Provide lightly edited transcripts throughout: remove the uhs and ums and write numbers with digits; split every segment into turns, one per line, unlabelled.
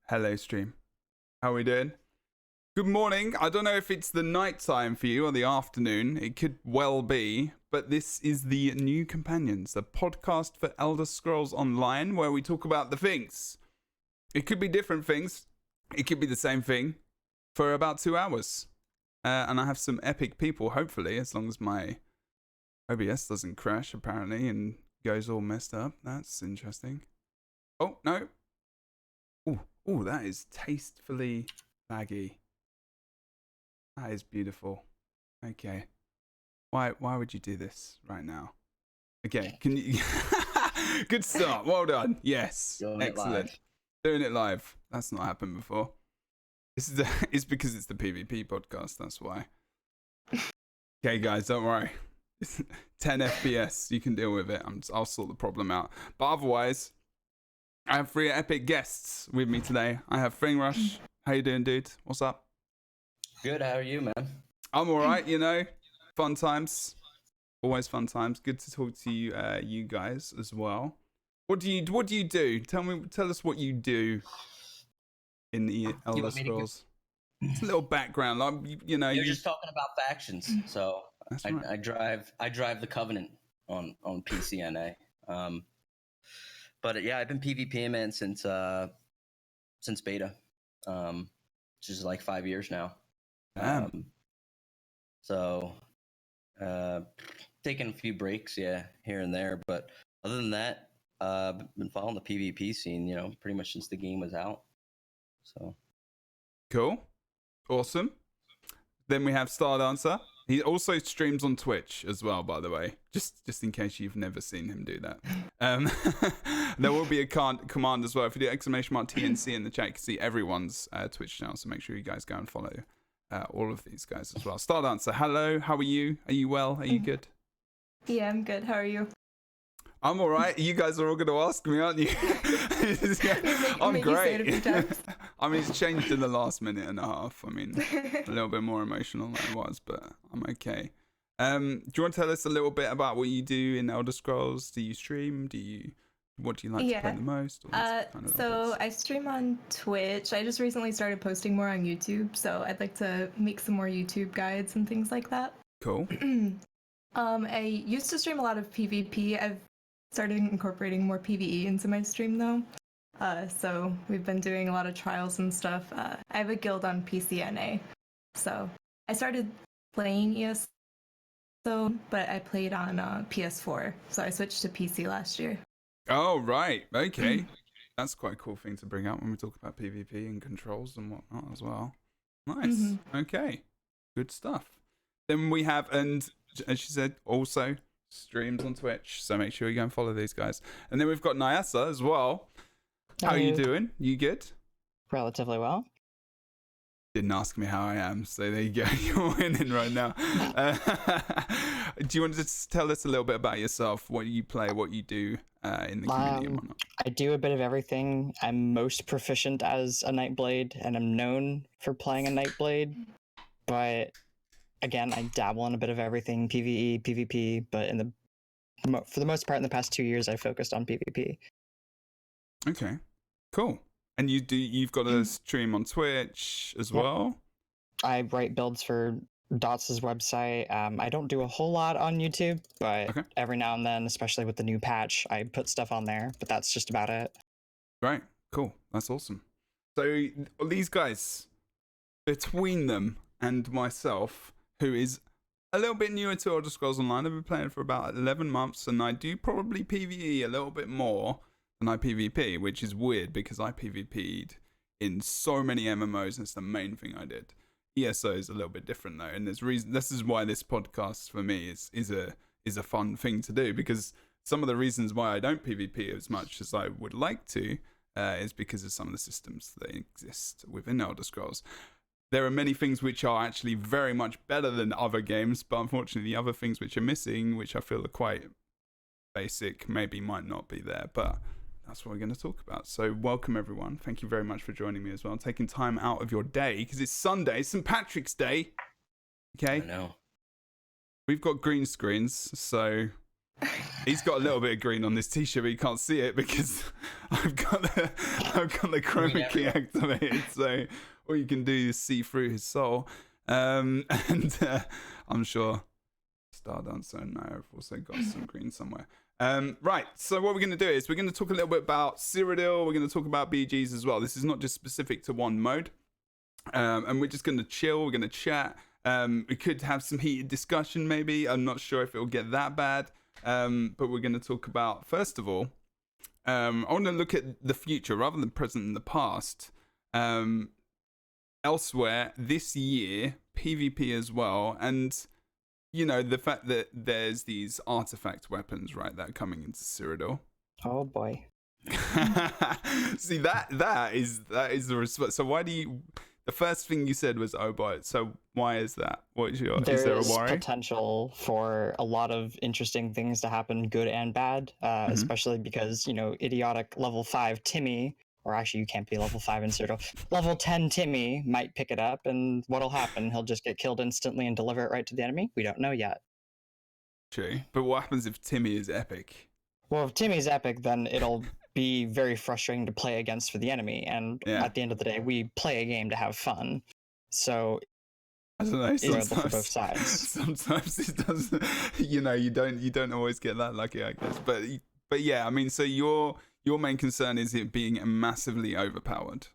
Hello, stream. How are we doing? Good morning. I don't know if it's the night time for you or the afternoon. It could well be. But this is the New Companions, the podcast for Elder Scrolls Online, where we talk about the things. It could be different things. It could be the same thing for about 2 hours. And I have some epic people, hopefully, as long as my OBS doesn't crash, apparently, and goes all messed up. That's interesting. Oh, no. Oh, that is tastefully laggy. That is beautiful. Okay. Why would you do this right now? Okay, can you... Good start. Well done. Yes. Excellent. Doing it live. That's not happened before. It's because it's the PvP podcast, that's why. Okay, guys, don't worry. 10 FPS, you can deal with it. I'll sort the problem out. But otherwise, I have 3 epic guests with me today. I have Fengrush. How you doing, dude? What's up?
Good, how are you, man?
I'm alright, you know. Fun times. Always fun times. Good to talk to you, you guys as well. What do you do? Tell us what you do in the Elder Scrolls. It's a little background, like you know.
You're just talking about factions, so
right.
I drive the Covenant on PCNA. But yeah, I've been PvPing, man, since beta, which is like 5 years now. So taking a few breaks, yeah, here and there, but other than that, been following the PvP scene, you know, pretty much since the game was out. So
cool, awesome. Then we have StarDancer. He also streams on Twitch as well, by the way, just in case you've never seen him do that. There will be a command as well. If you do !TNC in the chat, you can see everyone's Twitch channel, so make sure you guys go and follow all of these guys as well. StarDancer, hello, how are you? Are you well? Are you good?
Yeah, I'm good. How are you?
I'm all right. You guys are all going to ask me, aren't you? I'm great. I mean, it's changed in the last minute and a half. I mean, a little bit more emotional than it was, but I'm okay. Do you want to tell us a little bit about what you do in Elder Scrolls? Do you stream? What do you like to play the most?
So I stream on Twitch. I just recently started posting more on YouTube, so I'd like to make some more YouTube guides and things like that.
Cool.
I used to stream a lot of PvP. I've started incorporating more PvE into my stream though. So we've been doing a lot of trials and stuff. I have a guild on PCNA. So I started playing ESO, but I played on PS4. So I switched to PC last year.
Oh, right. Okay. That's quite a cool thing to bring up when we talk about PvP and controls and whatnot as well. Nice. Okay. Good stuff. Then we have, and as she said, also streams on Twitch, so make sure you go and follow these guys. And then we've got Nyassa as well. How are you doing? You good?
Relatively well.
Didn't ask me how I am, so there you go. You're winning right now. Do you want to just tell us a little bit about yourself, what you play, what you do in the community and whatnot?
I do a bit of everything. I'm most proficient as a Nightblade, and I'm known for playing a Nightblade, but again, I dabble in a bit of everything, PvE, PvP, but for the most part in the past 2 years, I focused on PvP.
Okay, cool. And you've got a stream on Twitch as well?
I write builds for Dotz's website. I don't do a whole lot on YouTube, but every now and then, especially with the new patch, I put stuff on there, but that's just about it.
Right, cool. That's awesome. So these guys, between them and myself, who is a little bit newer to Elder Scrolls Online, I've been playing for about 11 months, and I do probably PvE a little bit more than I PvP, which is weird because I PvP'd in so many MMOs, and it's the main thing I did. ESO is a little bit different though, and there's reason. This is why this podcast for me is a fun thing to do, because some of the reasons why I don't PvP as much as I would like to is because of some of the systems that exist within Elder Scrolls. There are many things which are actually very much better than other games, but unfortunately the other things which are missing, which I feel are quite basic, maybe might not be there, but that's what we're going to talk about. So welcome everyone. Thank you very much for joining me as well, taking time out of your day, because it's Sunday, St. Patrick's Day. Okay.
I know.
We've got green screens, so He's got a little bit of green on this t-shirt, but you can't see it because I've got the chroma key activated. So all you can do is see through his soul. And I'm sure StarDancer and I have also got some green somewhere. Right, so what we're going to do is we're going to talk a little bit about Cyrodiil. We're going to talk about BGs as well. This is not just specific to one mode. And we're just going to chill. We're going to chat. We could have some heated discussion maybe. I'm not sure if it'll get that bad. But we're going to talk about, first of all, I want to look at the future rather than present and the past. Elsewhere this year, PvP as well. And, you know, the fact that there's these artifact weapons, right, that are coming into Cyrodiil.
Oh boy.
See, that is the response. So why do you... The first thing you said was, oh boy, so why is that? Is there a worry?
Potential for a lot of interesting things to happen, good and bad, especially because, you know, idiotic level 5 Timmy, or actually you can't be level 5 in Cyrodiil, level 10 Timmy might pick it up, and what'll happen? He'll just get killed instantly and deliver it right to the enemy? We don't know yet.
True, but what happens if Timmy is epic?
Well, if Timmy's epic, then it'll be very frustrating to play against for the enemy, and at the end of the day, we play a game to have fun. So
I don't know.
Sometimes, for both sides.
Sometimes it doesn't. You know, you don't always get that lucky, I guess. But yeah, I mean, so your main concern is it being massively overpowered.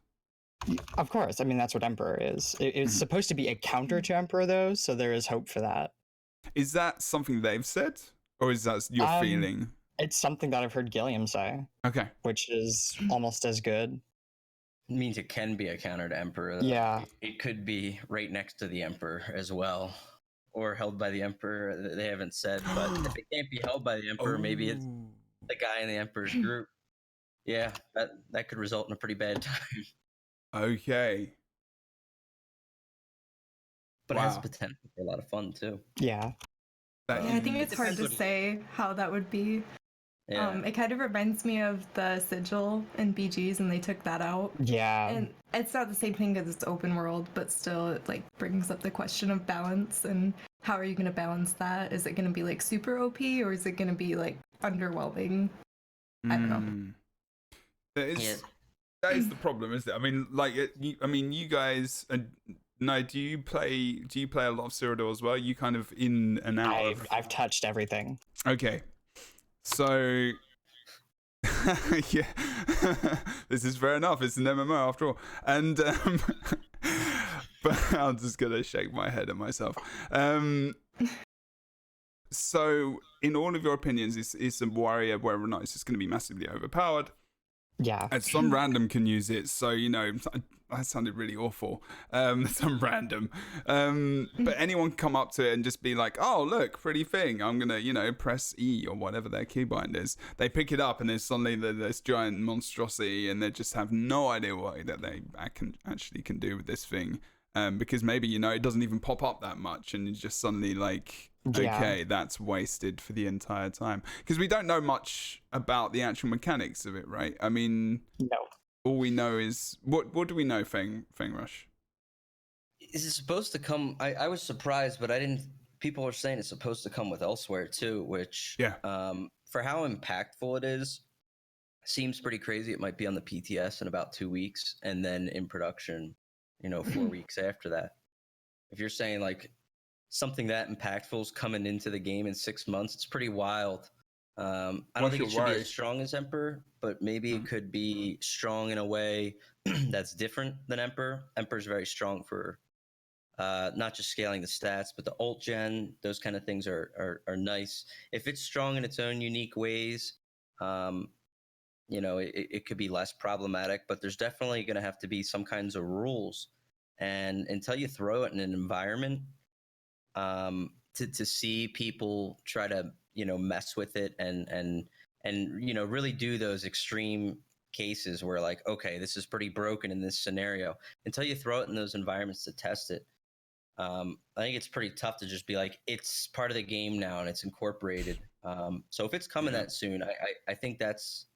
Of course, I mean that's what Emperor is. It's supposed to be a counter to Emperor, though, so there is hope for that.
Is that something they've said, or is that your feeling?
It's something that I've heard Gilliam say. Okay. Which is almost as good.
It means it can be a counter to Emperor.
Yeah.
It could be right next to the Emperor as well. Or held by the Emperor. They haven't said, but if it can't be held by the Emperor, maybe it's the guy in the Emperor's group. Yeah, that could result in a pretty bad time.
Okay.
But it has potential for a lot of fun, too.
Yeah.
I think it's hard to say how that would be. Yeah. It kind of reminds me of the sigil in BGs, and they took that out.
Yeah.
And it's not the same thing because it's open world, but still it like brings up the question of balance and how are you going to balance that? Is it going to be like super OP or is it going to be like underwhelming? I don't know.
That is the problem, isn't it? I mean, like, you guys. No, do you play a lot of Cyrodiil as well? You kind of in and out
I've touched everything.
Okay. So yeah. This is fair enough. It's an MMO after all. And but I'm just gonna shake my head at myself. So in all of your opinions, is a warrior whether or not it's just gonna be massively overpowered?
Yeah.
And some random can use it, so you know that sounded really awful. Some random. But anyone can come up to it and just be like, oh look, pretty thing. I'm gonna, press E or whatever their keybind is. They pick it up and there's suddenly this giant monstrosity and they just have no idea what that they can do with this thing. Because maybe, it doesn't even pop up that much and it's just suddenly like, okay, that's wasted for the entire time. Because we don't know much about the actual mechanics of it, right? I mean,
no.
All we know is what do we know, Fengrush?
Is it supposed to come? I was surprised, but I didn't. People are saying it's supposed to come with elsewhere too, which for how impactful it is, seems pretty crazy. It might be on the PTS in about 2 weeks, and then in production, 4 weeks after that. If you're saying like something that impactful is coming into the game in 6 months, it's pretty wild. I don't think it should be as strong as Emperor, but maybe it could be strong in a way that's different than Emperor. Emperor's very strong for not just scaling the stats, but the ult gen. Those kind of things are nice. If it's strong in its own unique ways, it could be less problematic, but there's definitely going to have to be some kinds of rules. And until you throw it in an environment, to see people try to mess with it and really do those extreme cases where like, okay, this is pretty broken in this scenario, until you throw it in those environments to test it. I think it's pretty tough to just be like, it's part of the game now and it's incorporated. So if it's coming that soon, I think that's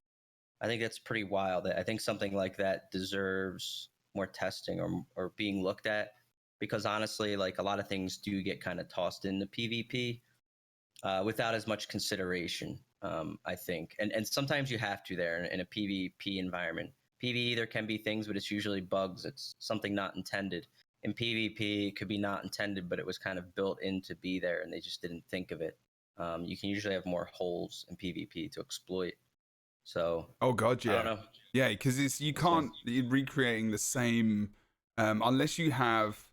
pretty wild. I think something like that deserves more testing or being looked at, because honestly, like a lot of things do get kind of tossed into PvP without as much consideration. I think, and sometimes you have to there in a PvP environment. PvE there can be things, but it's usually bugs. It's something not intended. In PvP, it could be not intended, but it was kind of built in to be there, and they just didn't think of it. You can usually have more holes in PvP to exploit. So.
Oh God, yeah.
I don't know.
Yeah, because you can't recreating the same unless you have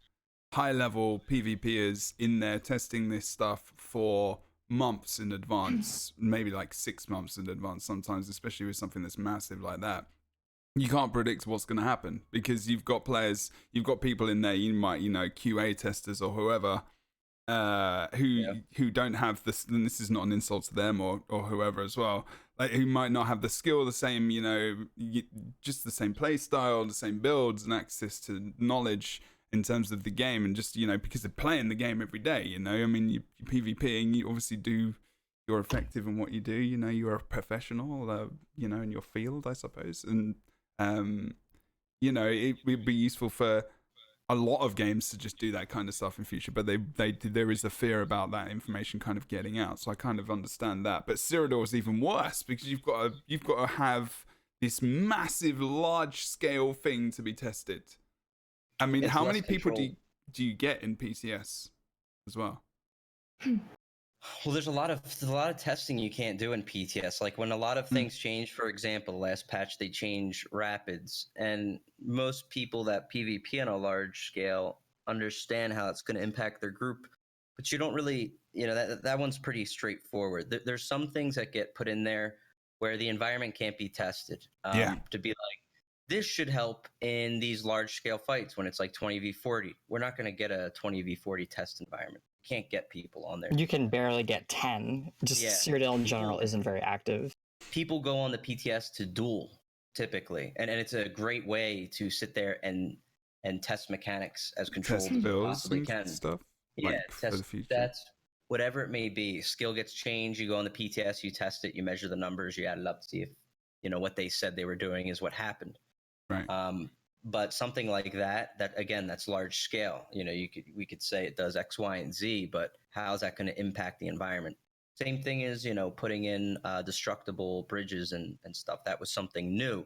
high-level PvPers in there testing this stuff for months in advance, maybe like 6 months in advance sometimes, especially with something that's massive like that. You can't predict what's going to happen because you've got players, you've got people in there, you might, QA testers or whoever, who don't have this, and this is not an insult to them or whoever as well, like who might not have the skill, the same, just the same play style, the same builds and access to knowledge in terms of the game, and just, because they're playing the game every day, I mean, you PvPing, you obviously you're effective in what you do, you're a professional, in your field, I suppose, and it would be useful for a lot of games to just do that kind of stuff in future, but there is a fear about that information kind of getting out, so I kind of understand that. But Cyrodiil is even worse because you've got to have this massive, large scale thing to be tested. I mean, how many people do you get in PCS as well?
Well, there's a lot of testing you can't do in PTS. Like when a lot of things change, for example, the last patch they changed rapids, and most people that PvP on a large scale understand how it's going to impact their group, but you don't really, that one's pretty straightforward. There's some things that get put in there where the environment can't be tested. To be like, this should help in these large scale fights when it's like 20v40. We're not going to get a 20v40 test environment. Can't get people on there.
You can barely get 10. Cyrodiil in general isn't very active.
People go on the PTS to duel typically, and it's a great way to sit there and test mechanics as controlled as you possibly can.
Stuff.
Yeah, test stats, whatever it may be. Skill gets changed. You go on the PTS, you test it, you measure the numbers, you add it up to see if what they said they were doing is what happened.
Right.
But something like that again, that's large scale. We could say it does X, Y, and Z, but how's that going to impact the environment? Same thing is, putting in destructible bridges and stuff. That was something new.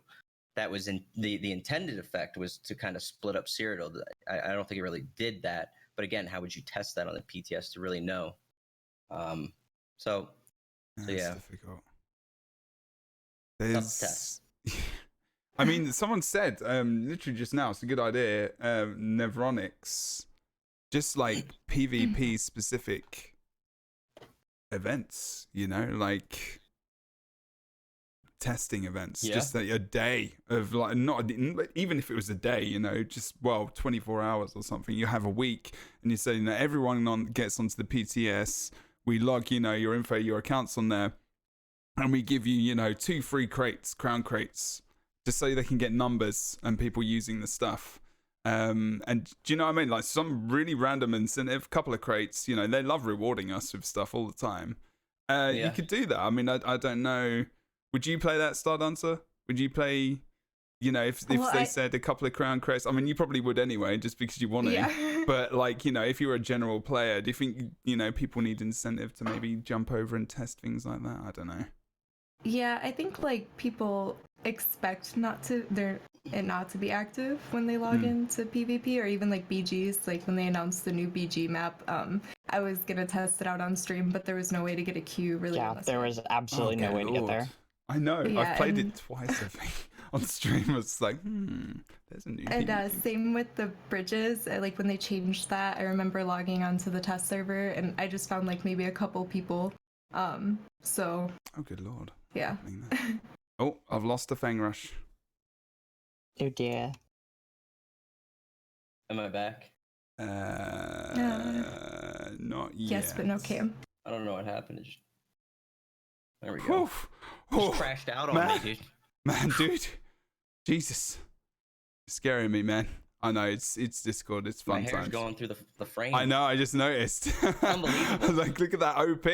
That was in the intended effect was to kind of split up Cyrodiil. I don't think it really did that. But again, how would you test that on the PTS to really know? So yeah.
Difficult. There's... I mean, someone said literally just now, it's a good idea, Nevronics, just like PvP specific events, like testing events, just like a day of like, not even if it was a day, just 24 hours or something. You have a week and you say, everyone gets onto the PTS, we log, your info, your accounts on there, and we give you, 2 free crates, crown crates, just so they can get numbers and people using the stuff. And do you know what I mean? Like some really random incentive, couple of crates, they love rewarding us with stuff all the time. You could do that. I mean, I don't know. Would you play that, StarDancer? Would you play, if they said a couple of crown crates? I mean, you probably would anyway, just because you want to. But like, if you're a general player, do you think, people need incentive to maybe jump over and test things like that? I don't know.
Yeah, I think like people expect it not to be active when they log into PvP, or even like BGs. Like when they announced the new BG map, I was gonna test it out on stream, but there was no way to get a queue really.
Yeah, there was absolutely no way to get there.
I know. Yeah, I've played it twice, I think, on stream. It's like, there's a new.
And same with the bridges. Like when they changed that, I remember logging onto the test server, and I just found like maybe a couple people. So.
Oh, good lord.
Yeah.
Oh, I've lost the Fengrush.
Oh dear.
Am I back?
Not yet.
Yes, but no cam.
I don't know what happened. There we go. Just crashed out on me, dude.
Man, dude. Jesus. You're scaring me, man. I know, it's Discord, it's fun times.
My hair's going through the frame.
I know, I just noticed.
Unbelievable.
I was like, look at that OP.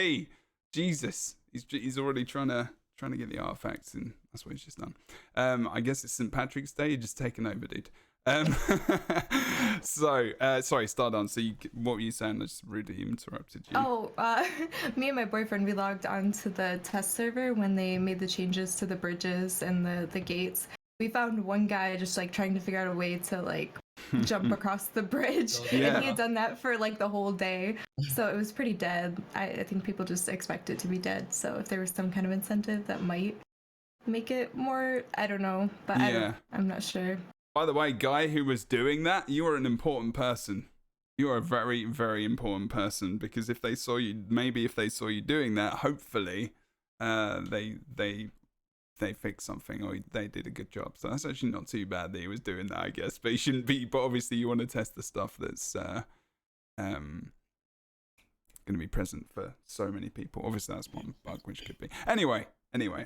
Jesus. He's already trying to get the artifacts, and that's what he's just done. I guess it's St. Patrick's Day. You're just taking over, dude. Sorry, StarDancer. What were you saying? I just rudely interrupted you.
Oh, me and my boyfriend, we logged onto the test server when they made the changes to the bridges and the gates. We found one guy just like trying to figure out a way to like jump across the bridge, and he had done that for like the whole day. So it was pretty dead. I think people just expect it to be dead. So if there was some kind of incentive that might make it more, I don't know, but I'm not sure.
By the way, guy who was doing that, you are an important person. You are a very, very important person, because if they saw you, maybe if they saw you doing that, hopefully, they fixed something, or they did a good job. So that's actually not too bad that he was doing that, I guess. But he shouldn't be. But obviously, you want to test the stuff that's going to be present for so many people. Obviously, that's one bug which could be. Anyway,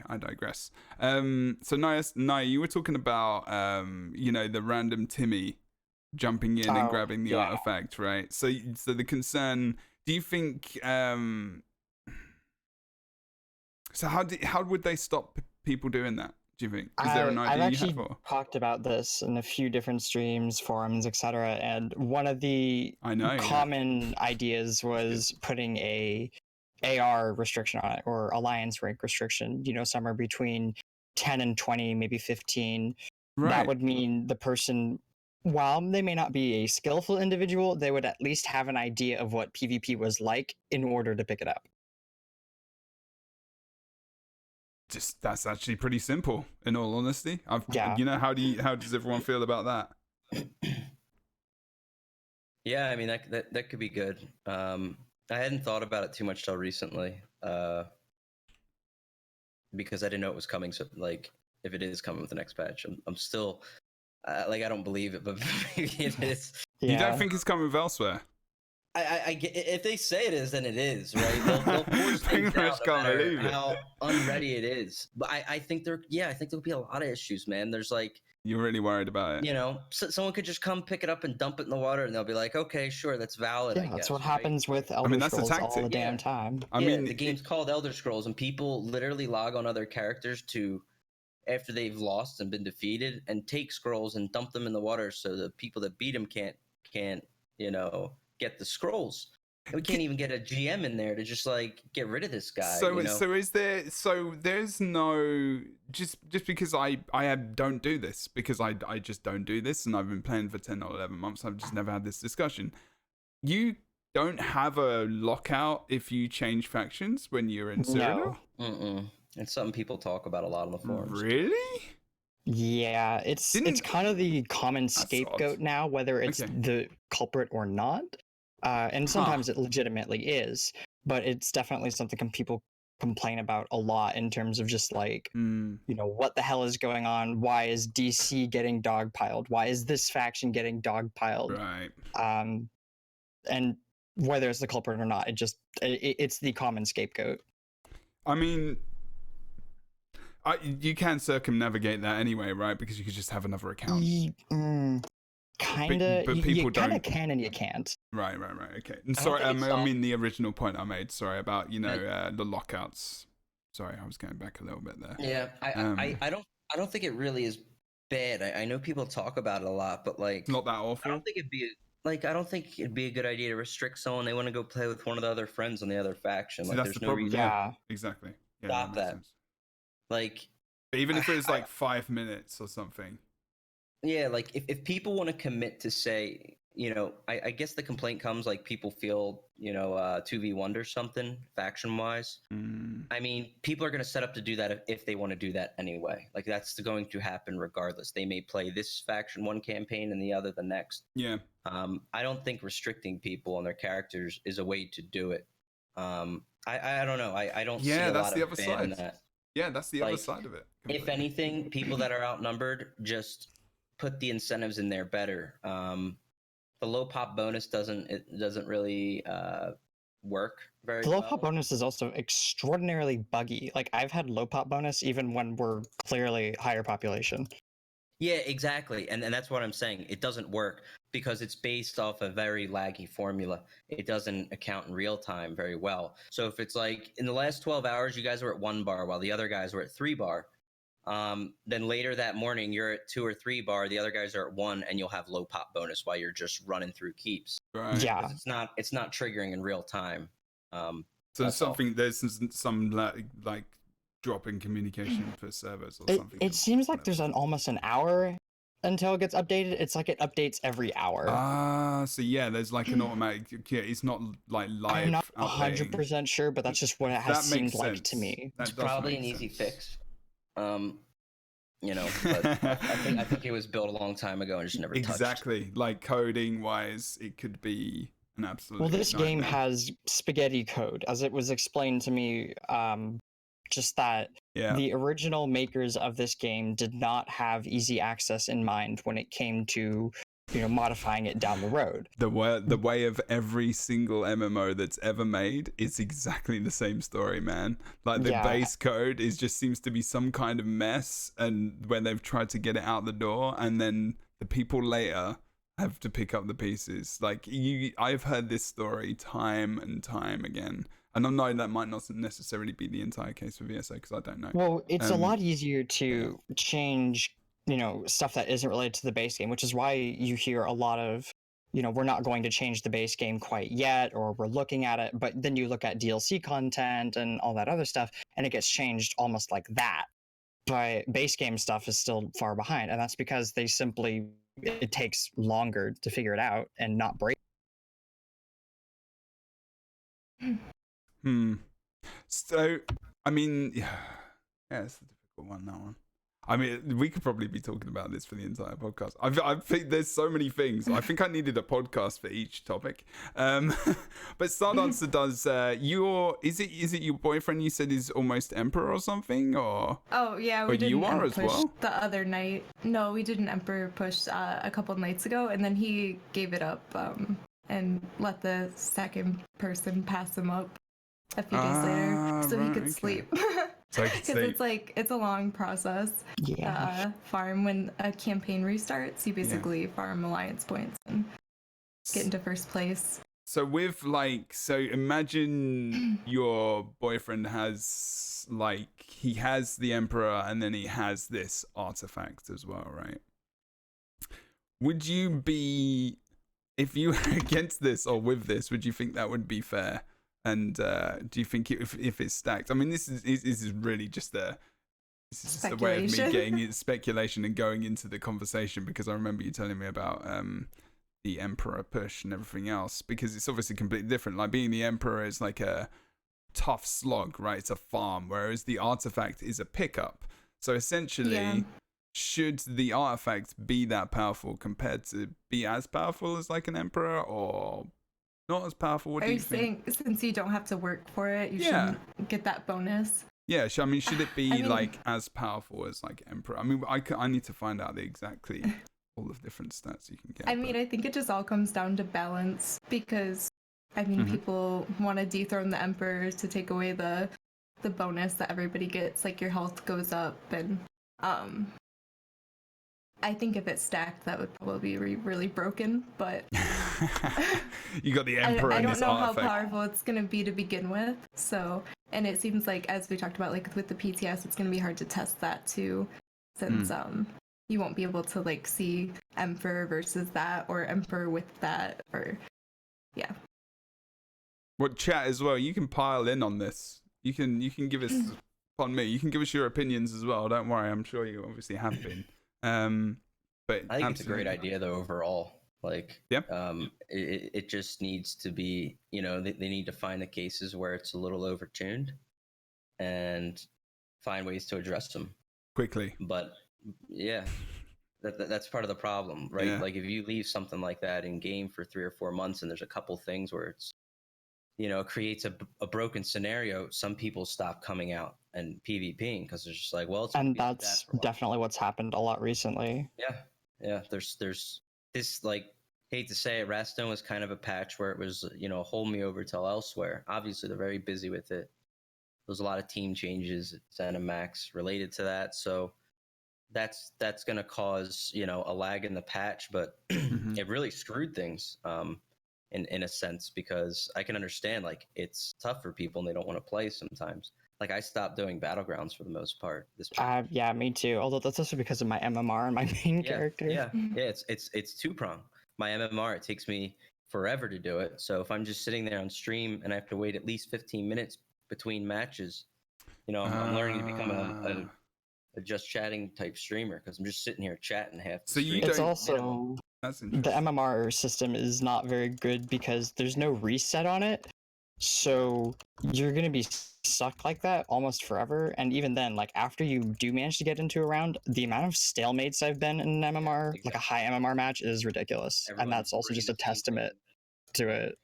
I digress. So Nyassa, you were talking about the random Timmy jumping in and grabbing the artifact, right? So the concern. Do you think? So how would they stop people doing that? Do you think? Is there an idea
I've
you
actually
have? Or?
Talked about this in a few different streams, forums, etc. And one of the common ideas was putting a AR restriction on it, or alliance rank restriction. Somewhere between 10 and 20, maybe 15. Right. That would mean the person, while they may not be a skillful individual, they would at least have an idea of what PvP was like in order to pick it up.
That's actually pretty simple, in all honesty. How does everyone feel about that?
Yeah, I mean that could be good. I hadn't thought about it too much till recently, because I didn't know it was coming. So like, if it is coming with the next patch, I'm still I don't believe it, but maybe it is.
Yeah. You don't think it's coming with elsewhere?
I if they say it is, then it is, right? They'll force things out no matter how unready it is. But I think there'll be a lot of issues, man. There's like,
you're really worried about it.
Someone could just come pick it up and dump it in the water, and they'll be like, okay, sure, that's valid.
Yeah, that's what happens with Elder Scrolls all the damn time.
I mean, the game's called Elder Scrolls, and people literally log on other characters after they've lost and been defeated, and take scrolls and dump them in the water, so the people that beat them can't get the scrolls. We can't even get a GM in there to just like get rid of this guy.
So is there? So there's no just because I don't do this, because I just don't do this, and I've been playing for 10 or 11 months. I've just never had this discussion. You don't have a lockout if you change factions when you're in Cyrodiil?
No. It's something people talk about a lot on the forums.
Really?
Yeah, it's kind of the common scapegoat now, whether it's the culprit or not. And sometimes it legitimately is, but it's definitely something people complain about a lot in terms of just like, what the hell is going on? Why is DC getting dogpiled? Why is this faction getting dogpiled?
Right.
And whether it's the culprit or not, it's the common scapegoat.
I mean, you can circumnavigate that anyway, right? Because you could just have another account.
Kinda,
but people
you kind of can and you can't.
Right. Okay. And sorry, I mean the original point I made. Sorry about the lockouts. Sorry, I was going back a little bit there.
Yeah, I don't think it really is bad. I know people talk about it a lot, but like,
it's not that awful.
I don't think it'd be a good idea to restrict someone. They want to go play with one of the other friends on the other faction.
See,
like,
that's
there's
the
no
problem.
reason.
Yeah, exactly. Yeah,
stop that.
Sense.
Like,
even if it was like 5 minutes or something.
Yeah, like if people want to commit to say, I guess the complaint comes like people feel, 2v1'd or something faction wise. I mean, people are going to set up to do that if they want to do that anyway. Like that's going to happen regardless. They may play this faction one campaign and the other the next.
Yeah.
I don't think restricting people on their characters is a way to do it. I don't know. I don't see a lot of ban in that.
Yeah, that's the other side of it.
Completely. If anything, people that are outnumbered just put the incentives in there better. The low pop bonus doesn't really work very well.
The low pop bonus is also extraordinarily buggy. Like I've had low pop bonus even when we're clearly higher population.
Yeah, exactly. And that's what I'm saying. It doesn't work because it's based off a very laggy formula. It doesn't account in real time very well. So if it's like in the last 12 hours, you guys were at 1 bar while the other guys were at 3 bar, Then later that morning, you're at 2 or 3 bar. The other guys are at 1, and you'll have low pop bonus while you're just running through keeps.
Right.
Yeah.
It's not triggering in real time.
So there's some like drop in communication for servers or something.
It seems like there's almost an hour until it gets updated. It's like it updates every hour.
So yeah, there's like an automatic. Yeah, it's not like live.
I'm not 100% sure, but that's just what it has seemed like to me.
It's probably an easy fix. You know, but I think it was built a long time ago and just never touched.
Exactly, like coding wise, it could be an absolute.
Well, this game has spaghetti code, as it was explained to me. Just that the original makers of this game did not have easy access in mind when it came to, you know, modifying it down the road.
The way of every single MMO that's ever made is exactly the same story, man. Like the base code just seems to be some kind of mess, and when they've tried to get it out the door, and then the people later have to pick up the pieces. Like I've heard this story time and time again. And I know that might not necessarily be the entire case with ESO because I don't know.
Well, it's a lot easier to change, you know, stuff that isn't related to the base game, which is why you hear a lot of, you know, we're not going to change the base game quite yet, or we're looking at it. But then you look at DLC content and all that other stuff, and it gets changed almost like that. But base game stuff is still far behind, and that's because it takes longer to figure it out and not break.
So, I mean, yeah, it's a difficult one, that one. I mean, we could probably be talking about this for the entire podcast. I think there's so many things. I think I needed a podcast for each topic. But StarDancer does. Is it your boyfriend? You said is almost emperor or something, or?
Oh yeah, we did an emperor push
well?
the other night. No, we did an emperor push a couple of nights ago, and then he gave it up and let the second person pass him up a few days later, so he could sleep. Because it's a long process. Farm when a campaign restarts, you basically farm alliance points and get into first place.
So imagine your boyfriend has he has the emperor and then he has this artifact as well, right? Would you be, if you were against this or with this, would you think that would be fair? And do you think if it's stacked? I mean, this is really just the way of me getting it, speculation and going into the conversation, because I remember you telling me about the Emperor push and everything else, because it's obviously completely different. Like being the Emperor is like a tough slog, right? It's a farm, whereas the artifact is a pickup. So essentially, should the artifact be that powerful compared to be as powerful as like an Emperor, or not as powerful? What do you think?
Saying since you don't have to work for it, you shouldn't get that bonus?
Yeah, I mean, should it be like as powerful as like Emperor? I mean, I need to find out exactly all the different stats you can get.
I mean, I think it just all comes down to balance, because I mean, people want to dethrone the Emperor to take away the bonus that everybody gets, like your health goes up, and I think if it's stacked, that would probably be really broken, but
you got the Emperor.
I don't know how powerful it's going to be to begin with. So, and it seems like, as we talked about, like with the PTS, it's going to be hard to test that too, since you won't be able to like see Emperor versus that, or Emperor with that, or
What chat as well? You can pile in on this. You can give us, pardon me, you can give us your opinions as well. Don't worry, I'm sure you obviously have been. But
I think it's a great idea though overall. Like, it just needs to be, you know, they need to find the cases where it's a little overtuned and find ways to address them
quickly.
But yeah, that's part of the problem, right? Yeah. Like if you leave something like that in game for 3 or 4 months and there's a couple things where it's, you know, creates a broken scenario, some people stop coming out and PvPing because they're just like, well, it's,
and that's definitely what's happened a lot recently.
Yeah. There's this, like, hate to say it, Wrathstone was kind of a patch where it was, you know, hold me over till elsewhere. Obviously, they're very busy with it. There's a lot of team changes at ZeniMax related to that, so that's going to cause, you know, a lag in the patch, but it really screwed things in a sense, because I can understand, like, it's tough for people and they don't want to play sometimes. Like I stopped doing Battlegrounds for the most part.
Yeah, me too. Although that's also because of my MMR and my main character.
Yeah, it's two-prong. My MMR, it takes me forever to do it. So if I'm just sitting there on stream and I have to wait at least 15 minutes between matches, I'm learning to become a just chatting type streamer because I'm just sitting here chatting half the stream.
It's also the MMR system is not very good because there's no reset on it. So you're going to be stuck like that almost forever. And even then, like after you do manage to get into a round, the amount of stalemates I've been in an MMR, like a high MMR match, is ridiculous. And that's also just a testament to it.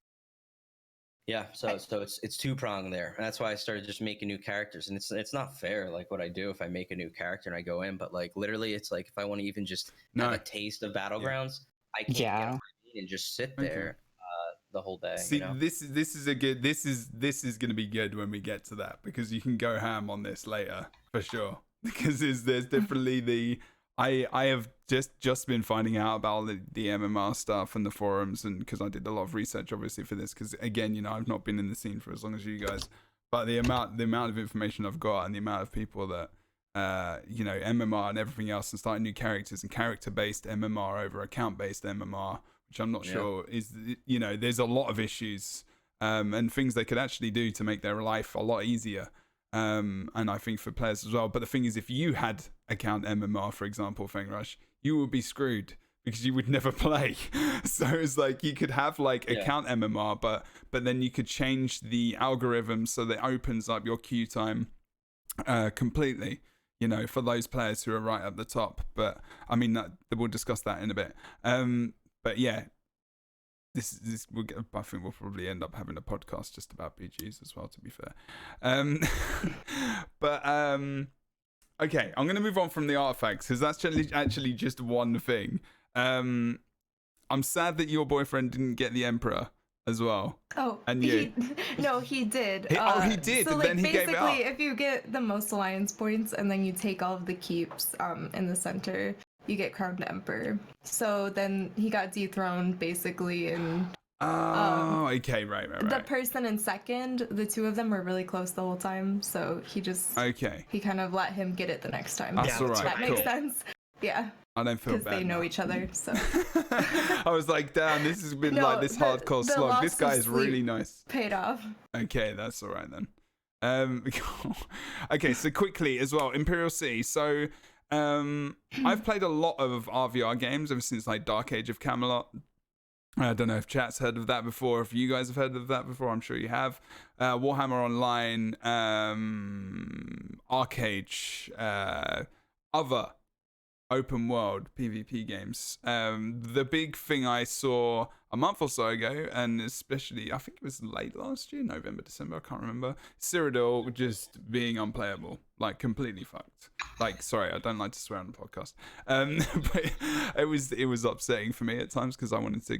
Yeah, so it's two-pronged there. And that's why I started just making new characters. And it's not fair, like what I do if I make a new character and I go in, but like literally it's like if I want to even just have a taste of Battlegrounds, I can't get on and just sit there. The whole day.
See, this is going to be good when we get to that because you can go ham on this later for sure. Because there's definitely I have just been finding out about the MMR stuff and the forums, and because I did a lot of research obviously for this because again I've not been in the scene for as long as you guys, but the amount of information I've got and the amount of people that MMR and everything else and starting new characters and character based MMR over account based MMR, which I'm not sure is, there's a lot of issues and things they could actually do to make their life a lot easier. And I think for players as well. But the thing is, if you had account MMR, for example, Fengrush, you would be screwed because you would never play. So it's like you could have account MMR, but then you could change the algorithm so that it opens up your queue time completely. For those players who are right at the top. But I mean, we'll discuss that in a bit. But yeah, I think we'll probably end up having a podcast just about PGs as well, to be fair. Okay, I'm going to move on from the artifacts because that's actually just one thing. I'm sad that your boyfriend didn't get the Emperor as well.
Oh,
and you?
No, he did.
He did,
so
and then he gave it up.
Basically, if you get the most alliance points and then you take all of the keeps in the center, you get crowned emperor. So then he got dethroned basically, and
okay, right.
The person in second, the two of them were really close the whole time, so he kind of let him get it the next time.
That's all right.
That makes sense. Yeah.
I don't feel bad
because they know each other. So
I was like, damn, this has been this hardcore slog. This guy is really nice.
Paid off.
Okay, that's all right then. Okay, so quickly as well, Imperial City. So I've played a lot of RVR games ever since Dark Age of Camelot. I don't know if chat's heard of that before. If you guys have heard of that before, I'm sure you have. Warhammer Online, Arcade, other open world PvP games. The big thing I saw a month or so ago, and especially I think it was late last year, November, December, I can't remember, Cyrodiil just being unplayable, completely fucked. Sorry, I don't like to swear on the podcast, but it was upsetting for me at times because I wanted to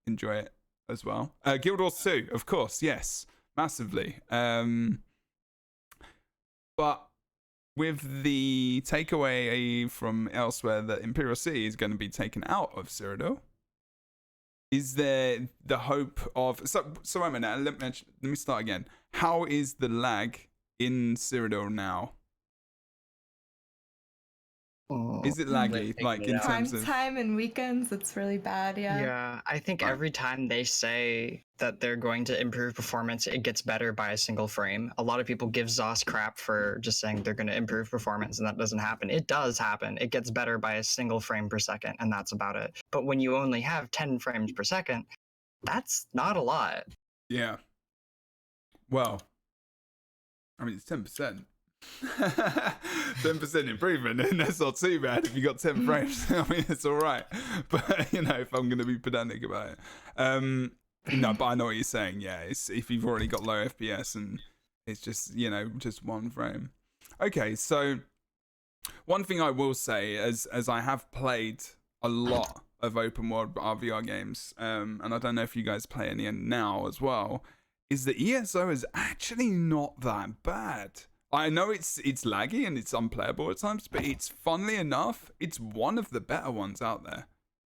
enjoy it as well. Guild Wars 2, of course, yes, massively. But with the takeaway from elsewhere that Imperial City is going to be taken out of Cyrodiil, is there the hope of... So wait a minute, let me start again. How is the lag in Cyrodiil now? Is it laggy? In terms of
time and weekends, it's really bad,
Yeah, I think every time they say that they're going to improve performance, it gets better by a single frame. A lot of people give ZOS crap for just saying they're going to improve performance, and that doesn't happen. It does happen. It gets better by a single frame per second, and that's about it. But when you only have 10 frames per second, that's not a lot.
Yeah. Well, I mean, it's 10%. 10% improvement, and that's not too bad if you got 10 frames. I mean, it's all right. But if I'm going to be pedantic about it, no. But I know what you're saying. Yeah, it's if you've already got low FPS and it's just just one frame. Okay, so one thing I will say, as I have played a lot of open world RVR games, and I don't know if you guys play any now as well, is that ESO is actually not that bad. I know it's laggy and it's unplayable at times, but it's, funnily enough, it's one of the better ones out there.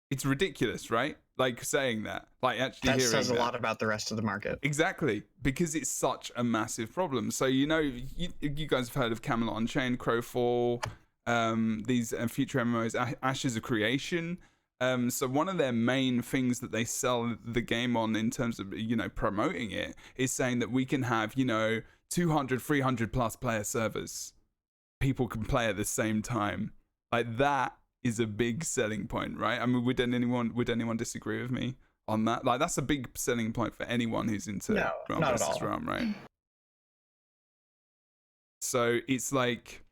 It's ridiculous, right? like saying that, like actually
that
hearing
says a
that.
lot about the rest of the market.
Exactly, because it's such a massive problem. So you guys have heard of Camelot Unchained, Crowfall, these future MMOs, Ashes of Creation. So one of their main things that they sell the game on in terms of promoting it is saying that we can have 200, 300 plus player servers. People can play at the same time. Like that is a big selling point, right? I mean, would anyone disagree with me on that? Like that's a big selling point for anyone who's into Realm
not
versus
at all.
Realm, right? So it's like,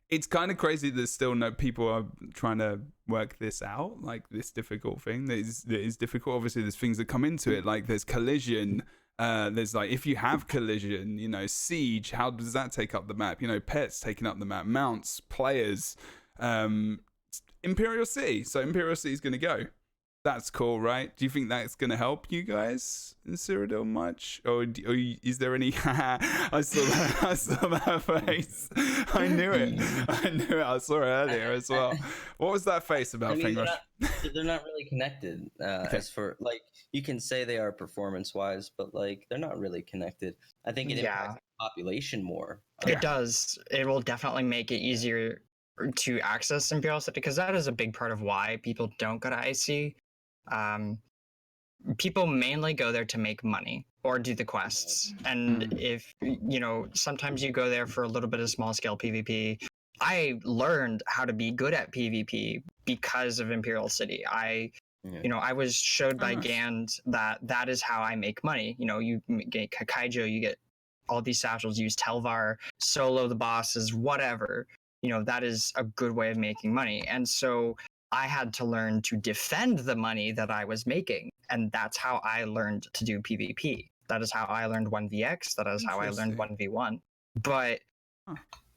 it's kind of crazy that still no people are trying to work this out, like this difficult thing that is difficult. Obviously there's things that come into it, like there's collision, there's like, if you have collision, siege, how does that take up the map? Pets taking up the map, mounts, players, Imperial City. So Imperial City is going to go. That's cool, right? Do you think that's going to help you guys in Cyrodiil much? Or is there any... I saw that face. I knew it. I saw it earlier as well. What was that face about, Fengrush?
They're not really connected. As for, like, you can say they are performance-wise, but, like, they're not really connected. I think it impacts the population more.
It does. It will definitely make it easier to access Imperial City, because that is a big part of why people don't go to IC. People mainly go there to make money or do the quests. And if, sometimes you go there for a little bit of small scale PvP. I learned how to be good at PvP because of Imperial City. I was showed by Gand that is how I make money. You get Kakaijo, you get all these satchels, use Telvar, solo the bosses, whatever. That is a good way of making money. And so I had to learn to defend the money that I was making. And that's how I learned to do PvP. That is how I learned 1vx. That is how I learned 1v1. But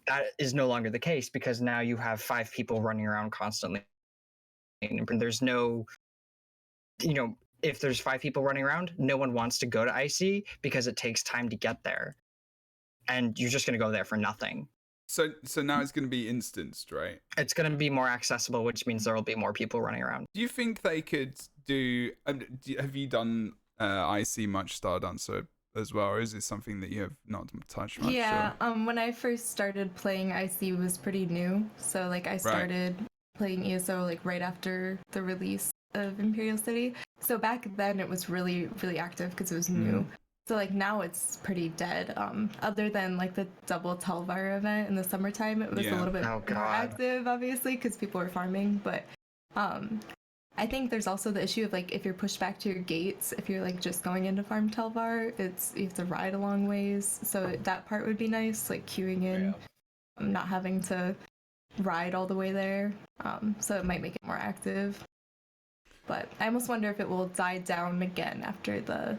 that is no longer the case, because now you have 5 people running around constantly. And there's no, if there's 5 people running around, no one wants to go to IC because it takes time to get there. And you're just going to go there for nothing.
So now it's going to be instanced, right?
It's going to be more accessible, which means there will be more people running around.
Do you think they could do... have you done IC much StarDancer as well, or is it something that you have not touched much?
Yeah, when I first started playing IC was pretty new. So like I started playing ESO like right after the release of Imperial City. So back then it was really, really active because it was new. So like now it's pretty dead. Other than like the double Telvar event in the summertime, it was a little bit more active, obviously, because people were farming. But I think there's also the issue of like if you're pushed back to your gates, if you're like just going into farm Telvar, you have to ride a long ways. So that part would be nice, like queuing in, not having to ride all the way there. So it might make it more active. But I almost wonder if it will die down again after the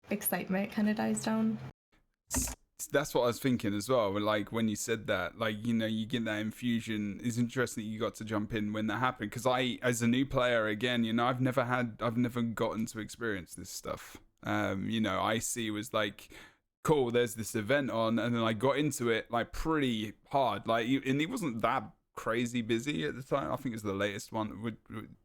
excitement kind of dies down.
That's what I was thinking as well. Like when you said that, like, you get that infusion. It's interesting that you got to jump in when that happened, because I, as a new player, again, I've never gotten to experience this stuff. IC was like, cool, there's this event on, and then I got into it like pretty hard, like, and it wasn't that crazy busy at the time. I think it was the latest one.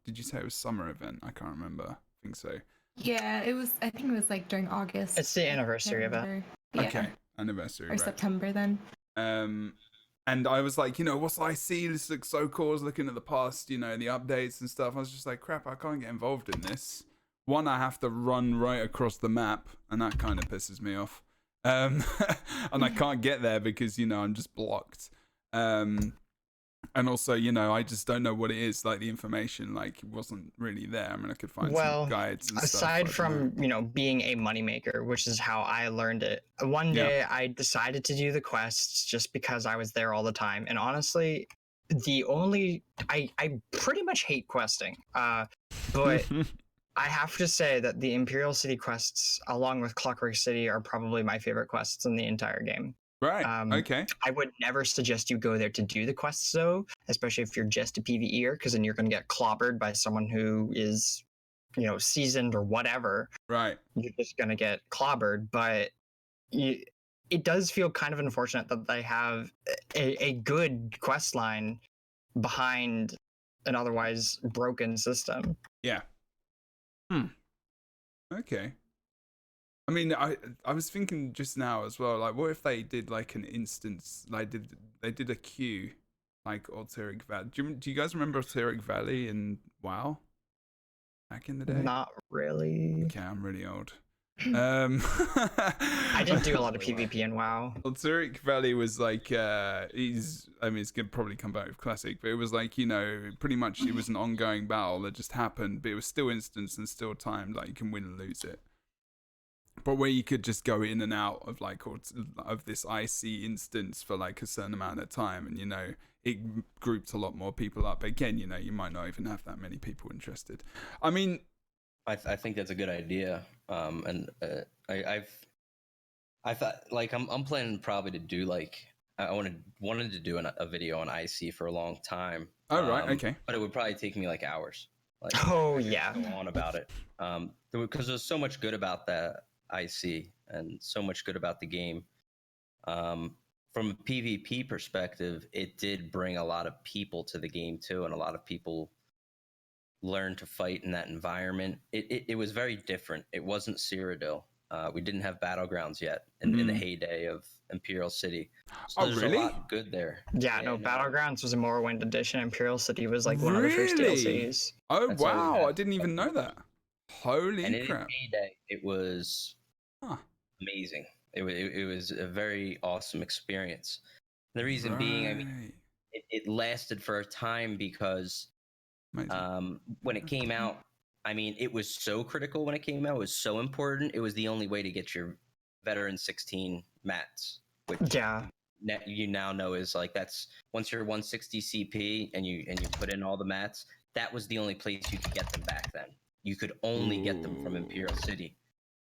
Did you say it was summer event? I can't remember. I think so.
Yeah, it was. I think it was like during August.
It's the anniversary event.
Yeah.
Okay, anniversary.
Or September then.
And I was like, what's IC? This looks so cool. I was looking at the past, the updates and stuff. I was just like, crap, I can't get involved in this. One, I have to run right across the map, and that kind of pisses me off. And I can't get there because I'm just blocked. And also, I just don't know what it is. Like the information, like, it wasn't really there. I mean, I could find some guides and
aside
stuff.
From, being a moneymaker, which is how I learned it. One day I decided to do the quests just because I was there all the time. And honestly, I pretty much hate questing. But I have to say that the Imperial City quests, along with Clockwork City, are probably my favorite quests in the entire game.
Right. Okay.
I would never suggest you go there to do the quests, though, especially if you're just a PvEer, because then you're going to get clobbered by someone who is, seasoned or whatever.
Right.
You're just going to get clobbered. But it does feel kind of unfortunate that they have a good quest line behind an otherwise broken system.
Yeah. Okay. I mean, I was thinking just now as well, like, what if they did like an instance, like they did a queue, like Alterac Valley. Do you guys remember Alterac Valley in WoW back in the day?
Not really.
Okay, I'm really old.
I didn't do a lot of PvP in WoW.
Alterac Valley was like, it's gonna probably come back with Classic, but it was like, pretty much it was an ongoing battle that just happened, but it was still instance and still timed, like you can win and lose it. But where you could just go in and out of of this IC instance for like a certain amount of time, and it grouped a lot more people up. Again, you might not even have that many people interested. I mean,
I think that's a good idea. And I thought, like, I'm planning probably to do like I wanted to do a video on IC for a long time.
Oh right, okay.
But it would probably take me like hours. Like,
oh yeah,
go on about it. Because there's so much good about that IC and so much good about the game. From a PvP perspective, it did bring a lot of people to the game too, and a lot of people learn to fight in that environment. It was very different. It wasn't Cyrodiil. We didn't have Battlegrounds yet in the heyday of Imperial City. So there's
really?
a lot good there.
Yeah, no, Battlegrounds was a Morrowind edition. Imperial City was like one of the first DLCs.
Oh, wow. I didn't even know that. Holy
and in
crap.
Heyday, it was amazing. It was a very awesome experience. The reason being, I mean, it lasted for a time because when it came out, I mean, it was so critical when it came out. It was so important. It was the only way to get your veteran 16 mats, which you now know is like, that's once you're 160 CP and you put in all the mats, that was the only place you could get them back then. You could only get them from Imperial City.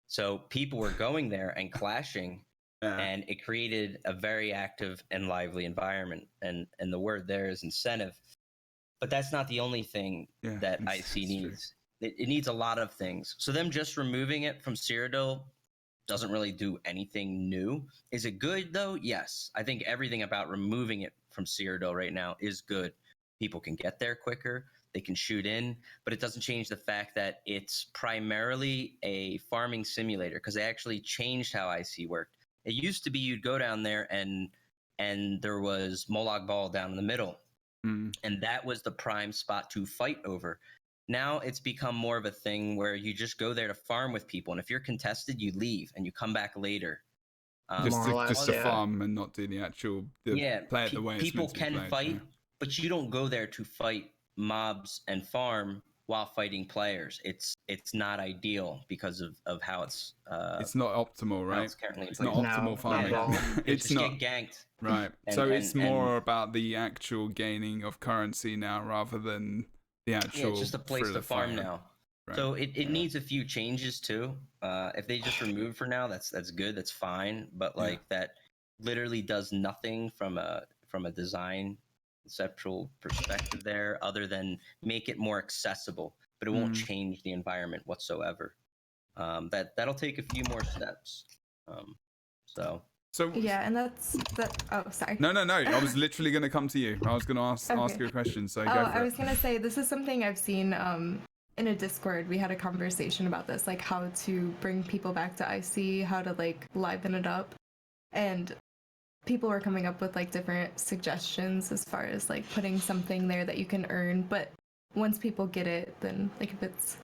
So people were going there and clashing, and it created a very active and lively environment. And the word there is incentive. But that's not the only thing that IC needs. It needs a lot of things. So them just removing it from Cyrodiil doesn't really do anything new. Is it good, though? Yes. I think everything about removing it from Cyrodiil right now is good. People can get there quicker. They can shoot in. But it doesn't change the fact that it's primarily a farming simulator, because they actually changed how IC worked. It used to be you'd go down there and there was Molag Bal down in the middle. And that was the prime spot to fight over. Now it's become more of a thing where you just go there to farm with people. And if you're contested, you leave and you come back later.
Just to farm and not do the actual play it the way
people
it's meant to be
can
played,
fight, but you don't go there to fight mobs and farm while fighting players. It's not ideal because of how it's
not optimal, right? It's not optimal farming.
It's not get ganked.
Right. So it's more about the actual gaining of currency now rather than the actual.
It's just a place to farm now. Right. So it needs a few changes too. If they just remove for now, that's good. That's fine. But like that literally does nothing from a design conceptual perspective there, other than make it more accessible. But it won't change the environment whatsoever. That'll take a few more steps. So
yeah, and that's that. Oh, sorry.
No. I was literally going to come to you. I was going to ask you a question. So go for it.
I was going to say this is something I've seen in a Discord. We had a conversation about this, like how to bring people back to IC, how to like liven it up, and people were coming up with like different suggestions as far as like putting something there that you can earn, but once people get it, then like if it's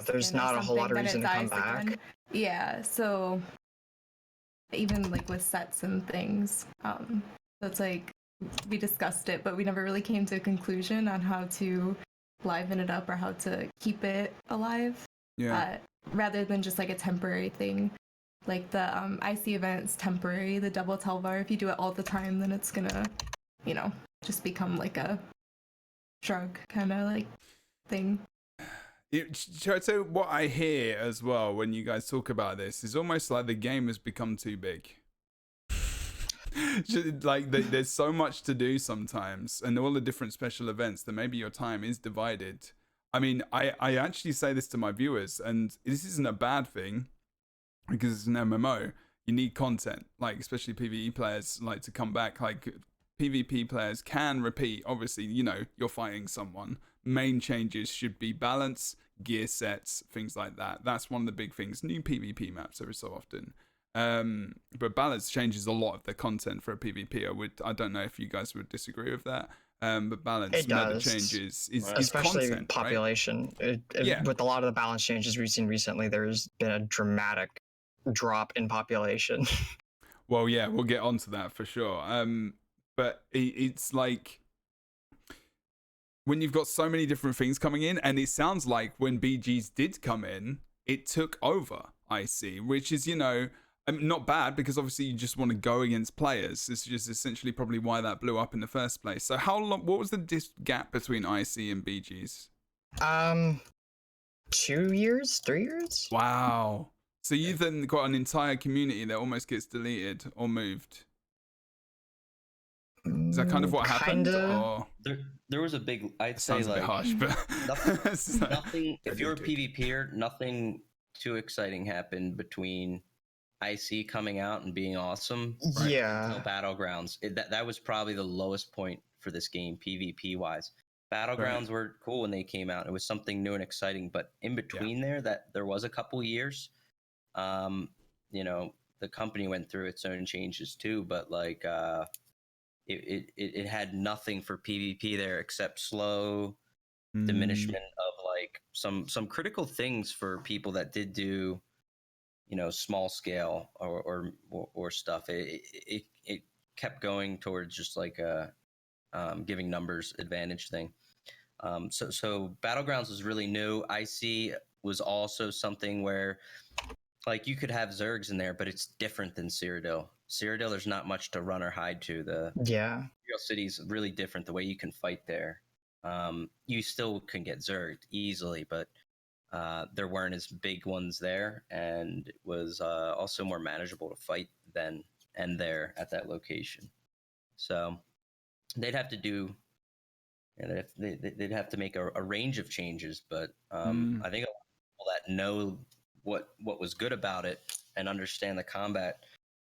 there's not a whole lot of reason to come back again.
Yeah, so even like with sets and things, so it's like we discussed it, but we never really came to a conclusion on how to liven it up or how to keep it alive, rather than just like a temporary thing. Like the IC event's temporary, the double Telvar, if you do it all the time, then it's gonna, just become like a drug kind of like thing.
So what I hear as well when you guys talk about this is almost like the game has become too big. Like there's so much to do sometimes, and all the different special events that maybe your time is divided. I mean, I actually say this to my viewers, and this isn't a bad thing because it's an MMO. You need content, like especially PvE players like to come back. Like PvP players can repeat. Obviously, you're fighting someone. Main changes should be balance, gear sets, things like that. That's one of the big things. New PvP maps every so often. But balance changes a lot of the content for a PvP. I don't know if you guys would disagree with that. But balance never changes. Is
especially
content,
population.
Right?
With a lot of the balance changes we've seen recently, there's been a dramatic drop in population.
Well, yeah, we'll get onto that for sure. But it's like when you've got so many different things coming in, and it sounds like when BGs did come in, it took over IC, which is, not bad, because obviously you just want to go against players. It's just essentially probably why that blew up in the first place. So how long? What was the gap between IC and BGs?
2 years, 3 years.
Wow. So you've then got an entire community that almost gets deleted or moved. Is that kind of what happened? Or?
There was a big, I'd say,
sounds a bit harsh, but
nothing. If you're a PvPer, nothing too exciting happened between IC coming out and being awesome.
Right? Yeah.
Until Battlegrounds, that was probably the lowest point for this game PvP wise. Battlegrounds were cool when they came out. It was something new and exciting, but in between there was a couple years. The company went through its own changes too, but like it had nothing for PvP there except slow diminishment of like some critical things for people that did do small scale or stuff. It kept going towards just like a giving numbers advantage thing. So Battlegrounds was really new. IC was also something where like you could have Zergs in there, but it's different than Cyrodiil. Cyrodiil, there's not much to run or hide to. The Imperial City is really different. The way you can fight there, you still can get Zerged easily, but there weren't as big ones there, and it was also more manageable to fight then and there at that location. So they'd have to do, they'd have to make a range of changes, but I think a lot of people that know what was good about it and understand the combat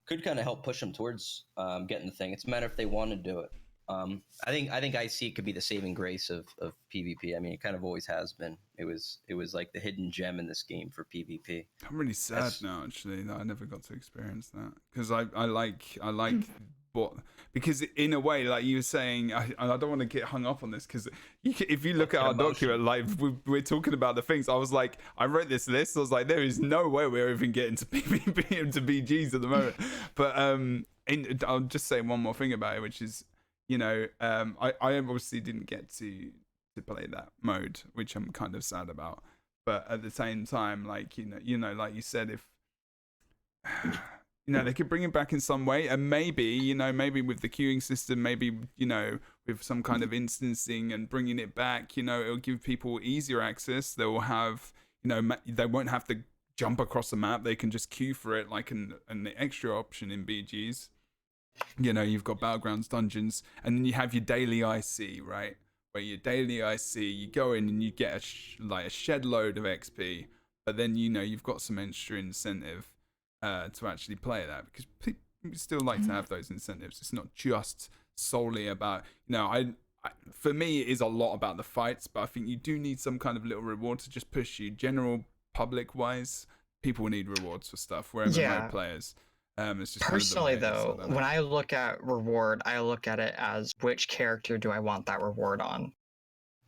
could kind of help push them towards getting the thing. It's a matter if they want to do it. I think IC could be the saving grace of PvP. I mean, it kind of always has been. It was like the hidden gem in this game for PvP.
I'm really sad now, actually, that I never got to experience that, because I like what, because in a way, like you were saying, I don't want to get hung up on this, because if you look at our document, like we're talking about the things, I was like, I wrote this list, I was like, there is no way we're even getting to PvP and to BGs at the moment. But I'll just say one more thing about it, which is, I obviously didn't get to play that mode, which I'm kind of sad about. But at the same time, like, like you said, if they could bring it back in some way, and maybe with the queuing system, maybe with some kind of instancing and bringing it back, it'll give people easier access. They will have, they won't have to jump across the map. They can just queue for it, like an extra option in BGs. You've got Battlegrounds dungeons, and then you have your daily IC, right? Where your daily IC, you go in and you get a shed load of XP, but then you've got some extra incentive to actually play that, because people still like to have those incentives. It's not just solely about, for me, it is a lot about the fights, but I think you do need some kind of little reward to just push you. General public wise, people need rewards for stuff wherever my players. It's just
personally though, when I look at reward, I look at it as which character do I want that reward on.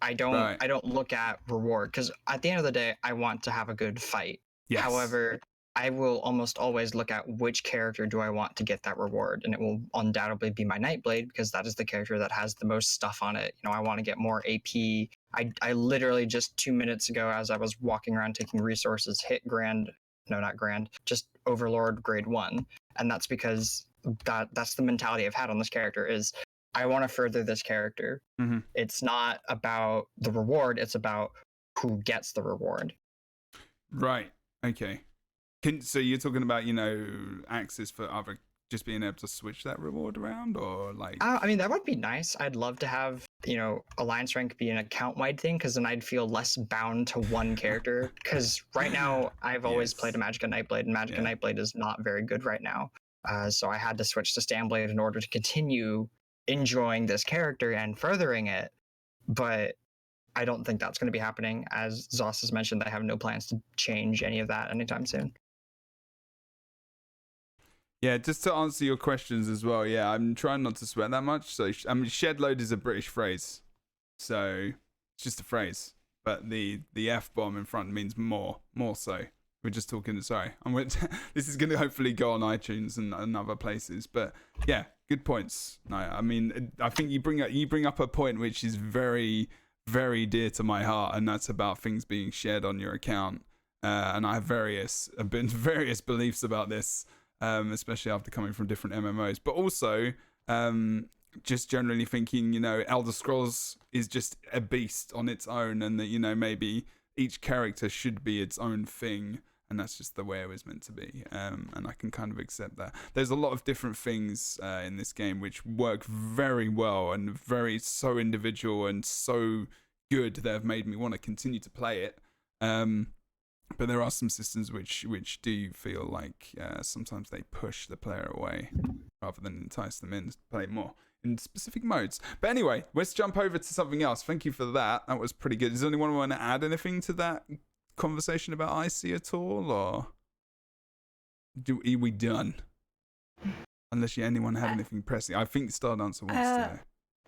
I don't look at reward, because at the end of the day, I want to have a good fight. Yes. However, I will almost always look at which character do I want to get that reward, and it will undoubtedly be my Nightblade, because that is the character that has the most stuff on it. I want to get more AP. I literally just 2 minutes ago, as I was walking around taking resources, hit just Overlord grade 1, and that's because that's the mentality I've had on this character, is I want to further this character. It's not about the reward, it's about who gets the reward.
Right. Okay. So you're talking about, access for other, just being able to switch that reward around, or like?
I mean, that would be nice. I'd love to have, Alliance rank be an account-wide thing, because then I'd feel less bound to one character. Because right now, I've always played a Magicka Nightblade, and Magicka Nightblade is not very good right now. So I had to switch to Standblade in order to continue enjoying this character and furthering it. But I don't think that's going to be happening. As Zoss has mentioned, I have no plans to change any of that anytime soon.
Yeah, just to answer your questions as well. Yeah, I'm trying not to sweat that much. So, I mean, shed load is a British phrase, so it's just a phrase. But the F-bomb in front means more so. We're just talking. Sorry, this is going to hopefully go on iTunes and other places. But yeah, good points. No, I mean, I think you bring up a point which is very, very dear to my heart, and that's about things being shared on your account. And I have various beliefs about this. Especially after coming from different MMOs, but also just generally thinking, you know, Elder Scrolls is just a beast on its own, and that, you know, maybe each character should be its own thing, and that's just the way it was meant to be. And I can kind of accept that. There's a lot of different things in this game which work very well and so individual and so good that have made me want to continue to play it. But there are some systems which do feel like sometimes they push the player away rather than entice them in to play more in specific modes. But anyway, let's jump over to something else. Thank you for that. That was pretty good. Does anyone want to add anything to that conversation about IC at all, or are we done? Unless anyone had anything pressing. I think StarDancer wants to.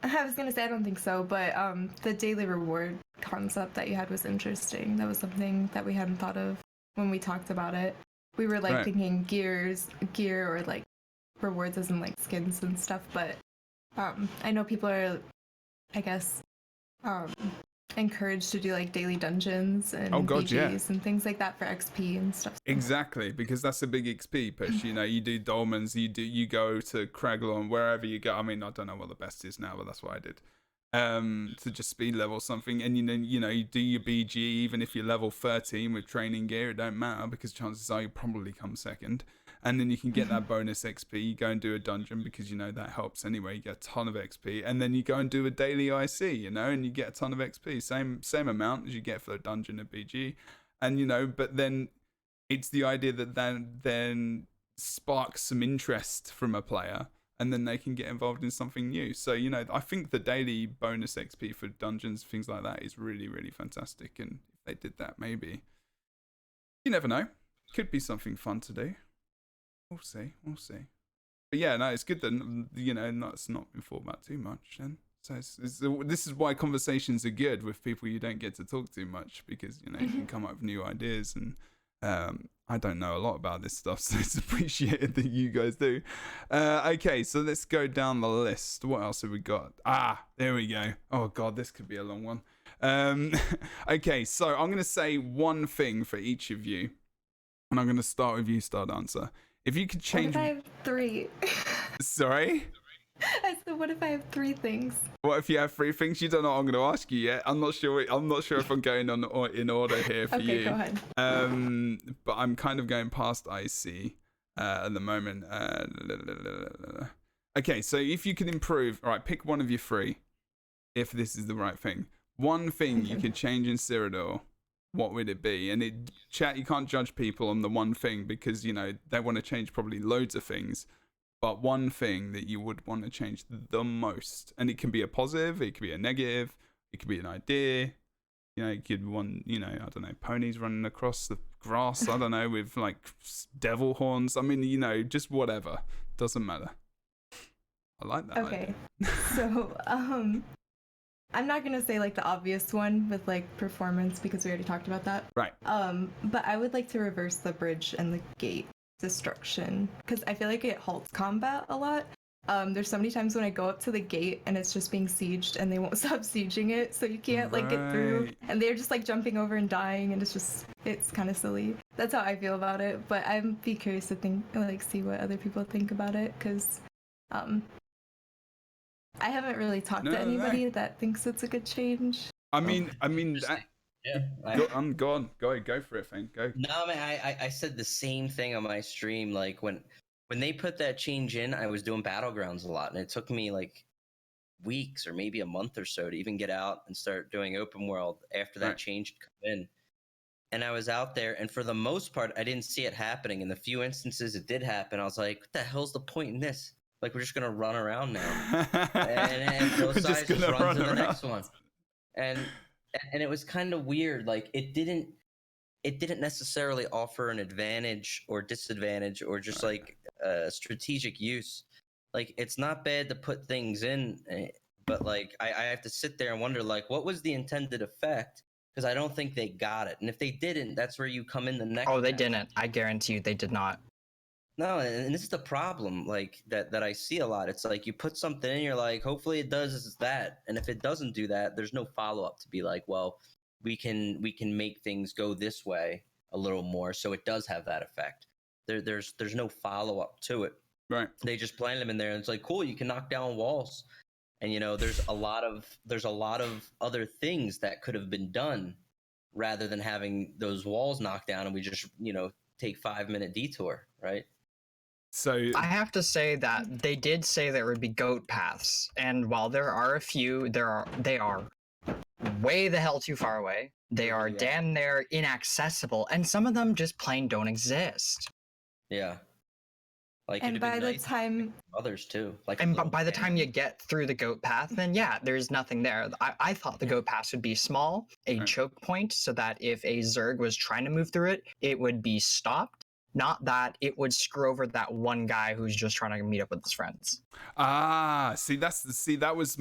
I was gonna say I don't think so, but the daily reward concept that you had was interesting. That was something that we hadn't thought of when we talked about it. We were like thinking gear or like rewards as in like skins and stuff, but I know people are, I guess, encouraged to do like daily dungeons and BGs and things like that for XP and stuff.
Exactly, because that's a big XP push. You know, you do dolmens, you go to Craglorn, wherever you go. I mean, I don't know what the best is now, but that's what I did. To just speed level something, and you know, you do your BG even if you're level 13 with training gear. It don't matter because chances are you probably come second. And then you can get that bonus XP. You go and do a dungeon because, you know, that helps anyway. You get a ton of XP. And then you go and do a daily IC, you know, and you get a ton of XP. Same amount as you get for a dungeon at BG. And, you know, but then it's the idea that then sparks some interest from a player. And then they can get involved in something new. So, you know, I think the daily bonus XP for dungeons, things like that is really, really fantastic. And if they did that, maybe. You never know. Could be something fun to do. We'll see. But yeah, no, it's good that, you know, it's not been thought about too much. And so this is why conversations are good with people you don't get to talk too much, because, you know, you can come up with new ideas. And I don't know a lot about this stuff, so it's appreciated that you guys do. Okay, so let's go down the list. What else have we got? There we go. Oh God, this could be a long one. Okay, so I'm going to say one thing for each of you. And I'm going to start with you, StarDancer. If you could change...
What if I have 3?
Sorry?
I said, what if I have 3 things?
What if you have 3 things? You don't know what I'm going to ask you yet. I'm not sure if I'm going on in order here for you.
Okay, go ahead.
But I'm kind of going past IC at the moment. Okay, so if you could improve... All right, pick one of your 3, if this is the right thing. One thing you could change in Cyrodiil. What would it be? And chat, you can't judge people on the one thing because, you know, they want to change probably loads of things. But one thing that you would want to change the most, and it can be a positive, it could be a negative, it could be an idea. You know, you could want, you know, I don't know, ponies running across the grass, I don't know, with like devil horns. I mean, you know, just whatever. Doesn't matter. I like that.
Okay. So, I'm not going to say like the obvious one with like performance because we already talked about that.
Right.
But I would like to reverse the bridge and the gate destruction because I feel like it halts combat a lot. There's so many times when I go up to the gate and it's just being sieged and they won't stop sieging it, so you can't like get through, and they're just like jumping over and dying, and it's kind of silly. That's how I feel about it, but I'd be curious to see what other people think about it because I haven't really talked to anybody that thinks it's a good change.
I mean, I'm gone. Go for it, Fang. Go.
No, man, I said the same thing on my stream. Like when they put that change in, I was doing Battlegrounds a lot, and it took me like weeks or maybe a month or so to even get out and start doing open world after that change come in. And I was out there, and for the most part, I didn't see it happening. In the few instances it did happen, I was like, what the hell's the point in this? Like, we're just going to run around now. and both sides just run to the next one. And and it was kind of weird. Like it didn't necessarily offer an advantage or disadvantage or just like strategic use. Like it's not bad to put things in, but like I have to sit there and wonder like what was the intended effect, because I don't think they got it. And if they didn't, that's where you come in the next.
Oh, they didn't. I guarantee you they did not.
No, and this is the problem like that I see a lot. It's like you put something in, you're like, hopefully it does that. And if it doesn't do that, there's no follow-up to be like, well, we can make things go this way a little more so it does have that effect. There's no follow-up to it.
Right.
They just plant them in there and it's like, cool, you can knock down walls. And there's a lot of other things that could have been done rather than having those walls knocked down and we just, take 5-minute detour, right?
So I have to say that they did say there would be goat paths, and while there are a few, they are way the hell too far away. They are damn near inaccessible, and some of them just plain don't exist.
Yeah. Like,
and by the time
others too, like,
and by the time you get through the goat path, then yeah, there's nothing there. I thought the goat path would be small, a choke point, so that if a Zerg was trying to move through it, it would be stopped. Not that it would screw over that one guy who's just trying to meet up with his friends.
That was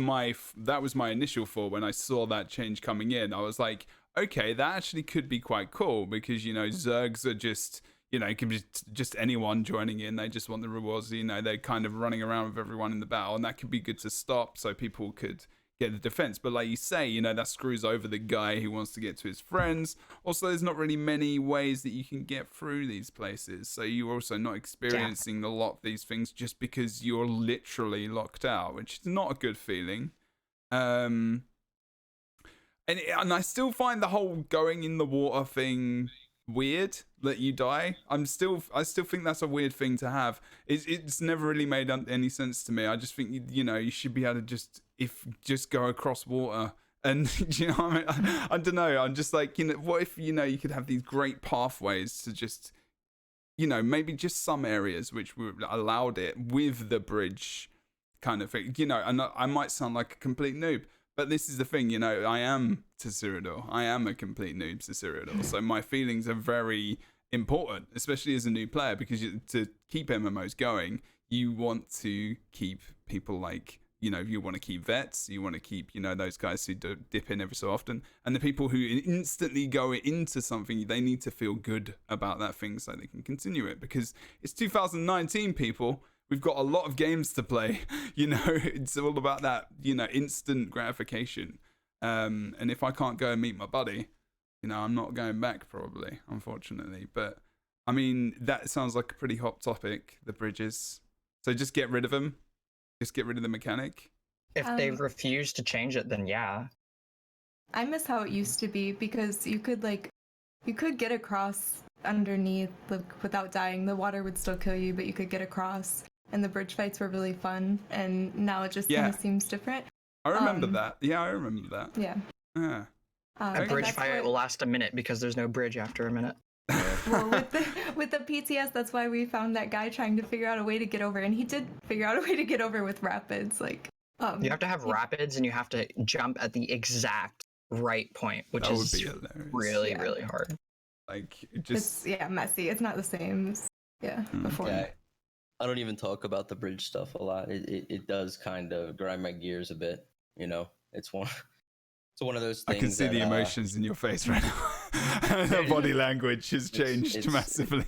my initial thought when I saw that change coming in. I was like, okay, that actually could be quite cool because Zergs are just. It can be just anyone joining in. They just want the rewards. They're kind of running around with everyone in the battle, and that could be good to stop so people could get the defense. But like you say, that screws over the guy who wants to get to his friends. Also, there's not really many ways that you can get through these places. So you're also not experiencing a lot of these things just because you're literally locked out, which is not a good feeling. And I still find the whole going in the water thing weird, that you die. I still think that's a weird thing to have. It's never really made any sense to me. I just think you should be able to just go across water, and what I mean? I don't know. I'm just like, what if you could have these great pathways to just maybe just some areas which allowed it with the bridge kind of thing. And I might sound like a complete noob. But this is the thing, I am to Cyrodiil. I am a complete noob to Cyrodiil. So my feelings are very important, especially as a new player, because to keep MMOs going, you want to keep people like, you want to keep vets, you want to keep, those guys who dip in every so often. And the people who instantly go into something, they need to feel good about that thing so they can continue it. Because it's 2019, people. We've got a lot of games to play, it's all about that, instant gratification. And if I can't go and meet my buddy, I'm not going back probably, unfortunately. But I mean, that sounds like a pretty hot topic, the bridges. So just get rid of them. Just get rid of the mechanic.
If they refuse to change it, then yeah.
I miss how it used to be because you could get across underneath without dying. The water would still kill you, but you could get across. And the bridge fights were really fun, and now it just kind of seems different.
I remember that. Yeah, I remember that.
Yeah.
Yeah.
A bridge fight will last a minute because there's no bridge after a minute.
Well, with the PTS, that's why we found that guy trying to figure out a way to get over, and he did figure out a way to get over with rapids. Like,
you have to have rapids, and you have to jump at the exact right point, which is really, really hard.
Like,
it's messy. It's not the same as before.
Yeah. I don't even talk about the bridge stuff a lot. It does kind of grind my gears a bit. It's one of those things.
I can see the emotions in your face right now. The body language has changed massively.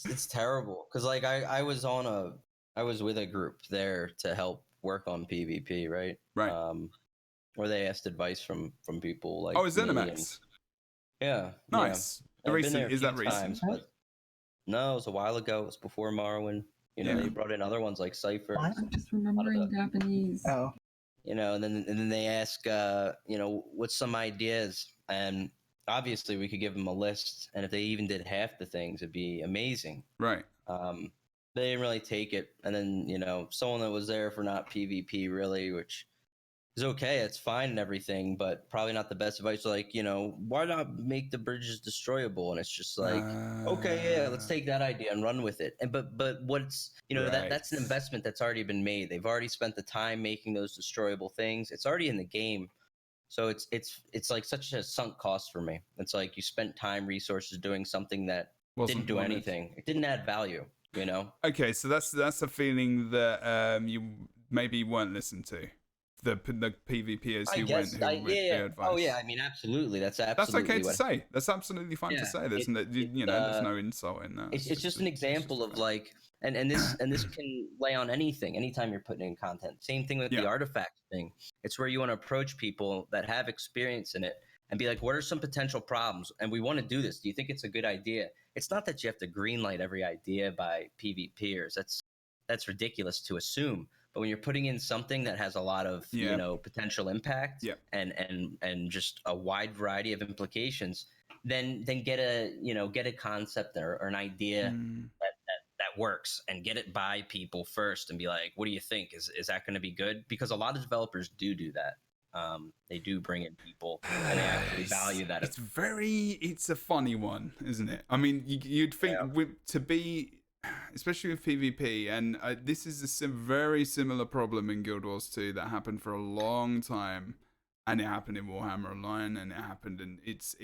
It's terrible because like I was with a group there to help work on PvP, right?
Right.
Where they asked advice from people like.
Oh, is ZeniMax?
Yeah.
Nice.
Yeah.
Recent? Is that recent?
No, it was a while ago. It was before Morrowind. They brought in other ones like Cypher.
I'm just remembering Japanese.
Oh.
And then they ask, what's some ideas? And obviously we could give them a list. And if they even did half the things, it'd be amazing.
Right.
They didn't really take it. And then, someone that was there for not PvP really, which is okay. It's fine and everything, but probably not the best advice. Like, why not make the bridges destroyable? And it's just like, okay, yeah, let's take that idea and run with it. And but what's that's an investment that's already been made. They've already spent the time making those destroyable things. It's already in the game. So it's like such a sunk cost for me. It's like you spent time, resources doing something that didn't do anything. It didn't add value, you know?
Okay, so that's a feeling that you maybe weren't listened to. The PvPers who went the advice.
Oh yeah, I mean absolutely. That's
okay to say. That's absolutely fine to say. There's there's no insult in that.
It's just an example of like and this can lay on anything anytime you're putting in content. Same thing with the artifact thing. It's where you want to approach people that have experience in it and be like, what are some potential problems? And we want to do this. Do you think it's a good idea? It's not that you have to greenlight every idea by PvPers. That's ridiculous to assume. But when you're putting in something that has a lot of potential impact and just a wide variety of implications, then get a concept or an idea that works and get it by people first and be like, what do you think? Is that going to be good? Because a lot of developers do that. They do bring in people and they actually value that.
It's a funny one, isn't it? I mean, you'd think to be, especially with PvP, and this is a very similar problem in Guild Wars 2 that happened for a long time, and it happened in Warhammer Online, and it happened, and it's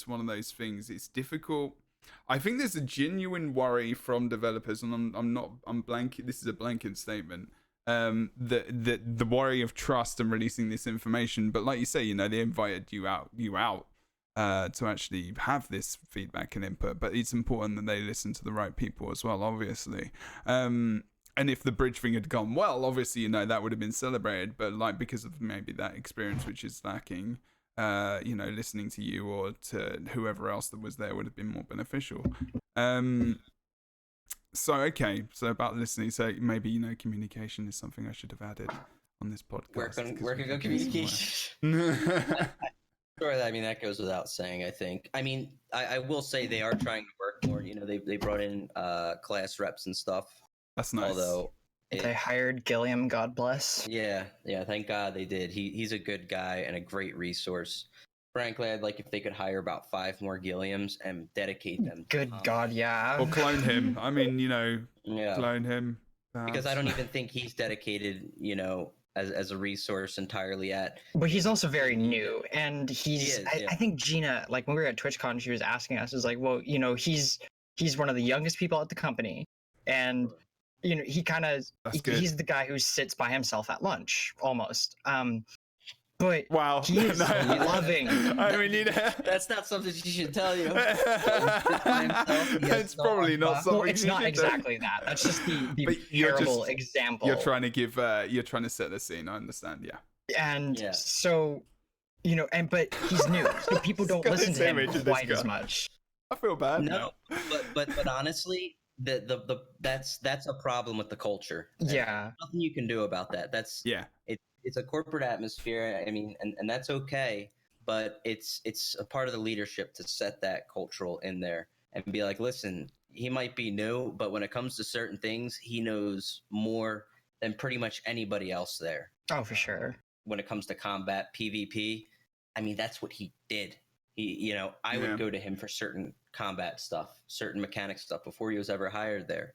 one of those things. It's difficult. I think there's a genuine worry from developers, and I'm blanking. This is a blanket statement. The worry of trust and releasing this information, but like you say, they invited you out to actually have this feedback and input, but it's important that they listen to the right people as well, obviously. And if the bridge thing had gone well, obviously, that would have been celebrated, but like because of maybe that experience which is lacking, listening to you or to whoever else that was there would have been more beneficial. So about listening, so maybe communication is something I should have added on this podcast.
Working on communication. Sure, I mean that goes without saying. I think. I mean, I will say they are trying to work more. They brought in class reps and stuff.
That's nice.
Although
they hired Gilliam, God bless.
Yeah. Thank God they did. He's a good guy and a great resource. Frankly, I'd like if they could hire about 5 more Gilliams and dedicate them.
Good God, yeah.
Or clone him. I mean, clone him. Perhaps.
Because I don't even think he's dedicated, as a resource entirely at.
But he's also very new, and I think Gina, like when we were at TwitchCon, she was asking us, is like, well, he's one of the youngest people at the company, and he kind of he's the guy who sits by himself at lunch almost. But
wow,
he's loving.
I mean,
that's not something she should tell you.
It's probably not something.
Well, it's not exactly that. That's just the terrible example.
You're trying to give. You're trying to set the scene. I understand. Yeah.
And so, but he's new, so people don't listen to him quite as much.
I feel bad.
No, but honestly, that's a problem with the culture.
Yeah.
Nothing you can do about that. It's a corporate atmosphere. I mean, and that's okay, but it's a part of the leadership to set that cultural in there and be like, listen, he might be new, but when it comes to certain things, he knows more than pretty much anybody else there.
Oh, for sure.
When it comes to combat, PvP, I mean, that's what he did. I would go to him for certain combat stuff, certain mechanic stuff before he was ever hired there.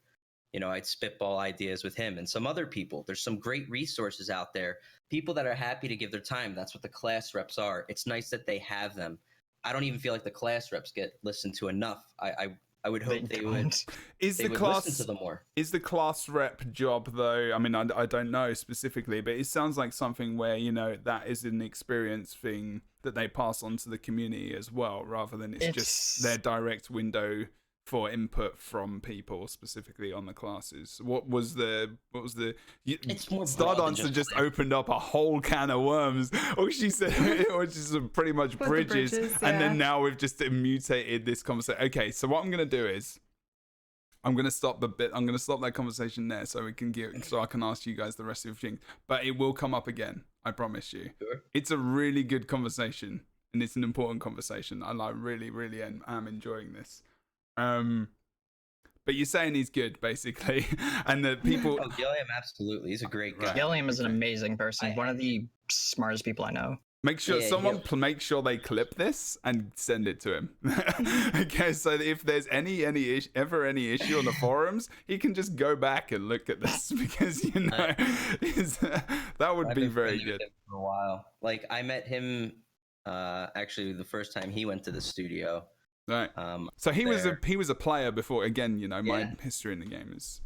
I'd spitball ideas with him and some other people. There's some great resources out there. People that are happy to give their time. That's what the class reps are. It's nice that they have them. I don't even feel like the class reps get listened to enough. I would hope they would. Listen to them more.
Is the class rep job though? I mean, I don't know specifically, but it sounds like something where that is an experience thing that they pass on to the community as well, rather than it's just their direct window for input from people specifically on the classes. What was the StarDancer just opened up a whole can of worms, or she said, which is pretty much bridges, and then now we've just mutated this conversation. Okay, so what I'm gonna do is I'm gonna stop that conversation there, so I can ask you guys the rest of the thing, but it will come up again, I promise you.
Sure.
It's a really good conversation, and it's an important conversation. I really am enjoying this. But you're saying he's good, basically, and the people.
Oh, Gilliam, absolutely, he's a great guy.
Gilliam is an amazing person, one of the smartest people I know.
Make sure make sure they clip this and send it to him. Okay, so if there's ever any issue on the forums, he can just go back and look at this because That would
I've
be
been
very
friendly with
good.
him for a while. Like I met him actually the first time he went to the studio.
Right. So he was a player before. Again, you know, my history in the game is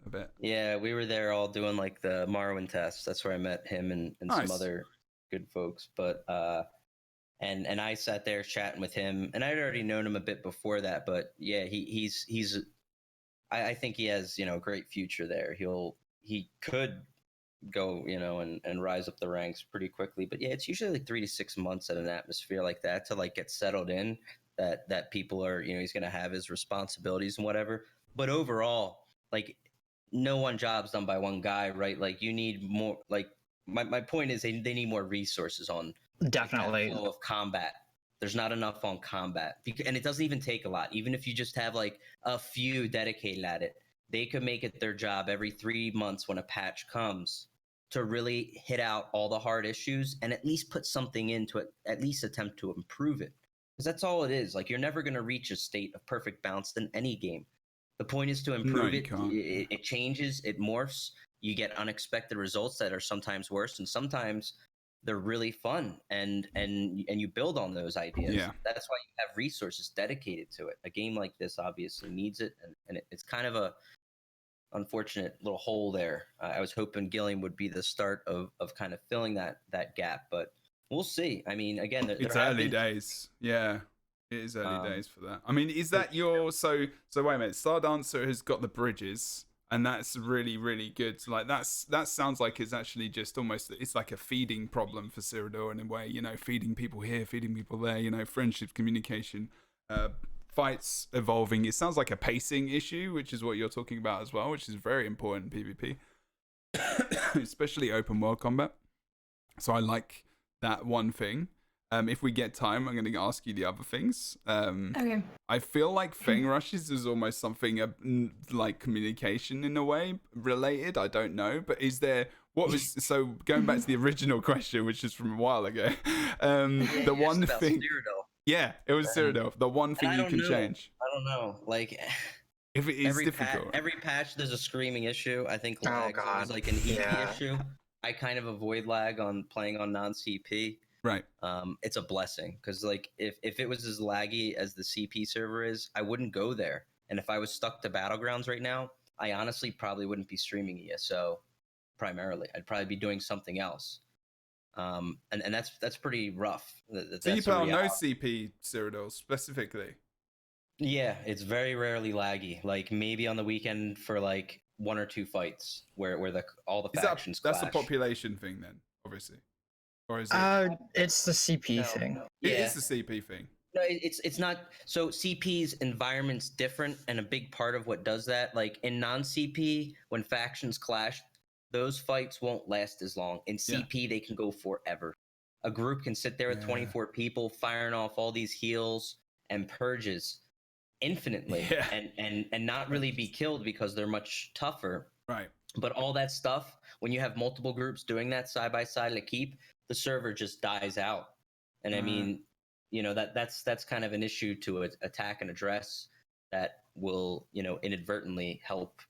a bit.
Yeah, we were there all doing like the Morrowind test. That's where I met him and some other good folks. But and I sat there chatting with him, and I'd already known him a bit before that. But yeah, he's I think he has, you know, a great future there. He could go, you know, and rise up the ranks pretty quickly. But yeah, it's usually like 3 to 6 months in an atmosphere like that to like get settled in. That people are, you know, he's gonna have his responsibilities and whatever. But overall, like no one job's done by one guy, right? Like you need more. Like my point is they need more resources on
definitely
flow of combat. There's not enough on combat, and it doesn't even take a lot. Even if you just have like a few dedicated at it, they could make it their job every 3 months when a patch comes to really hit out all the hard issues and at least put something into it, at least attempt to improve it. Because that's all it is. Like you're never going to reach a state of perfect balance in any game. The point is to improve it. It changes, it morphs. You get unexpected results that are sometimes worse, and sometimes they're really fun, and you build on those ideas.
Yeah.
That's why you have resources dedicated to it. A game like this obviously needs it, and it's kind of a unfortunate little hole there. I was hoping Gilliam would be the start of kind of filling that gap, but we'll see. I mean, again,
it's early days. Yeah, it is early days for that. I mean, is that your so wait a minute? StarDancer has got the bridges, and that's really, really good. Like that sounds like it's actually just almost, it's like a feeding problem for Cyrodiil in a way, you know, feeding people here, feeding people there, you know, friendship, communication, fights evolving. It sounds like a pacing issue, which is what you're talking about as well, which is very important in PvP, especially open world combat. So I like that one thing. If we get time, I'm going to ask you the other things.
Okay.
I feel like Fengrushes is almost something like communication in a way related. I don't know, but is there so going back to the original question, which is from a while ago, the one thing. Cyrodiil. Yeah, it was Cyrodiil. The one thing you can change.
I don't know. Like,
if it is difficult.
Every patch, there's a screaming issue. I think lag is like an EP issue. I kind of avoid lag on playing on non-CP.
Right.
It's a blessing because like if it was as laggy as the CP server is, I wouldn't go there. And if I was stuck to Battlegrounds right now, I honestly probably wouldn't be streaming ESO primarily. I'd probably be doing something else. And that's pretty rough.
So you play on no CP Cyrodiil specifically? Yeah,
it's very rarely laggy. Like maybe on the weekend for like 1 or 2 fights where all the factions clash.
That's a population thing then, obviously. Or is
it? It's the CP thing.
It is the CP thing.
No, it's not. So CP's environment's different, and a big part of what does that, like in non-CP, when factions clash, those fights won't last as long. In CP, they can go forever. A group can sit there with 24 people firing off all these heals and purges infinitely, and not really be killed because they're much tougher.
Right.
But all that stuff, when you have multiple groups doing that side by side to keep, the server just dies out. And I mean, you know, that's kind of an issue to attack and address that will, you know, inadvertently help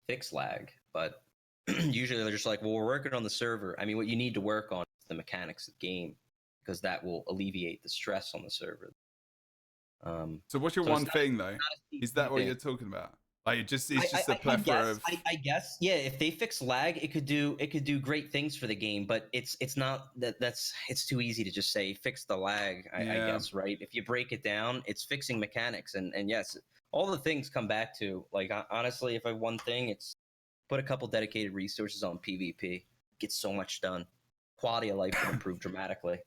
fix lag. But usually they're just like, well, we're working on the server. I mean, what you need to work on is the mechanics of the game, because that will alleviate the stress on the server.
So what's your one thing though? Is that what you're talking about? Like it's just a plethora of.
I guess, yeah. If they fix lag, it could do great things for the game. But it's not it's too easy to just say fix the lag. I guess, right? If you break it down, it's fixing mechanics, and yes, all the things come back to, like, honestly, if I have one thing, it's put a couple dedicated resources on PvP. Get so much done. Quality of life will improve dramatically.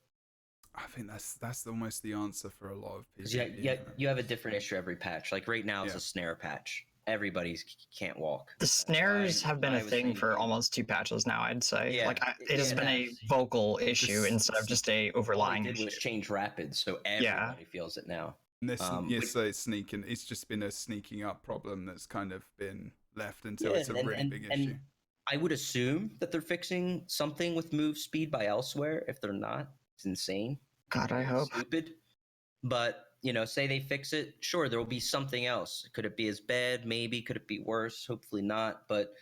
I think that's almost the answer for a lot of people.
Yeah, you have a different issue every patch. Like right now, it's a snare patch. Everybody can't walk.
The snares have been a thing for almost 2 patches now, I'd say. Yeah, it has been a vocal issue instead of just a overlying issue.
All they did was change rapids, so everybody feels it now.
So it's sneaking. It's just been a sneaking up problem that's kind of been left until it's a really big issue.
I would assume that they're fixing something with move speed by elsewhere. If they're not, it's insane.
God, I hope.
Stupid. But, you know, say they fix it, sure, there will be something else. Could it be as bad? Maybe. Could it be worse? Hopefully not. But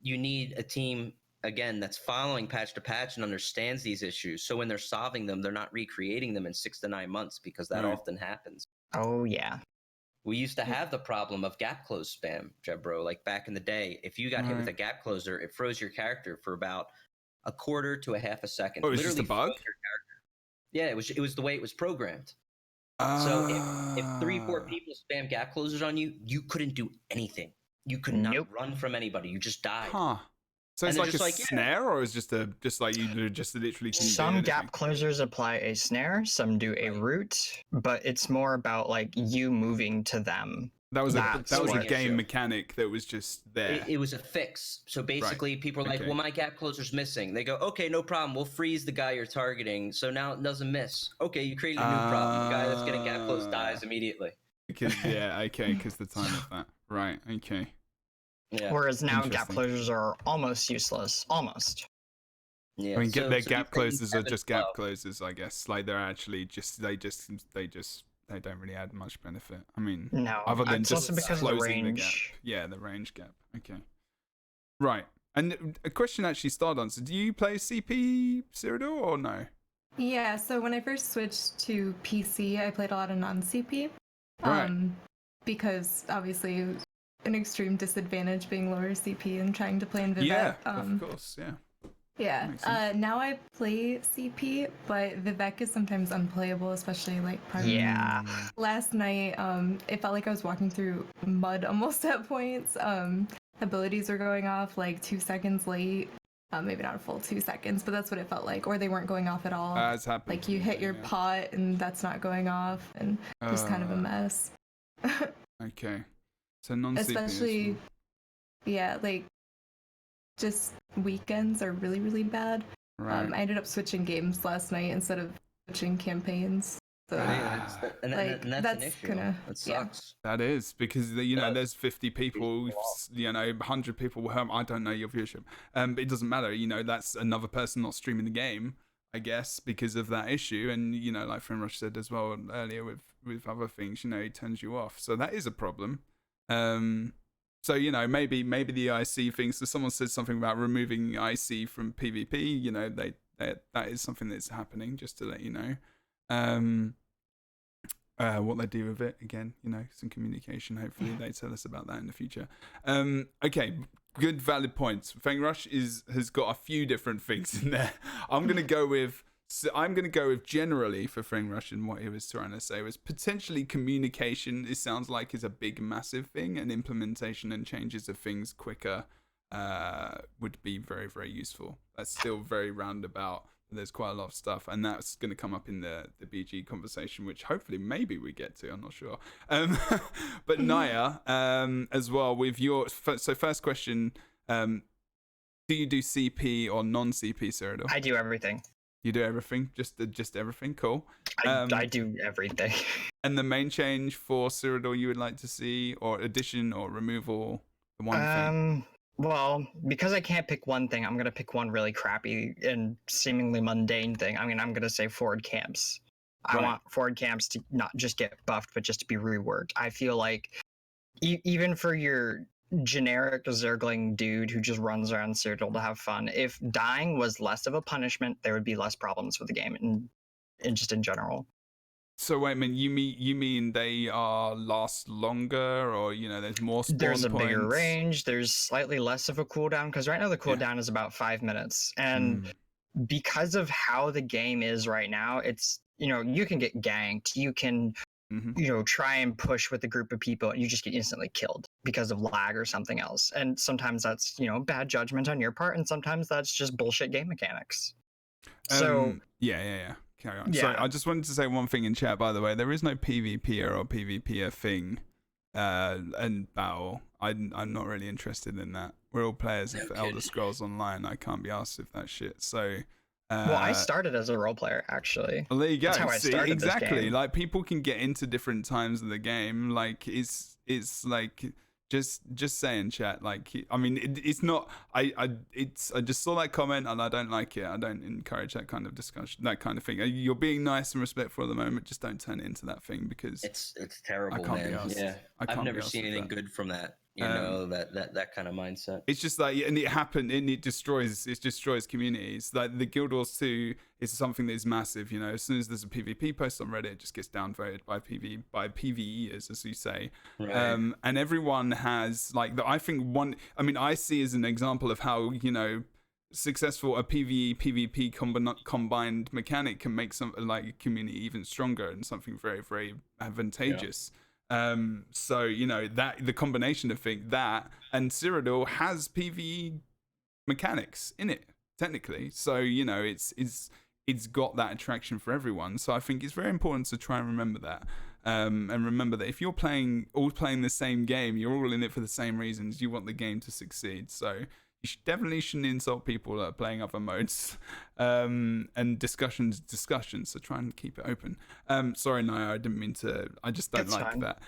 you need a team again, that's following patch to patch and understands these issues. So when they're solving them, they're not recreating them in 6 to 9 months, because that often happens.
Oh yeah.
We used to have the problem of gap close spam, Jebro. Like back in the day, if you got hit with a gap closer, it froze your character for about a quarter to a half a second.
Oh, it's just a bug?
Yeah, it was the way it was programmed. So if 3-4 people spam gap closers on you, you couldn't do anything. You could not run from anybody. You just died.
Huh. So it's like a snare, or is just like you just literally can
some gap closers apply a snare, some do a root, but it's more about like you moving to them.
That was a game mechanic that was just there.
It was a fix. So basically, people are like, "Well, my gap closer's missing." They go, "Okay, no problem. We'll freeze the guy you're targeting, so now it doesn't miss." Okay, you created a new problem. The guy that's getting gap closed dies immediately.
Because because the time of that. Right. Okay.
Yeah.
Whereas now gap closures are almost useless. Almost.
Yeah.
I mean, their gap closers are just gap closers, I guess. Like they're actually they don't really add much benefit. I mean,
no,
other than
it's
just
also because
closing
of the range.
The gap. Yeah, the range gap. Okay. Right. And a question actually, StarDancer, do you play CP Cyrodiil or no?
Yeah, so when I first switched to PC, I played a lot of non-CP.
Right.
Because obviously it was an extreme disadvantage being lower CP and trying to play in Vivek.
Yeah, of course, yeah.
Yeah. Now I play CP, but Vivek is sometimes unplayable, especially like last night, it felt like I was walking through mud almost at points. Abilities were going off like 2 seconds late. Maybe not a full 2 seconds, but that's what it felt like. Or they weren't going off at all.
It's happened.
Like you hit your pot and that's not going off, and just kind of a mess.
Okay. So non-CP.
Especially, like just weekends are really, really bad.
Right.
I ended up switching games last night instead of switching campaigns. So
that's an issue. That sucks.
That is, because there's 50 people, 100 people. I don't know your viewership, but it doesn't matter. That's another person not streaming the game, I guess, because of that issue. And like Fengrush said as well earlier with other things, it turns you off. So that is a problem. So maybe the IC thing. So someone said something about removing IC from PvP. That is something that's happening. Just to let you know. What they do with it again, some communication. Hopefully they tell us about that in the future. Okay, good valid points. Fengrush has got a few different things in there. I'm gonna go with generally for Fengrush, and what he was trying to say was potentially communication. It sounds like is a big massive thing, and implementation and changes of things quicker would be very, very useful. That's still very roundabout. There's quite a lot of stuff, and that's going to come up in the BG conversation, which hopefully maybe we get to. I'm not sure. But Naya, as well, with your first question, do you do CP or non-CP Cyrodiil?
I do everything.
You do everything, just everything. Cool.
I do everything.
And the main change for Cyrodiil you would like to see, or addition or removal, the one thing.
Well, because I can't pick one thing, I'm going to pick one really crappy and seemingly mundane thing. I mean, I'm going to say forward camps. I want forward camps to not just get buffed, but just to be reworked. I feel like even for your generic Zergling dude who just runs around Cyrodiil to have fun, if dying was less of a punishment, there would be less problems with the game and just in general.
So wait a minute, you mean they last longer, or there's more spawn
There's a
points?
bigger range, there's slightly less of a cooldown, because right now the cooldown is about 5 minutes, and because of how the game is right now, it's you can get ganked, you can try and push with a group of people and you just get instantly killed because of lag or something else, and sometimes that's bad judgment on your part, and sometimes that's just bullshit game mechanics. So
yeah. Carry on.
Yeah.
Sorry, I just wanted to say one thing in chat, by the way. There is no PvPer or PvPer thing in battle. I'm not really interested in that. We're all players of Elder Scrolls Online. I can't be asked if that shit. So
well, I started as a role player, actually.
Well, there you go.
That's how I started
exactly.
this game.
Like, people can get into different times of the game. Like, it's like just saying, chat. Like, I mean, it's not. I just saw that comment and I don't like it. I don't encourage that kind of discussion, that kind of thing. You're being nice and respectful at the moment. Just don't turn it into that thing, because
it's terrible,
I can't
man.
be asked.
Yeah,
I've
never seen anything good from that. You know, that kind of mindset.
It's just like, and it happened, and it destroys communities. Like the Guild Wars 2 is something that is massive. You know, as soon as there's a PvP post on Reddit, it just gets downvoted by PvEers, as you say.
Right.
And everyone has like I think I see as an example of how, you know, successful a PvE PvP combined mechanic can make something like a community even stronger and something very, very advantageous. So, you know, that the combination of that and Cyrodiil has PvE mechanics in it technically, so, you know, it's got that attraction for everyone. So I think it's very important to try and remember that, and remember that if you're all playing the same game, you're all in it for the same reasons. You want the game to succeed, so you definitely shouldn't insult people that are playing other modes. And discussions. So try and keep it open. Sorry, Naya, I didn't mean to. I just don't like
fine.
that.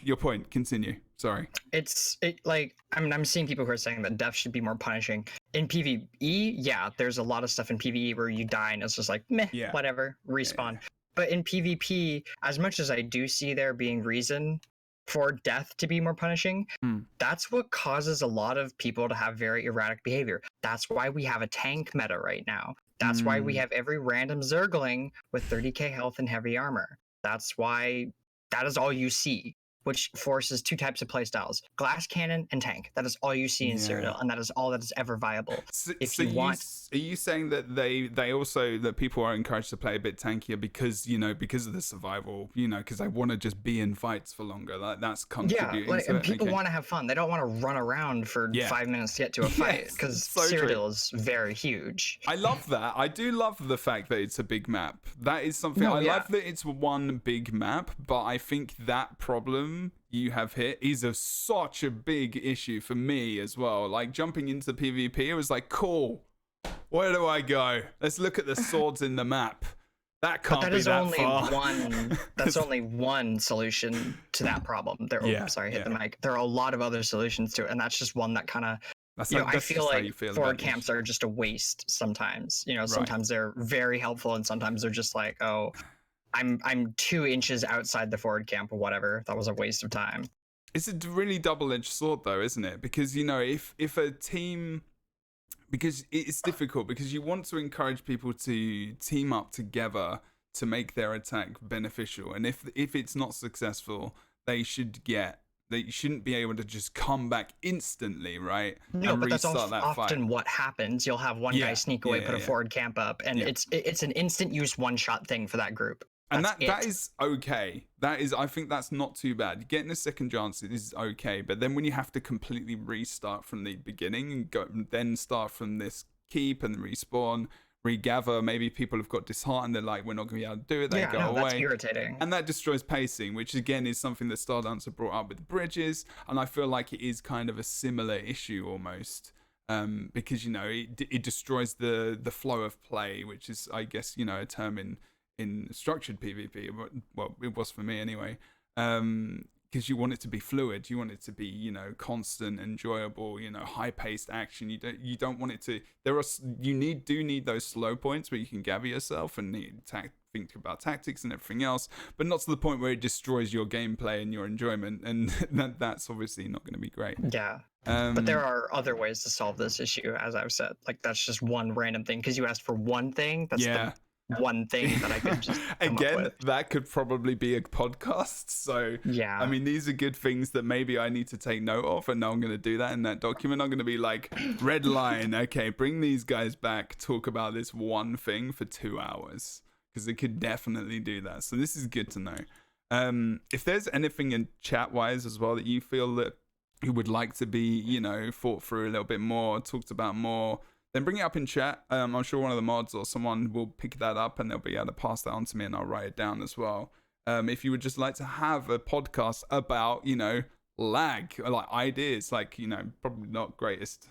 Your point. Continue. Sorry.
I'm seeing people who are saying that death should be more punishing. In PvE, yeah, there's a lot of stuff in PvE where you die and it's just like, meh, whatever, respawn. But in PvP, as much as I do see there being reason for death to be more punishing, that's what causes a lot of people to have very erratic behavior. That's why we have a tank meta right now. That's why we have every random Zergling with 30k health and heavy armor. That's why that is all you see, which forces two types of playstyles: glass cannon and tank. That is all you see in Cyrodiil, and that is all that is ever viable.
Are you saying that they also, that people are encouraged to play a bit tankier because, you know, because of the survival, you know, because they want to just be in fights for longer? That's contributing.
Yeah, and people want to have fun. They don't want to run around for 5 minutes to get to a fight, because Cyrodiil is very huge.
I love that. I do love the fact that it's a big map. That is something I love, that it's one big map, but I think that problem you have hit is such a big issue for me as well. Like jumping into PvP, it was like, cool, where do I go? Let's look at the swords in the map. That can't be that far.
That's only one solution to that problem. Hit the mic. There are a lot of other solutions to it, and that's just one that kind of, I feel like forward camps are just a waste sometimes. You know, sometimes they're very helpful, and sometimes they're just like, oh, I'm 2 inches outside the forward camp or whatever. That was a waste of time.
It's a really double-edged sword, though, isn't it? Because, you know, if a team, because it's difficult, because you want to encourage people to team up together to make their attack beneficial, and if it's not successful, they shouldn't be able to just come back instantly, right?
No, but that's often what happens. You'll have one guy sneak away, put a forward camp up, and it's an instant use one-shot thing for that group.
And that is okay. I think that's not too bad. Getting a second chance is okay, but then when you have to completely restart from the beginning and then start from this keep and respawn, regather, maybe people have got disheartened, they're like, we're not going to be able to do it, they go away.
That's irritating.
And that destroys pacing, which again is something that StarDancer brought up with bridges, and I feel like it is kind of a similar issue almost. Because, you know, it destroys the flow of play, which is, I guess, you know, a term in structured PvP. Well, it was for me anyway. Because you want it to be fluid, you want it to be, you know, constant, enjoyable, you know, high-paced action. You don't want it to. You need those slow points where you can gather yourself and think about tactics and everything else, but not to the point where it destroys your gameplay and your enjoyment. And that's obviously not going to be great.
Yeah. But there are other ways to solve this issue, as I've said. Like, that's just one random thing, because you asked for one thing. That's the one thing that I could just come up with.
That could probably be a podcast. So
yeah,
I mean, these are good things that maybe I need to take note of, and now I'm going to do that in that document. I'm going to be like, red line, okay, bring these guys back, talk about this one thing for 2 hours, because they could definitely do that. So this is good to know. If there's anything in chat wise as well that you feel that you would like to be, you know, thought through a little bit more, talked about more, then bring it up in chat. I'm sure one of the mods or someone will pick that up and they'll be able to pass that on to me, and I'll write it down as well. If you would just like to have a podcast about, you know, lag, like ideas, like, you know, probably not greatest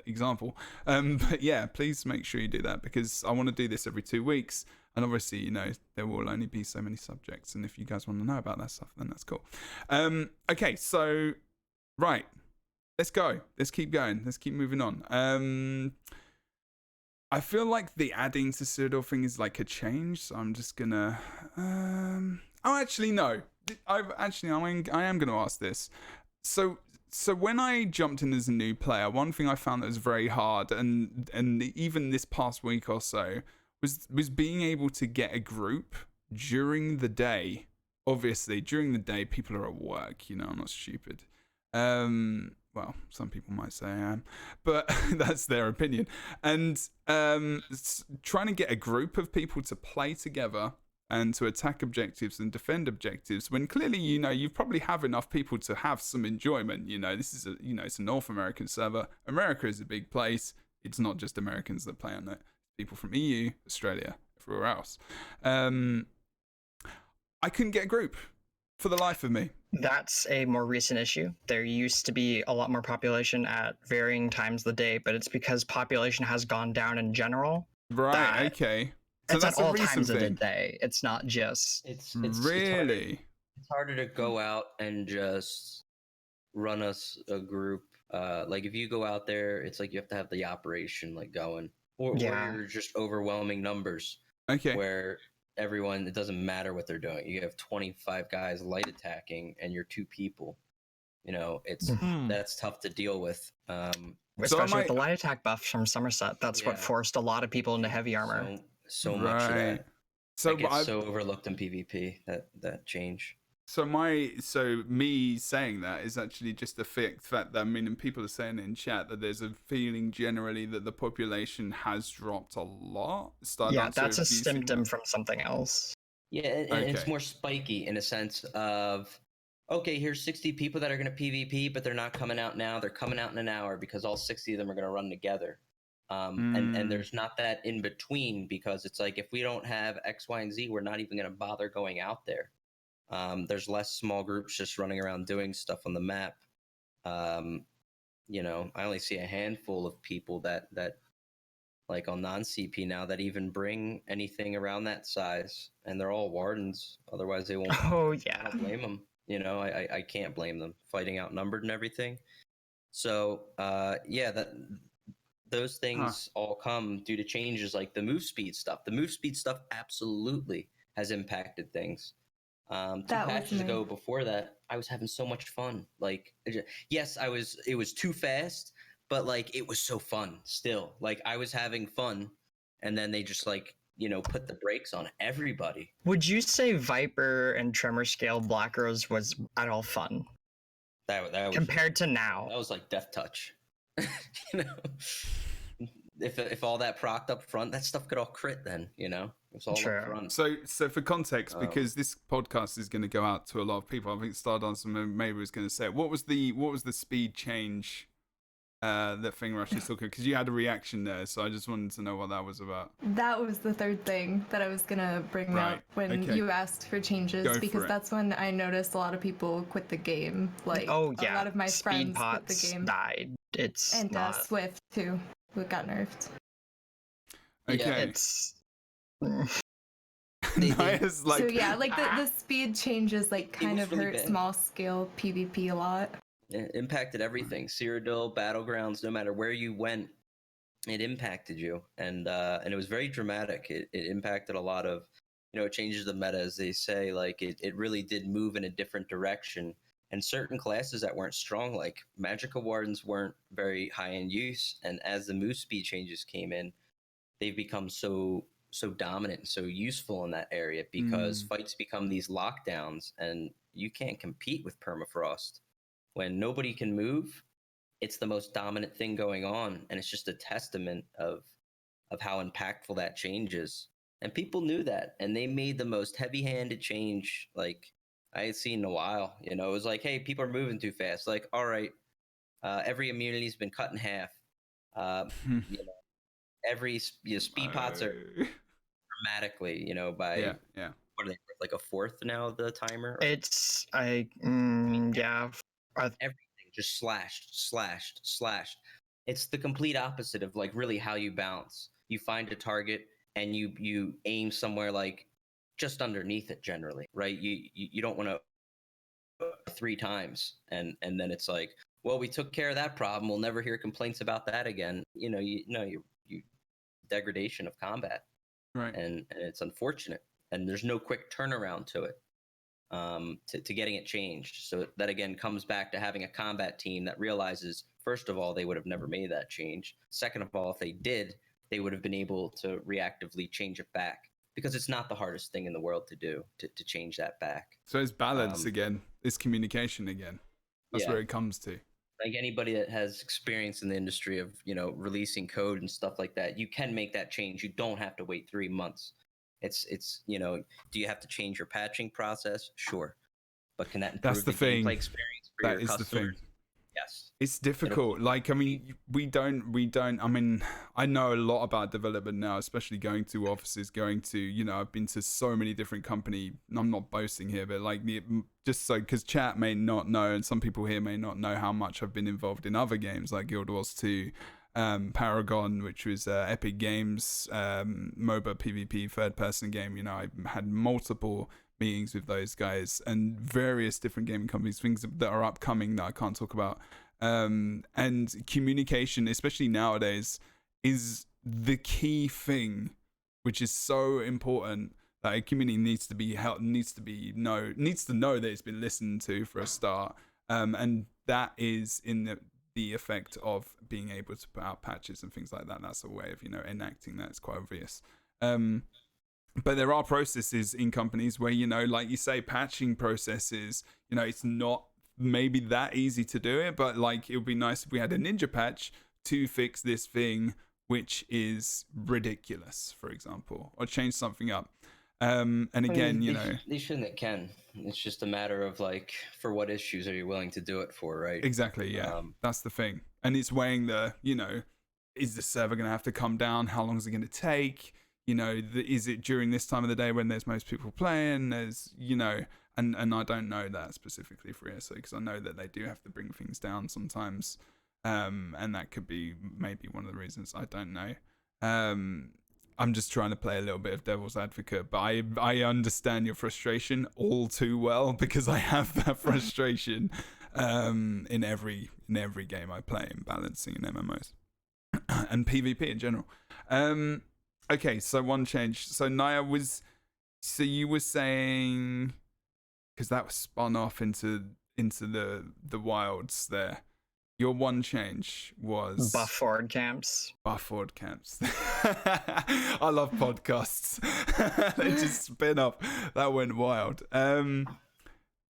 example. But yeah, please make sure you do that, because I want to do this every 2 weeks. And obviously, you know, there will only be so many subjects. And if you guys want to know about that stuff, then that's cool. Okay, so, right. Let's go. Let's keep going. Let's keep moving on. I feel like the adding to Cyrodiil thing is like a change, so I'm just gonna Oh, actually, no. I am going to ask this. So when I jumped in as a new player, one thing I found that was very hard, and even this past week or so, was being able to get a group during the day. Obviously, during the day, people are at work. You know, I'm not stupid. Well, some people might say I am, but that's their opinion. And trying to get a group of people to play together and to attack objectives and defend objectives, when clearly, you know, you probably have enough people to have some enjoyment. You know, this is it's a North American server. America is a big place. It's not just Americans that play on it. People from EU, Australia, everywhere else. I couldn't get a group for the life of me.
That's a more recent issue. There used to be a lot more population at varying times of the day, but it's because population has gone down in general.
Right, okay. So
it's
that's
at all
a recent
times
thing.
of the day. It's not just...
It's
really?
It's harder to go out and just run us a group. Like if you go out there, it's like you have to have the operation like going. Or you're just overwhelming numbers.
Okay.
Where everyone, it doesn't matter what they're doing. You have 25 guys light attacking and you're 2 people. You know, that's tough to deal with.
Especially with the light attack buff from Somerset. That's what forced a lot of people into heavy armor.
So much of that.
So
gets so overlooked in PvP, that change.
So me saying that is actually just the fact that I mean, and people are saying in chat that there's a feeling generally that the population has dropped a lot.
That's a symptom from something else.
Yeah, and it's more spiky in a sense of, okay, here's 60 people that are going to PvP, but they're not coming out now. They're coming out in an hour because all 60 of them are going to run together. And there's not that in between, because it's like, if we don't have X, Y, and Z, we're not even going to bother going out there. There's less small groups just running around doing stuff on the map. You know, I only see a handful of people that like on non-CP now that even bring anything around that size, and they're all wardens. Otherwise, they won't.
Oh yeah,
I don't blame them. You know, I can't blame them, fighting outnumbered and everything. So those things all come due to changes like the move speed stuff. The move speed stuff absolutely has impacted things. 2 patches ago, before that, I was having so much fun. Like, yes, it was too fast, but like it was so fun still. Like I was having fun, and then they just like, you know, put the brakes on everybody.
Would you say Viper and Tremor Scale Black Rose was at all fun?
That was,
compared to now.
That was like Death Touch. You know, if all that procced up front, that stuff could all crit then, you know. It's all up front.
So for context, because this podcast is going to go out to a lot of people, I think StarDancer maybe was going to say, what was the speed change that Fengrush is talking? Because you had a reaction there, so I just wanted to know what that was about.
That was the third thing that I was gonna bring up when you asked for changes, because that's when I noticed a lot of people quit the game. Like a lot of my friends quit the game.
Died. It's
and Swift too, who got nerfed.
Okay.
Yeah,
it's
Nice, like,
so yeah, like the speed changes like kind of
really
hurt
bad.
small scale PvP a lot.
It impacted everything. Cyrodiil, Battlegrounds, no matter where you went, it impacted you, and it was very dramatic. It impacted a lot of, you know, it changes the meta, as they say. Like it really did move in a different direction. And certain classes that weren't strong, like Magical Wardens, weren't very high in use. And as the move speed changes came in, they've become so dominant and so useful in that area, because fights become these lockdowns, and you can't compete with permafrost. When nobody can move, it's the most dominant thing going on, and it's just a testament of how impactful that change is. And people knew that, and they made the most heavy-handed change like I had seen in a while. You know, it was like, hey, people are moving too fast. Like, all right, every immunity's been cut in half. You know, every speed pots are dramatically, you know, by what are they, like a fourth now of the timer?
It's
everything just slashed. It's the complete opposite of like really how you bounce. You find a target and you aim somewhere like just underneath it generally, right? You don't want to 3 times and then it's like, well, we took care of that problem. We'll never hear complaints about that again. You know, you degradation of combat,
right?
And it's unfortunate, and there's no quick turnaround to it. to getting it changed. So that again comes back to having a combat team that realizes, first of all, they would have never made that change. Second of all, if they did, they would have been able to reactively change it back, because it's not the hardest thing in the world to do, to change that back.
So it's balance again. It's communication again. That's where it comes to.
Like anybody that has experience in the industry of, releasing code and stuff like that, you can make that change. You don't have to wait 3 months. It's do you have to change your patching process? Sure. But can that improve the gameplay experience for your customers? The thing. Yes.
It's difficult. Like, I mean, we don't, I mean, I know a lot about development now, especially going to offices, I've been to so many different companies. I'm not boasting here, but like just so, because chat may not know, and some people here may not know how much I've been involved in other games like Guild Wars 2, Paragon, which was Epic Games, MOBA PvP third person game. I had multiple meetings with those guys and various different gaming companies, things that are upcoming that I can't talk about. And communication, especially nowadays, is the key thing, which is so important, that a community needs to be helped, needs to know that it's been listened to for a start. And that is in the effect of being able to put out patches and things like that. That's a way of, enacting that. It's quite obvious. But there are processes in companies where, like you say, patching processes, it's not maybe that easy to do it, but like it would be nice if we had a ninja patch to fix this thing, which is ridiculous, for example, or change something up. And again,
they shouldn't. It can. It's just a matter of like, for what issues are you willing to do it for, right?
Exactly. Yeah, that's the thing. And it's weighing the, is the server going to have to come down? How long is it going to take? Is it during this time of the day when there's most people playing? There's, and I don't know that specifically for ESO, because I know that they do have to bring things down sometimes. And that could be maybe one of the reasons. I don't know. I'm just trying to play a little bit of devil's advocate, but I understand your frustration all too well, because I have that frustration in every game I play in balancing in MMOs and PvP in general. Okay, so one change. So you were saying, because that was spun off into the wilds there. Your one change was
buff forward camps.
I love podcasts. They just spin off. That went wild.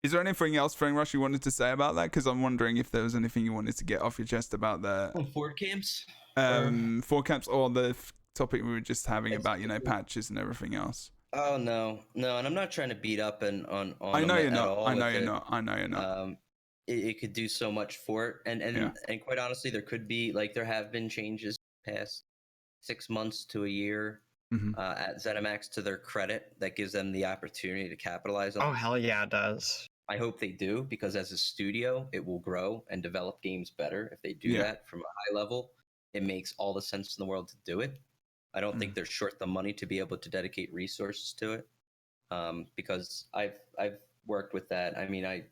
Is there anything else, Fengrush, you wanted to say about that? Because I'm wondering if there was anything you wanted to get off your chest about the
forward camps.
Forward camps, or the topic we were just having about patches and everything else.
Oh no, and I'm not trying to beat up on
I know you're not. I know you're not.
It could do so much for it, and quite honestly, there could be, like, there have been changes past 6 months to a year at ZeniMax, to their credit, that gives them the opportunity to capitalize on.
Oh hell yeah, it does.
I hope they do, because as a studio, it will grow and develop games better if they do that from a high level. It makes all the sense in the world to do it. I don't think they're short the money to be able to dedicate resources to it, because I've worked with that. I mean, I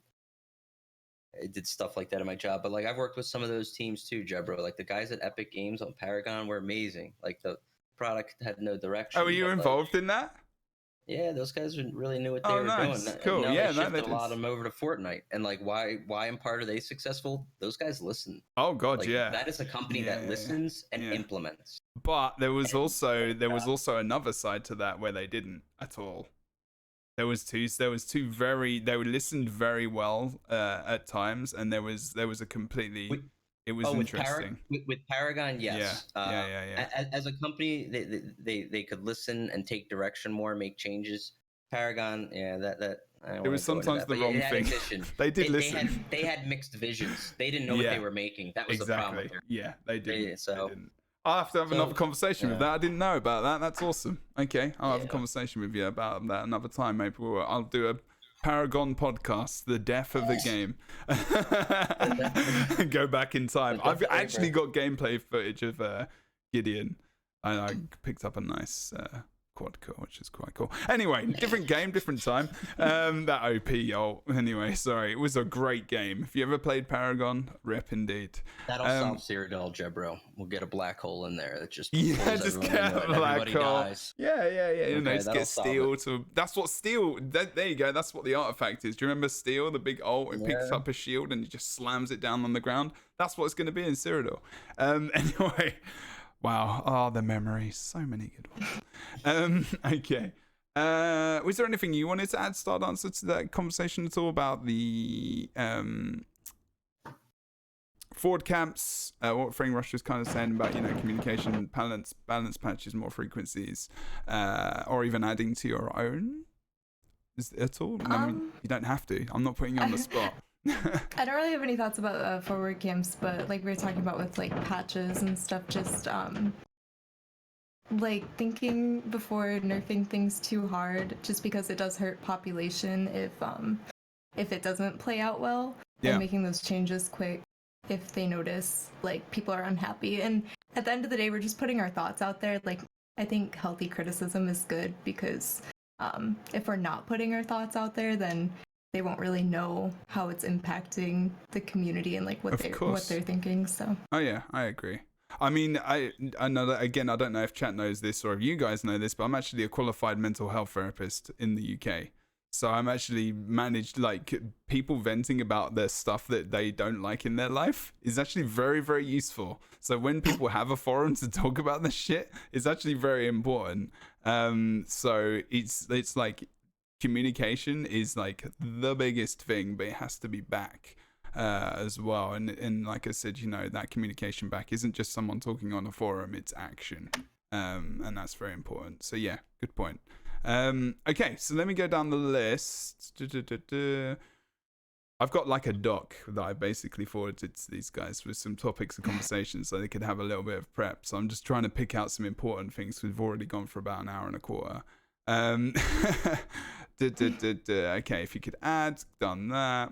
did stuff like that in my job, but like I've worked with some of those teams too, Jebro. Like the guys at Epic Games on Paragon were amazing. Like the product had no direction.
Oh, were you involved in that?
Yeah, those guys really knew what they were doing.
Cool.
Now
yeah,
they shifted a lot of them over to Fortnite. And like, why in part are they successful? Those guys listen.
Oh god,
like,
yeah.
That is a company that listens and implements.
But there was also another side to that where they didn't at all. There was two very, they listened very well at times, and there was a completely. It was interesting.
With Paragon, yes.
Yeah.
As a company, they could listen and take direction more, make changes. Paragon, that.
It was sometimes the wrong thing. They did listen.
They had mixed visions. They didn't know what they were making. That was the problem.
Yeah, they didn't.
They didn't.
I'll have to have another conversation with that. I didn't know about that. That's awesome. Okay, I'll have a conversation with you about that another time. Maybe I'll do a Paragon podcast, the death of the game. Go back in time. I've actually got gameplay footage of Gideon. I picked up a nice quad kill, which is quite cool. Anyway, different game, different time. That OP, anyway, sorry. It was a great game. If you ever played Paragon, rip indeed.
That'll solve Cyrodiil, Jebro. We'll get a black hole in there that just
just get a black hole.
Dies.
Yeah.
Okay,
You know, just get steel to. That's what steel. There you go. That's what the artifact is. Do you remember steel, the big ult? It picks up a shield and it just slams it down on the ground. That's what it's going to be in Cyrodiil. Anyway. Wow. Oh, the memories. So many good ones. Okay. Was there anything you wanted to add, StarDancer, to that conversation at all about the forward camps? What Fengrush was kind of saying about, you know, communication, balance patches, more frequencies, or even adding to your own? Is at all? I mean, you don't have to. I'm not putting you on the spot.
I don't really have any thoughts about forward camps, but like we were talking about with like patches and stuff, just like thinking before nerfing things too hard, just because it does hurt population if it doesn't play out well, and making those changes quick if they notice like people are unhappy. And at the end of the day, we're just putting our thoughts out there. Like, I think healthy criticism is good, because if we're not putting our thoughts out there, then they won't really know how it's impacting the community and like what they're thinking. So
yeah, I agree. I mean, I know that, again, I don't know if chat knows this or if you guys know this, but I'm actually a qualified mental health therapist in the UK. So I'm actually managed, like, people venting about the stuff that they don't like in their life is actually very, very useful. So when people have a forum to talk about this shit, it's actually very important. So it's like, communication is like the biggest thing, but it has to be back as well. And like I said, you know, that communication back isn't just someone talking on a forum, it's action. And that's very important. So yeah, good point. Okay, so let me go down the list. I've got like a doc that I basically forwarded to these guys with some topics of conversation so they could have a little bit of prep. So I'm just trying to pick out some important things. We've already gone for about an hour and a quarter. Okay, if you could add, done that.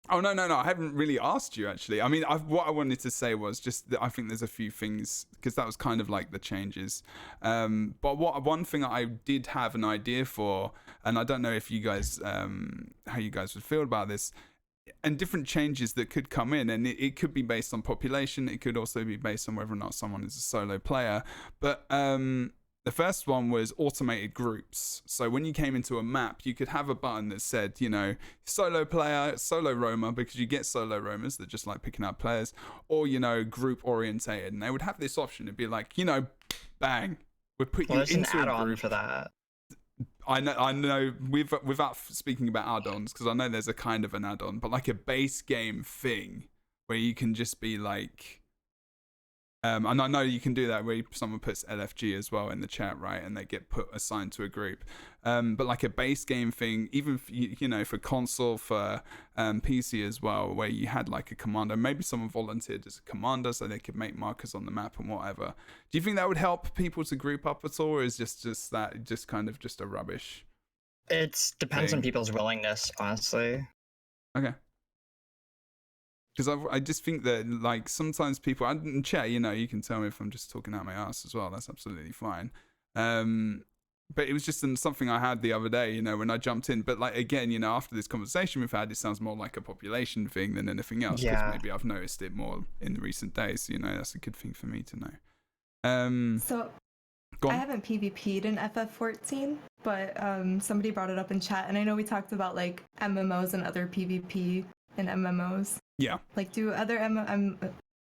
Oh, no, I haven't really asked you, actually. I mean, what I wanted to say was just that I think there's a few things, because that was kind of like the changes. But one thing I did have an idea for, and I don't know if you guys, how you guys would feel about this, and different changes that could come in, and it could be based on population, it could also be based on whether or not someone is a solo player. But the first one was automated groups. So when you came into a map, you could have a button that said, you know, solo player, solo roamer, because you get solo roamers that just like picking up players, or, you know, group orientated. And they would have this option. It'd be like, you know, bang, would put you into
an add-on
a group
for that.
I know without speaking about add-ons, because I know there's a kind of an add-on, but like a base game thing where you can just be like, and I know you can do that where someone puts LFG as well in the chat, right? And they get assigned to a group. But like a base game thing, even for, you know, for console, for PC as well, where you had like a commander, maybe someone volunteered as a commander so they could make markers on the map and whatever. Do you think that would help people to group up at all, or is just that just kind of just a rubbish?
It depends on people's willingness, honestly. Okay.
Because I just think that, like, sometimes people, in chat, you know, you can tell me if I'm just talking out my ass as well. That's absolutely fine. But it was just something I had the other day, you know, when I jumped in. But, like, again, you know, after this conversation we've had, it sounds more like a population thing than anything else. Because maybe I've noticed it more in the recent days. You know, that's a good thing for me to know.
So I haven't PvP'd in FF14, but somebody brought it up in chat. And I know we talked about, like, MMOs and other PvP in MMOs.
Yeah.
Like, do other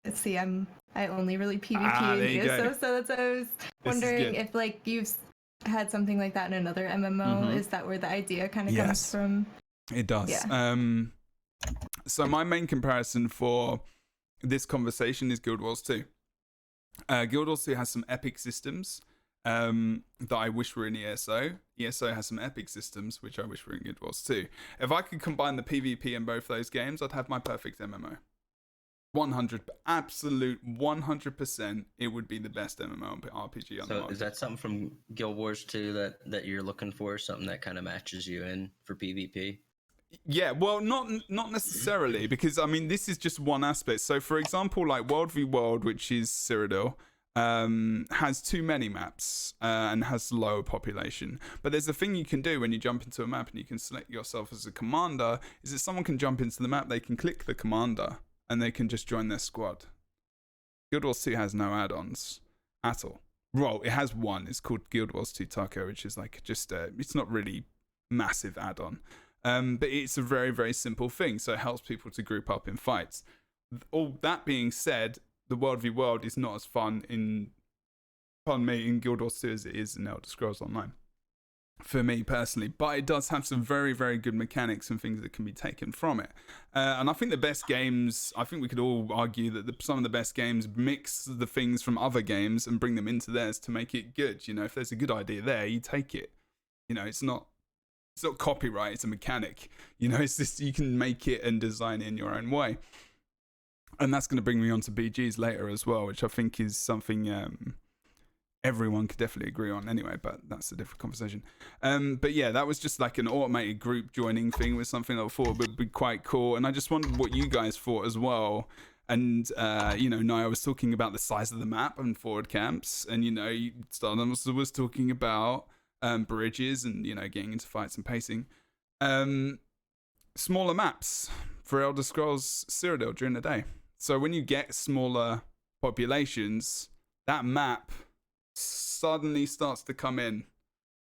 let's see, I only really PvP in ESO, so that's what I was wondering if, like, you've had something like that in another MMO. Is that where the idea kind of comes from?
It does. Yeah. So my main comparison for this conversation is Guild Wars 2. Guild Wars 2 has some epic systems that I wish were in ESO. ESO has some epic systems which I wish were in Guild Wars 2. If I could combine the PvP in both those games, I'd have my perfect MMO. 100%, it would be the best MMO RPG on the market.
So is that something from Guild Wars 2 that you're looking for? Something that kind of matches you in for PvP?
Yeah, well, not necessarily, because I mean this is just one aspect. So for example, like World v World, which is Cyrodiil, has too many maps and has low population. But there's a thing you can do when you jump into a map and you can select yourself as a commander, is that someone can jump into the map, they can click the commander, and they can just join their squad. Guild Wars 2 has no add-ons at all. Well, it has one. It's called Guild Wars 2 Taco, which is like just it's not really massive add-on. But it's a very, very simple thing, so it helps people to group up in fights. All that being said, the World v World is not as fun in Guild Wars 2 as it is in Elder Scrolls Online. For me personally, but it does have some very, very good mechanics and things that can be taken from it. And I think the best games, I think we could all argue that some of the best games mix the things from other games and bring them into theirs to make it good. You know, if there's a good idea there, you take it. You know, it's not copyright, it's a mechanic. You know, it's just you can make it and design it in your own way. And that's going to bring me on to BGs later as well, which I think is something everyone could definitely agree on anyway, but that's a different conversation. But yeah, that was just like an automated group joining thing with something that I thought would be quite cool. And I just wondered what you guys thought as well. And, you know, Nia was talking about the size of the map and forward camps. And, you know, StarDancer was talking about bridges and, you know, getting into fights and pacing. Smaller maps for Elder Scrolls Cyrodiil during the day. So when you get smaller populations, that map suddenly starts to come in,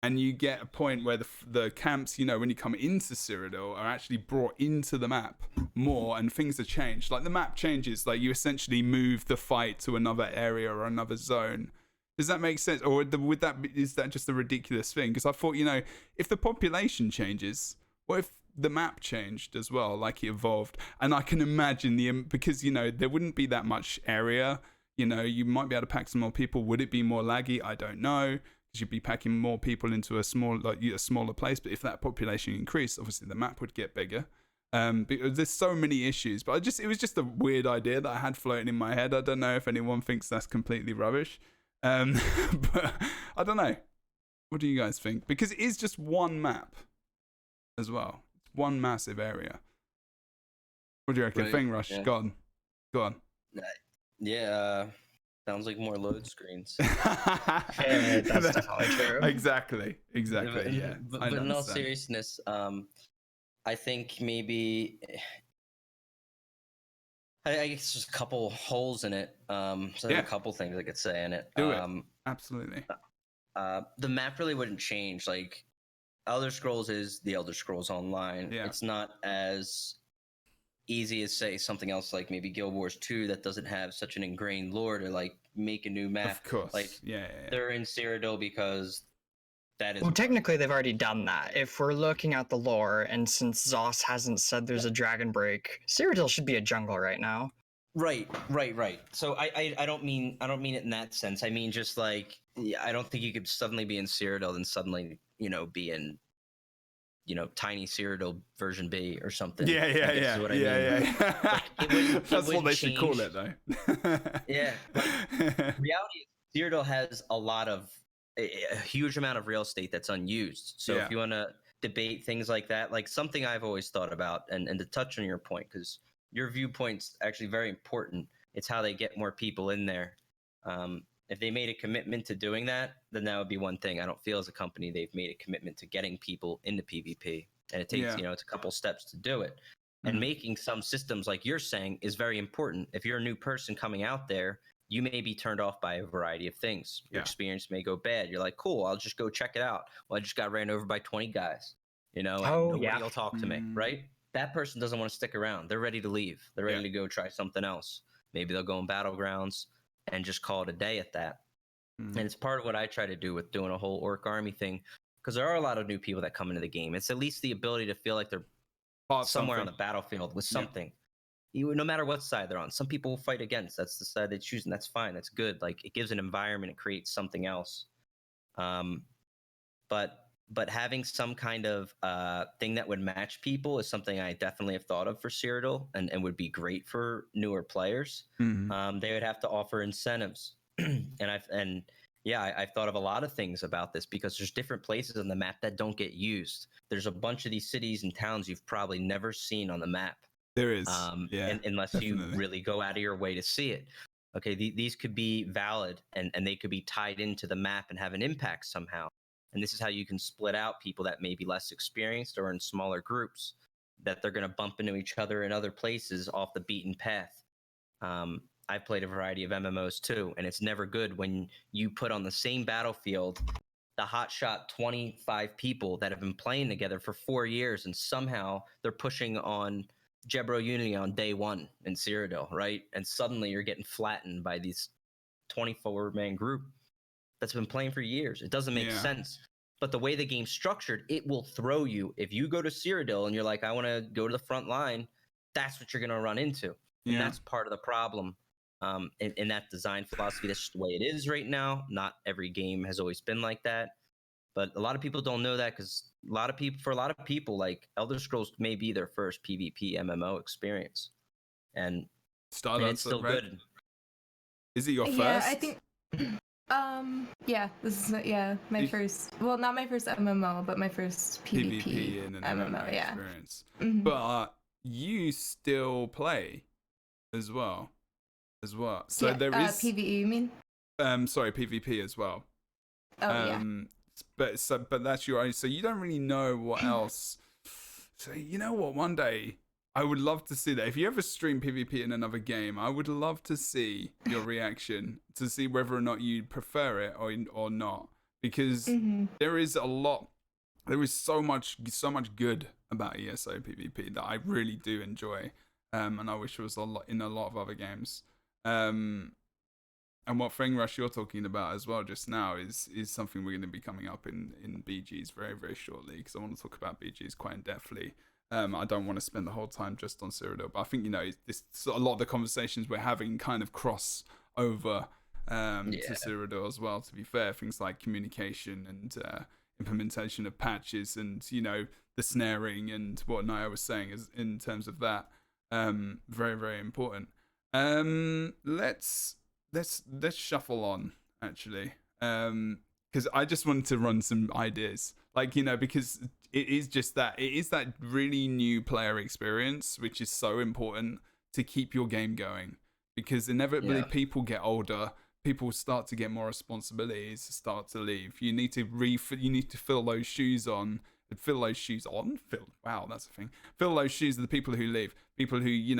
and you get a point where the camps, you know, when you come into Cyrodiil, are actually brought into the map more, and things are changed. Like the map changes, like you essentially move the fight to another area or another zone. Does that make sense? Or is that just a ridiculous thing? Because I thought, you know, if the population changes, what if the map changed as well, like it evolved? And I can imagine because, you know, there wouldn't be that much area. You know, you might be able to pack some more people. Would it be more laggy? I don't know, because you'd be packing more people into a smaller place. But if that population increased, obviously the map would get bigger. But there's so many issues. But it was just a weird idea that I had floating in my head. I don't know if anyone thinks that's completely rubbish. But I don't know. What do you guys think? Because it is just one map as well. It's one massive area. What do you reckon?
Right,
Fengrush,
yeah.
Go on.
Yeah, sounds like more load screens.
Yeah, that's definitely true.
Exactly. Yeah.
But in all seriousness, I think maybe I guess there's a couple holes in it. So there's a couple things I could say in it.
Do it. Absolutely.
The map really wouldn't change. Like Elder Scrolls is the Elder Scrolls Online.
Yeah.
It's not as easy as say something else like maybe Guild Wars 2 that doesn't have such an ingrained lore to like make a new map.
Of course.
Like they're in Cyrodiil because that is.
Well, technically they've already done that. If we're looking at the lore, and since Zoss hasn't said there's a dragon break, Cyrodiil should be a jungle right now.
Right. So I don't mean it in that sense. I mean just like I don't think you could suddenly be in Cyrodiil and suddenly, you know, be in, you know, tiny Cyrodiil version B or something.
Yeah.
What I mean.
That's what they should call it, though.
Yeah. Reality is Cyrodiil has a huge amount of real estate that's unused. So if you want to debate things like that, like something I've always thought about, and to touch on your point, because your viewpoint's actually very important. It's how they get more people in there. If they made a commitment to doing that, then that would be one thing. I don't feel as a company they've made a commitment to getting people into PvP, and it takes it's a couple steps to do it. And making some systems like you're saying is very important. If you're a new person coming out there, you may be turned off by a variety of things. Your experience may go bad. You're like, cool, I'll just go check it out. Well, I just got ran over by 20 guys, you know, and nobody will talk to me, right? That person doesn't want to stick around. They're ready to leave. They're ready to go try something else. Maybe they'll go in Battlegrounds and just call it a day at that. And it's part of what I try to do with doing a whole orc army thing, because there are a lot of new people that come into the game. It's at least the ability to feel like they're somewhere on the battlefield with something. No matter what side they're on. Some people will fight against. That's the side they choose, and that's fine. That's good. Like, it gives an environment. It creates something else. But having some kind of thing that would match people is something I definitely have thought of for Cyrodiil, and would be great for newer players. They would have to offer incentives. I've thought of a lot of things about this, because there's different places on the map that don't get used. There's a bunch of these cities and towns you've probably never seen on the map.
There is,
unless you really go out of your way to see it. Okay, these could be valid and they could be tied into the map and have an impact somehow. And this is how you can split out people that may be less experienced or in smaller groups, that they're going to bump into each other in other places off the beaten path. I've played a variety of MMOs too, and it's never good when you put on the same battlefield the hotshot 25 people that have been playing together for 4 years, and somehow they're pushing on Jebro Unity on day one in Cyrodiil, right? And suddenly you're getting flattened by these 24-man group that's been playing for years. It doesn't make sense. But the way the game's structured, it will throw you. If you go to Cyrodiil and you're like, I want to go to the front line, that's what you're going to run into. And that's part of the problem in that design philosophy. That's just the way it is right now. Not every game has always been like that. But a lot of people don't know that, because for a lot of people, like, Elder Scrolls may be their first PvP MMO experience. And it's still good.
Is it your first?
Yeah, I think... this is my first. Well, not my first MMO, but my first PvP
in an
MMO.
Experience.
Mm-hmm.
But you still play as well. So there is
PvE. You mean?
Sorry, PvP as well.
Oh
But that's your own. So you don't really know what else. So you know what? One day I would love to see that. If you ever stream PvP in another game, I would love to see your reaction to see whether or not you prefer it or not. Because there is so much good about ESO PvP that I really do enjoy, and I wish it was in a lot of other games. And what Fengrush you're talking about as well just now is something we're going to be coming up in BGs very, very shortly, because I want to talk about BGs quite in-depthly. I don't want to spend the whole time just on Cyrodiil, but I think, a lot of the conversations we're having kind of cross over to Cyrodiil as well, to be fair. Things like communication and implementation of patches and, the snaring and what Nyassa was saying is in terms of that. Very, very important. Let's shuffle on, actually, because I just wanted to run some ideas, because it is that really new player experience, which is so important to keep your game going, because inevitably people get older, people start to get more responsibilities, start to leave. You need to fill those shoes on. Fill those shoes. Wow, that's a thing. Fill those shoes of the people who leave. People who, you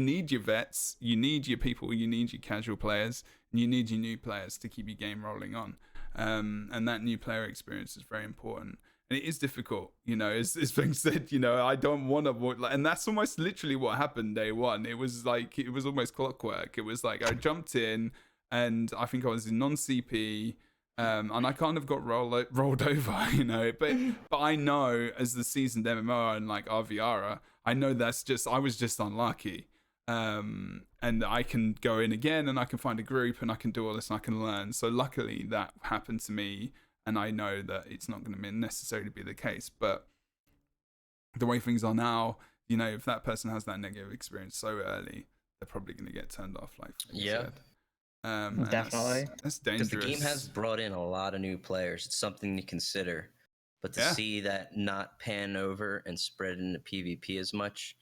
need your vets, you need your people, you need your casual players, and you need your new players to keep your game rolling on. And that new player experience is very important. And it is difficult, as Feng said, I don't want to, and that's almost literally what happened day one. It was almost clockwork. It was like I jumped in, and I think I was in non-CP. And I kind of got rolled over, but I know, as the seasoned MMO and like RVR, I know I was just unlucky. And I can go in again and I can find a group and I can do all this and I can learn. So luckily that happened to me, and I know that it's not going to necessarily be the case. But the way things are now, if that person has that negative experience so early, they're probably going to get turned off, like you said.
Definitely.
That's dangerous.
Because the game has brought in a lot of new players. It's something to consider. But to see that not pan over and spread into PvP as much,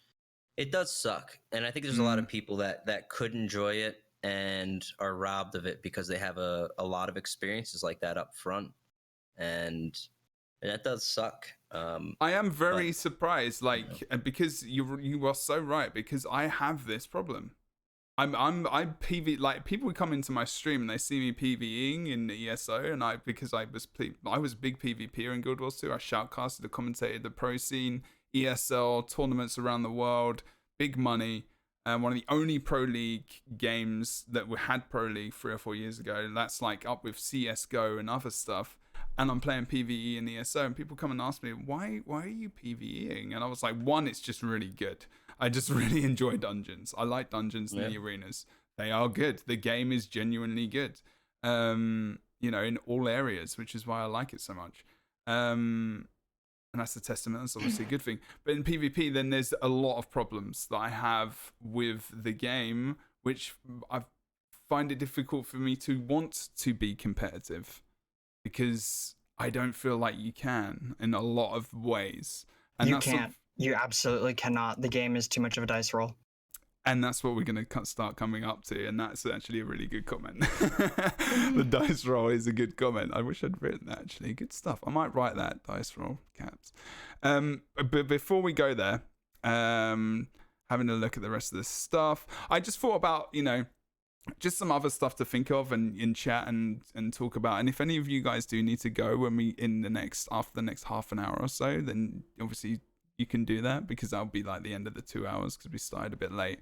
it does suck. And I think there's a lot of people that could enjoy it and are robbed of it because they have a lot of experiences like that up front. And that does suck.
I am very surprised, because you are so right, because I have this problem. I PV, like, people would come into my stream and they see me PVing in ESO, and because I was a big PvPer in Guild Wars 2. I shoutcasted, commentated the pro scene, ESL tournaments around the world, big money. One of the only pro league games that we had pro league 3 or 4 years ago. And that's like up with CS:GO and other stuff. And I'm playing PvE in ESO, and people come and ask me, why are you PvEing? And I was like, one, it's just really good. I just really enjoy dungeons. I like dungeons in the arenas. They are good. The game is genuinely good, in all areas, which is why I like it so much. And that's a testament. That's obviously a good thing. But in PvP, then there's a lot of problems that I have with the game, which I find it difficult for me to want to be competitive, because I don't feel like you can in a lot of ways. And
you can't. You absolutely cannot. The game is too much of a dice roll.
And that's what we're going to start coming up to. And that's actually a really good comment. The dice roll is a good comment. I wish I'd written that, actually. Good stuff. I might write that, dice roll, caps. But before we go there, having a look at the rest of this stuff, I just thought about, you know, just some other stuff to think of and in chat and talk about. And if any of you guys do need to go when we after the next half an hour or so, then obviously you can do that, because that'll be like the end of the 2 hours, because we started a bit late.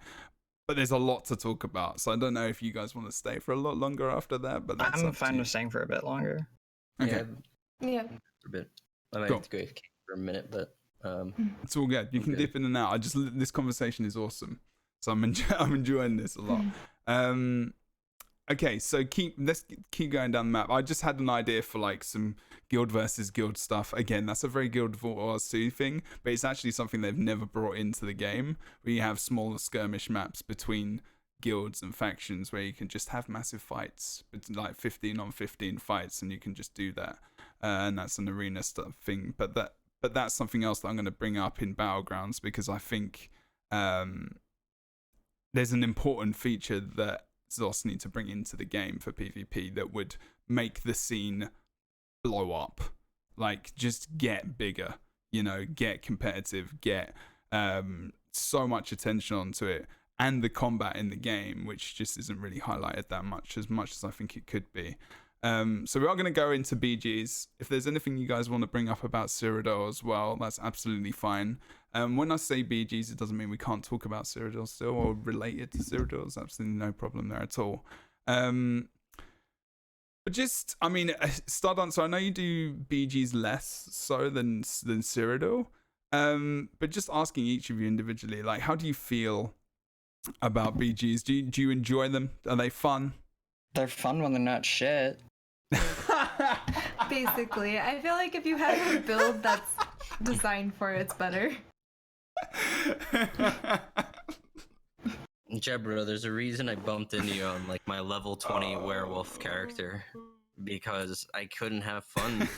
But there's a lot to talk about, so I don't know if you guys want to stay for a lot longer after that. But that's
I'm fine with staying for a bit longer.
Okay.
Yeah.
For a bit. I might
Cool.
have to go for a minute, but
It's all good. You can dip in and out. This conversation is awesome, so I'm enjoying this a lot. Okay, so let's keep going down the map. I just had an idea for like some guild versus guild stuff. Again, that's a very Guild Wars 2 thing, but it's actually something they've never brought into the game, where you have smaller skirmish maps between guilds and factions, where you can just have massive fights. It's like 15 on 15 fights, and you can just do that. And that's an arena stuff thing. But that's something else that I'm going to bring up in Battlegrounds, because I think there's an important feature that Zos need to bring into the game for PvP that would make the scene blow up. Like, just get bigger, you know, get competitive, get so much attention onto it, and the combat in the game, which just isn't really highlighted that much as I think it could be. So we are going to go into BGs. If there's anything you guys want to bring up about Cyrodiil as well, that's absolutely fine. When I say BGs, it doesn't mean we can't talk about Cyrodiil still, or relate it to Cyrodiil. There's absolutely no problem there at all. But just, I mean, StarDancer, I know you do BGs less so than Cyrodiil. But just asking each of you individually, like, how do you feel about BGs? Do you enjoy them? Are they fun?
They're fun when they're not shit.
Basically, I feel like if you have a build that's designed for it, it's better.
Jebro, there's a reason I bumped into you on like my level 20 werewolf character, because I couldn't have fun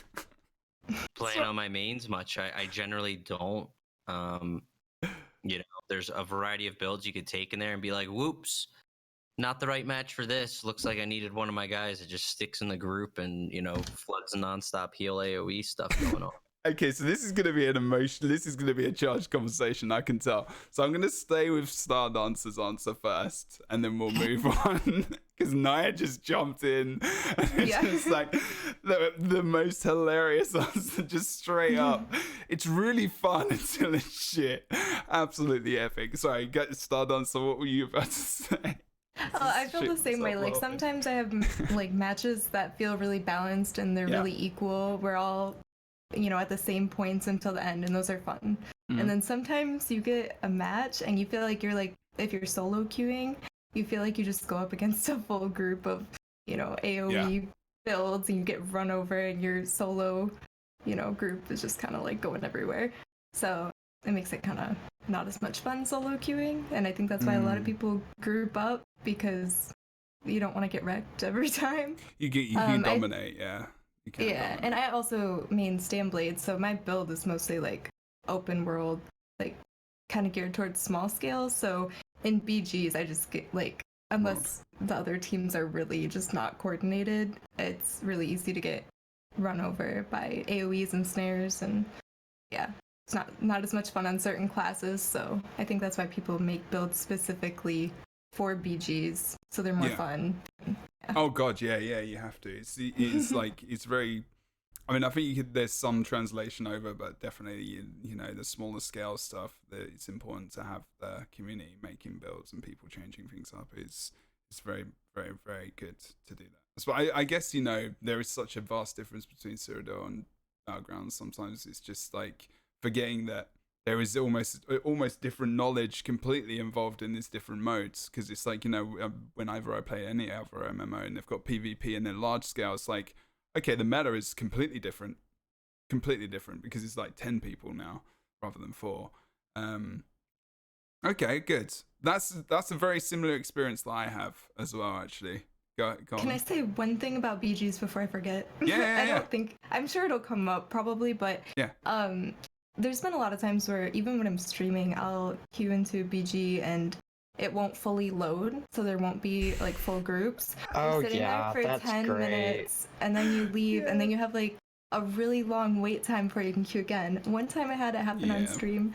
playing on my mains much. I generally don't. You know, there's a variety of builds you could take in there and be like, whoops, not the right match for this. Looks like I needed one of my guys that just sticks in the group and, you know, floods nonstop heal AoE stuff going on.
Okay, so this is going to be this is going to be a charged conversation, I can tell. So I'm going to stay with StarDancer's answer first, and then we'll move on. Because Nia just jumped in, and it's just like the most hilarious answer, just straight up. It's really fun until it's shit. Absolutely epic. Sorry, StarDancer, what were you about to say?
I feel the same way. Like, sometimes I have like matches that feel really balanced and they're really equal. We're all, you know, at the same points until the end, and those are fun. And then sometimes you get a match and you feel like you're like, if you're solo queuing, you feel like you just go up against a full group of, you know, AoE builds, and you get run over, and your solo, you know, group is just kind of like going everywhere. So it makes it kind of not as much fun solo queuing, and I think that's why a lot of people group up, because you don't want to get wrecked every time.
You dominate, You can dominate.
And I also main Stanblade, so my build is mostly like open world, like kind of geared towards small scale. So in BGs, I just get like, unless the other teams are really just not coordinated, it's really easy to get run over by AoEs and snares, and it's not as much fun on certain classes. So I think that's why people make builds specifically for BGs, so they're more fun.
Oh god, you have to. It's like, it's very, I mean, I think there's some translation over, but definitely, you know, the smaller scale stuff, that it's important to have the community making builds and people changing things up. It's very, very, very good to do that. So I guess, you know, there is such a vast difference between Cyrodiil and Battleground. Sometimes it's just like forgetting that there is almost different knowledge completely involved in these different modes, because it's like, you know, whenever I play any other MMO and they've got PvP and then large scale, it's like, okay, the meta is completely different because it's like 10 people now rather than 4. Okay, good. That's a very similar experience that I have as well, actually. Go
Can
on.
I say one thing about BGs before I forget?
Yeah.
I'm sure it'll come up probably, but there's been a lot of times where even when I'm streaming, I'll queue into BG and it won't fully load, so there won't be like full groups.
Oh,
You're sitting
yeah,
there for
that's
10
great.
minutes, and then you leave, and then you have like a really long wait time before you can queue again. One time I had it happen on stream,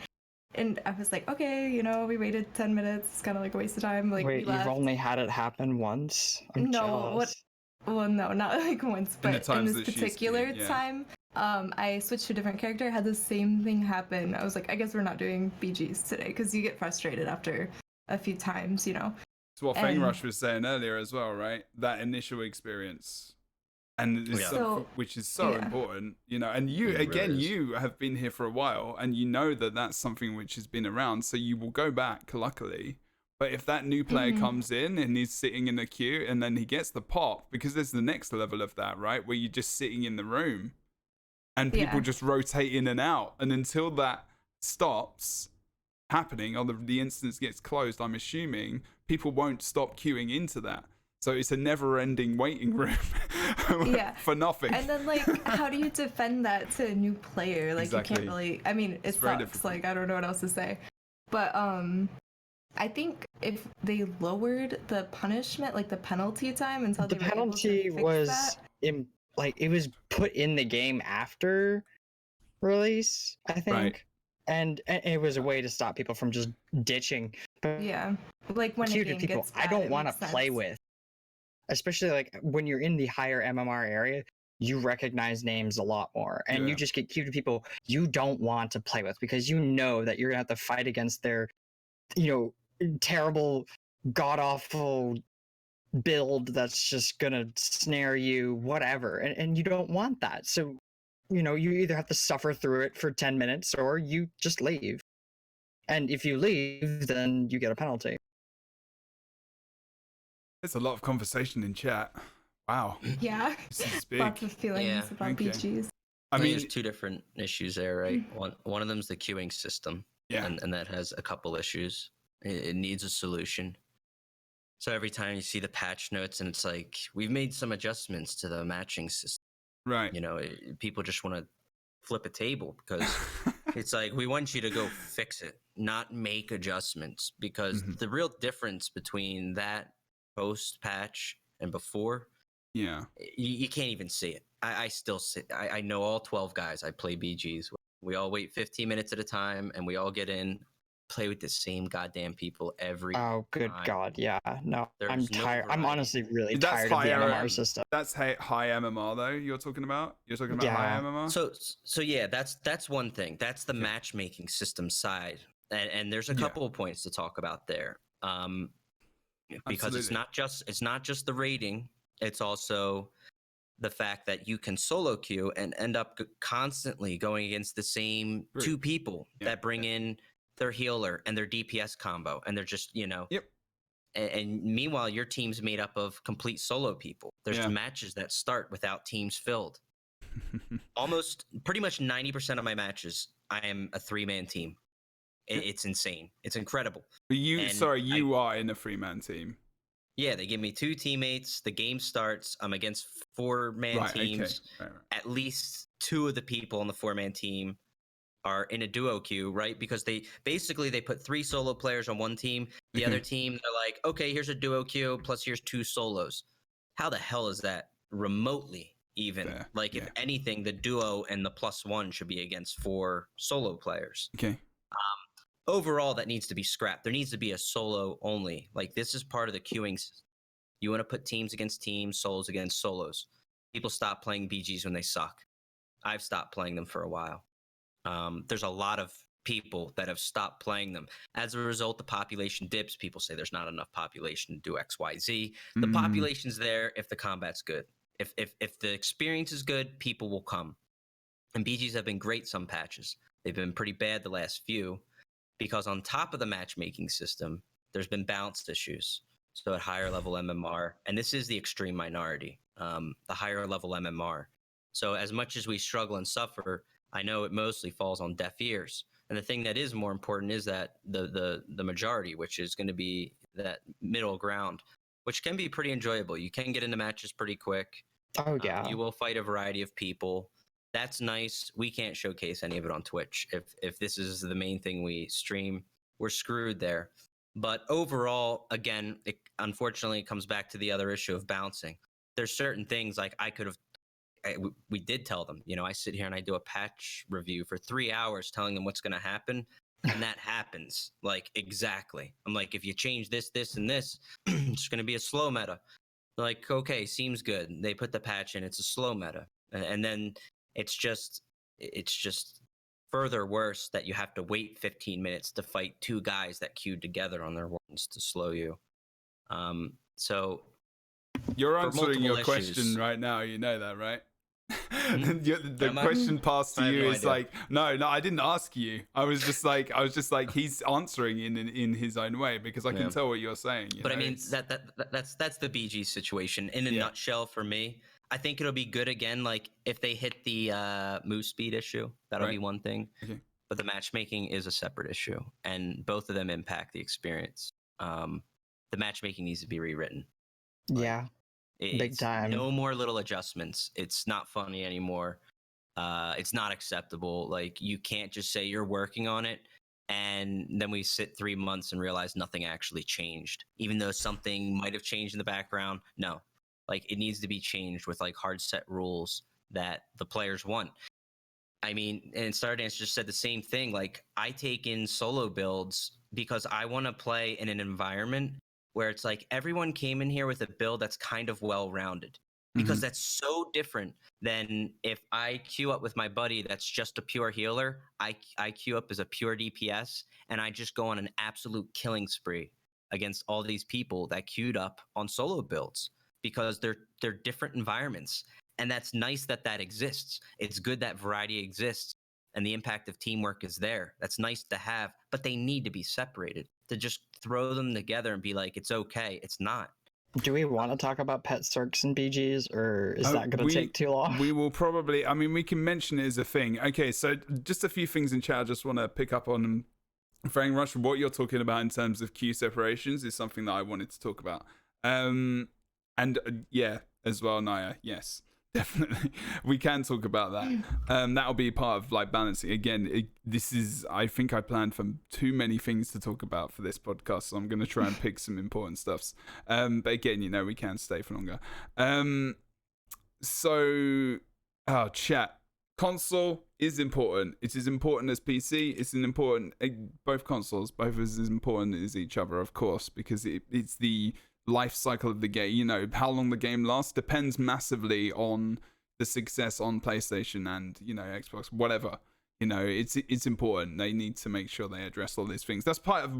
and I was like, okay, you know, we waited 10 minutes. It's kind of like a waste of time. Like,
Wait,
we left.
you've only had it happen once? I'm jealous.
Well, no, not like once, but in this particular time, I switched to a different character, had the same thing happen. I was like, I guess we're not doing BGs today, because you get frustrated after a few times, you know.
It's what Fengrush was saying earlier as well, right? That initial experience. And it's something which is so important, you know. And you, again, you have been here for a while, and you know that that's something which has been around, so you will go back, luckily. But if that new player comes in and he's sitting in the queue and then he gets the pop, because there's the next level of that, right? Where you're just sitting in the room and people just rotate in and out. And until that stops happening or the instance gets closed, I'm assuming people won't stop queuing into that. So it's a never-ending waiting room for nothing.
And then, like, how do you defend that to a new player? Like, you can't really... I mean, it sucks.
Difficult.
Like, I don't know what else to say. But, I think if they lowered the punishment, like the penalty time, until
the penalty was it was put in the game after release, I think, and it was a way to stop people from just ditching. But
like when a game
people,
gets bad,
I don't want to play with, especially like when you're in the higher MMR area. You recognize names a lot more, and you just get queued to people you don't want to play with because you know that you're gonna have to fight against their, you know, terrible, god-awful build that's just gonna snare you, whatever, and you don't want that. So, you know, you either have to suffer through it for 10 minutes or you just leave. And if you leave, then you get a penalty.
There's a lot of conversation in chat. Wow.
Yeah.
This is big.
Lots of feelings about BGs.
I mean, there's two different issues there, right? One of them is the queuing system. And that has a couple issues. It needs a solution. So every time you see the patch notes and it's like, we've made some adjustments to the matching system.
Right.
You know, people just want to flip a table because it's like, we want you to go fix it, not make adjustments. Because the real difference between that post-patch and before, you can't even see it. I still see I know all 12 guys I play BGs with. We all wait 15 minutes at a time and we all get in, play with the same goddamn people every time.
God, yeah. No,
There's
I'm tired. I'm honestly really tired of the MMR system.
That's high MMR though you're talking about? You're talking about high MMR?
So yeah, that's one thing. That's the matchmaking system side. And there's a couple of points to talk about there. Because it's not just the rating, it's also the fact that you can solo queue and end up constantly going against the same two people that bring in their healer and their DPS combo, and they're just, you know. And meanwhile, your team's made up of complete solo people. There's matches that start without teams filled. Pretty much 90% of my matches, I am a 3-man team. It's insane. It's incredible.
You are in a 3-man team.
Yeah, they give me 2 teammates. The game starts. I'm against 4-man teams.
Right.
At least 2 of the people on the 4-man team are in a duo queue, right? Because they put 3 solo players on one team. The other team, they're like, okay, here's a duo queue, plus here's 2 solos. How the hell is that remotely even? If anything, the duo and the +1 should be against 4 solo players.
Okay.
Overall, that needs to be scrapped. There needs to be a solo only. Like, this is part of the queuing system. You want to put teams against teams, solos against solos. People stop playing BGs when they suck. I've stopped playing them for a while. There's a lot of people that have stopped playing them. As a result, the population dips. People say there's not enough population to do X, Y, Z. The population's there if the combat's good. If the experience is good, people will come. And BGs have been great some patches. They've been pretty bad the last few. Because on top of the matchmaking system, there's been balance issues. So at higher level MMR, and this is the extreme minority, the higher level MMR. So as much as we struggle and suffer, I know it mostly falls on deaf ears. And the thing that is more important is that the majority, which is going to be that middle ground, which can be pretty enjoyable. You can get into matches pretty quick.
Oh, yeah.
You will fight a variety of people. That's nice. We can't showcase any of it on Twitch. If this is the main thing we stream, we're screwed there. But overall, again, it unfortunately comes back to the other issue of bouncing. There's certain things like we did tell them, I sit here and I do a patch review for 3 hours telling them what's going to happen. And that happens like exactly. I'm like, if you change this, this, and this, it's going to be a slow meta. Like, okay, seems good. They put the patch in, it's a slow meta. And then it's just further worse that you have to wait 15 minutes to fight two guys that queued together on their wardens to slow you. So
you're answering your question right now. You know that, right? The question passed to you is like, no, I didn't ask you. I was just like, he's answering in his own way because I can tell what you're saying.
But I mean, that's the BG situation in a nutshell for me. I think it'll be good again. Like if they hit the move speed issue, that'll be one thing. Okay. But the matchmaking is a separate issue, and both of them impact the experience. The matchmaking needs to be rewritten.
Yeah. Big time.
No more little adjustments. It's not funny anymore. It's not acceptable. Like you can't just say you're working on it and then we sit 3 months and realize nothing actually changed, even though something might have changed in the background. No, like it needs to be changed with like hard set rules that the players want. I mean, and StarDancer just said the same thing. Like I take in solo builds because I want to play in an environment where it's like everyone came in here with a build that's kind of well-rounded, because that's so different than if I queue up with my buddy that's just a pure healer. I queue up as a pure DPS, and I just go on an absolute killing spree against all these people that queued up on solo builds because they're different environments. And that's nice that exists. It's good that variety exists and the impact of teamwork is there. That's nice to have, but they need to be separated. To just throw them together and be like, it's okay. It's not.
Do we want to talk about pet circs and BGs, or is that going to take too long?
We will probably, I mean, we can mention it as a thing. Okay, so just a few things in chat I just want to pick up on. Fengrush, what you're talking about in terms of queue separations is something that I wanted to talk about. Yeah, as well, Naya, yes. Definitely, we can talk about that. That'll be part of like balancing. Again, I think I planned for too many things to talk about for this podcast, so I'm going to try and pick some important stuffs. But again, we can stay for longer. Chat. Console is important. It's as important as PC. It's an important, both consoles, both as important as each other, of course, because it's the life cycle of the game. How long the game lasts depends massively on the success on PlayStation and Xbox, whatever. It's important. They need to make sure they address all these things. That's part of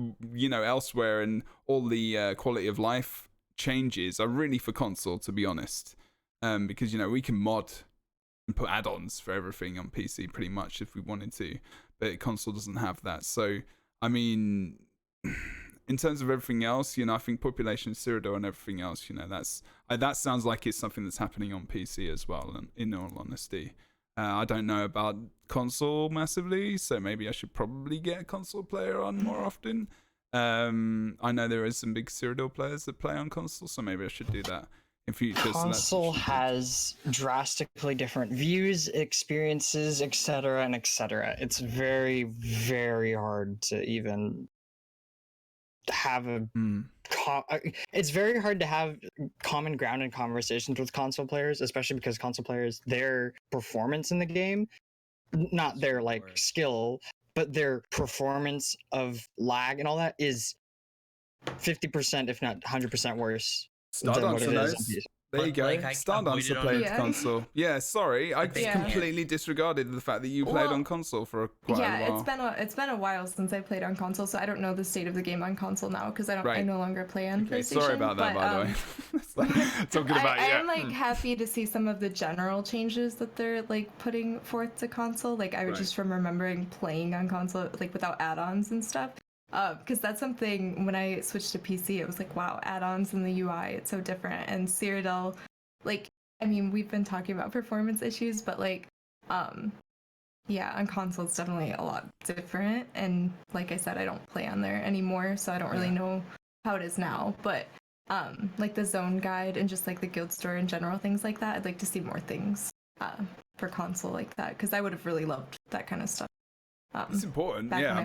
elsewhere, and all the quality of life changes are really for console, to be honest, because we can mod and put add-ons for everything on PC pretty much if we wanted to, but console doesn't have that. So I mean, in terms of everything else, I think population, Cyrodiil, and everything else, that sounds like it's something that's happening on PC as well. And in all honesty, I don't know about console massively, so maybe I should probably get a console player on more often. I know there is some big Cyrodiil players that play on console, so maybe I should do that in future.
Console has drastically different views, experiences, etc., and etc. It's very, very hard to even have it's very hard to have common ground in conversations with console players, especially because console players, their performance in the game, not their skill, but their performance of lag and all that is 50%, if not 100% worse than what it is on PC.
There you go. StarDancer played console. Yeah, sorry, I completely disregarded the fact that you played on console for quite a while.
Yeah, it's been a while since I played on console, so I don't know the state of the game on console now because I no longer play on PlayStation.
Sorry about that, by the way. Talking about
I'm happy to see some of the general changes that they're putting forth to console. I was just from remembering playing on console without add-ons and stuff. Because that's something, when I switched to PC, it was wow, add-ons in the UI, it's so different. And Cyrodiil, we've been talking about performance issues, but on console it's definitely a lot different. And like I said, I don't play on there anymore, so I don't really know how it is now. But the zone guide and just the guild store in general, things like that, I'd like to see more things for console like that, because I would have really loved that kind of stuff.
It's important, yeah.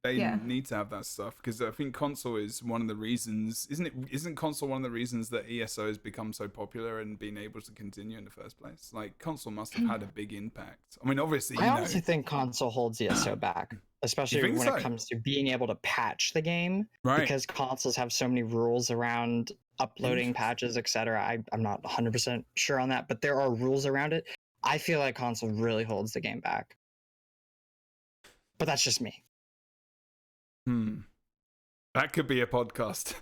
They need to have that stuff because I think console is one of the reasons, isn't it? Isn't console one of the reasons that ESO has become so popular and been able to continue in the first place? Like console must have had a big impact. I mean, obviously,
I honestly think console holds ESO back, especially when it comes to being able to patch the game.
Right.
Because consoles have so many rules around uploading patches, etc. I'm not 100% sure on that, but there are rules around it. I feel like console really holds the game back. But that's just me.
That could be a podcast.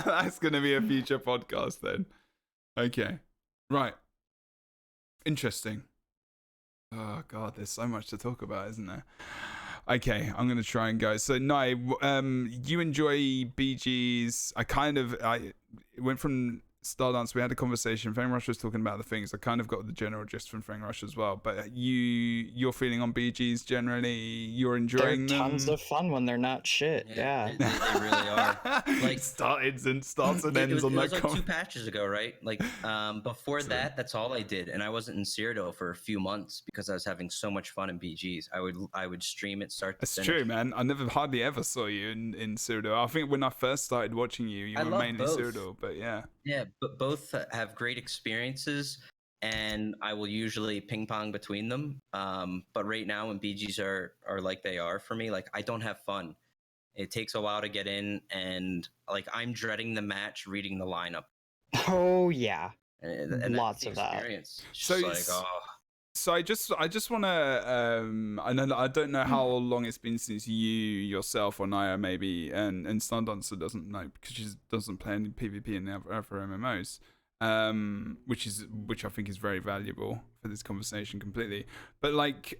That's going to be a future podcast then. Okay. Right. Interesting. Oh, God, there's so much to talk about, isn't there? Okay, I'm going to try and go. So, Nye, you enjoy BGs. I went from StarDancer. We had a conversation. Fengrush was talking about the things. I kind of got the general gist from Fengrush as well. But you're feeling on BGs generally. You're enjoying them.
Tons of fun when they're not shit. Yeah.
They really are. Like
starts and ends on that.
It was like 2 patches ago, right? Like before that, that's all I did, and I wasn't in Cyrodiil for a few months because I was having so much fun in BGs. I would stream it start to finish.
That's true, man. I hardly ever saw you in Cyrodiil. I think when I first started watching you were mainly Cyrodiil, but yeah.
Yeah, but both have great experiences, and I will usually ping pong between them. But right now, when BGs are like they are for me, like I don't have fun. It takes a while to get in, and like I'm dreading the match, reading the lineup.
Oh yeah,
and
lots of that.
So
like,
So I just want to I don't know how long it's been since you yourself or Naya maybe and StarDancer doesn't know because she doesn't play any PvP in the other MMOs, which I think is very valuable for this conversation completely. But like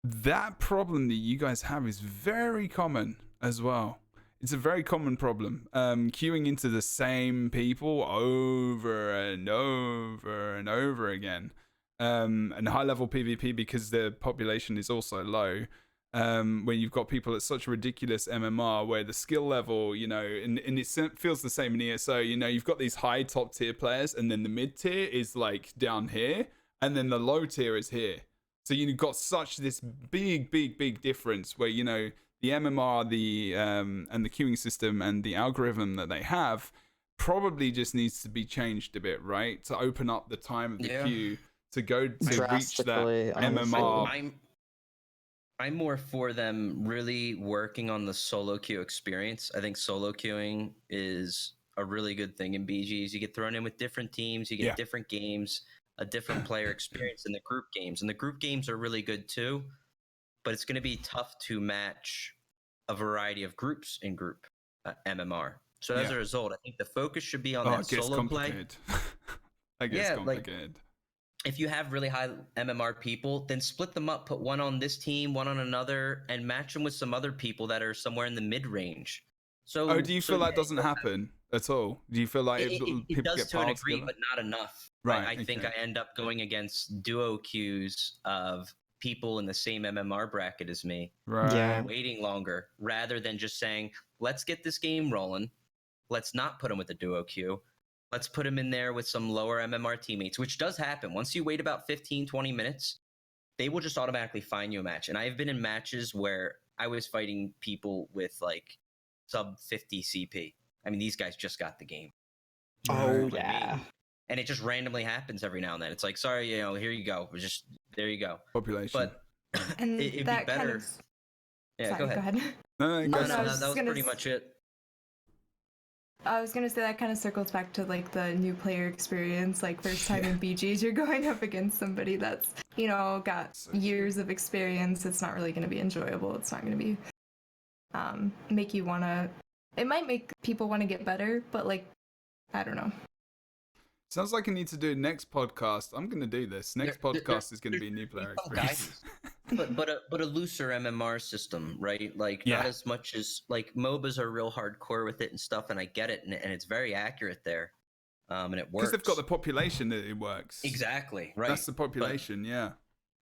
that problem that you guys have is very common as well. It's a very common problem. Queuing into the same people over and over and over again. And high level PvP because the population is also low. When you've got people at such a ridiculous MMR where the skill level, and it feels the same in ESO, you've got these high top tier players and then the mid tier is like down here and then the low tier is here. So you've got such this big difference where, the MMR, and the queuing system and the algorithm that they have probably just needs to be changed a bit, right? To open up the time of the queue to go to reach that MMR.
I'm more for them really working on the solo queue experience. I think solo queuing is a really good thing in BGs. You get thrown in with different teams, you get different games, a different player experience in the group games. And the group games are really good too. But it's going to be tough to match a variety of groups in group MMR. So as a result, I think the focus should be on that solo play.
I guess complicated.
Like, if you have really high MMR people, then split them up, put one on this team, one on another, and match them with some other people that are somewhere in the mid-range. So,
do you feel that doesn't happen at all? Do you feel like
it does to a degree, but not enough?
Right.
I think I end up going against duo queues of people in the same MMR bracket as me, waiting longer rather than just saying, let's get this game rolling. Let's not put them with the duo queue. Let's put them in there with some lower MMR teammates, which does happen. Once you wait about 15, 20 minutes, they will just automatically find you a match. And I've been in matches where I was fighting people with like sub 50 CP. I mean, these guys just got the game.
Oh, yeah.
And it just randomly happens every now and then. It's like, sorry, here you go. Just there you go.
Population.
But
and
it'd
that
be better.
Go
ahead.
No,
that was pretty much it.
I was gonna say that kind of circles back to like the new player experience. Like first time in BGs, you're going up against somebody that's got years of experience. It's not really gonna be enjoyable. It's not gonna be make you wanna. It might make people want to get better, but like I don't know.
Sounds like I need to do next podcast. I'm going to do this. Next podcast is going to be new player experience.
but a looser MMR system, right? Like not as much as like MOBAs are real hardcore with it and stuff, and I get it, and it's very accurate there, and it works
because they've got the population that it works.
Exactly, right.
That's the population,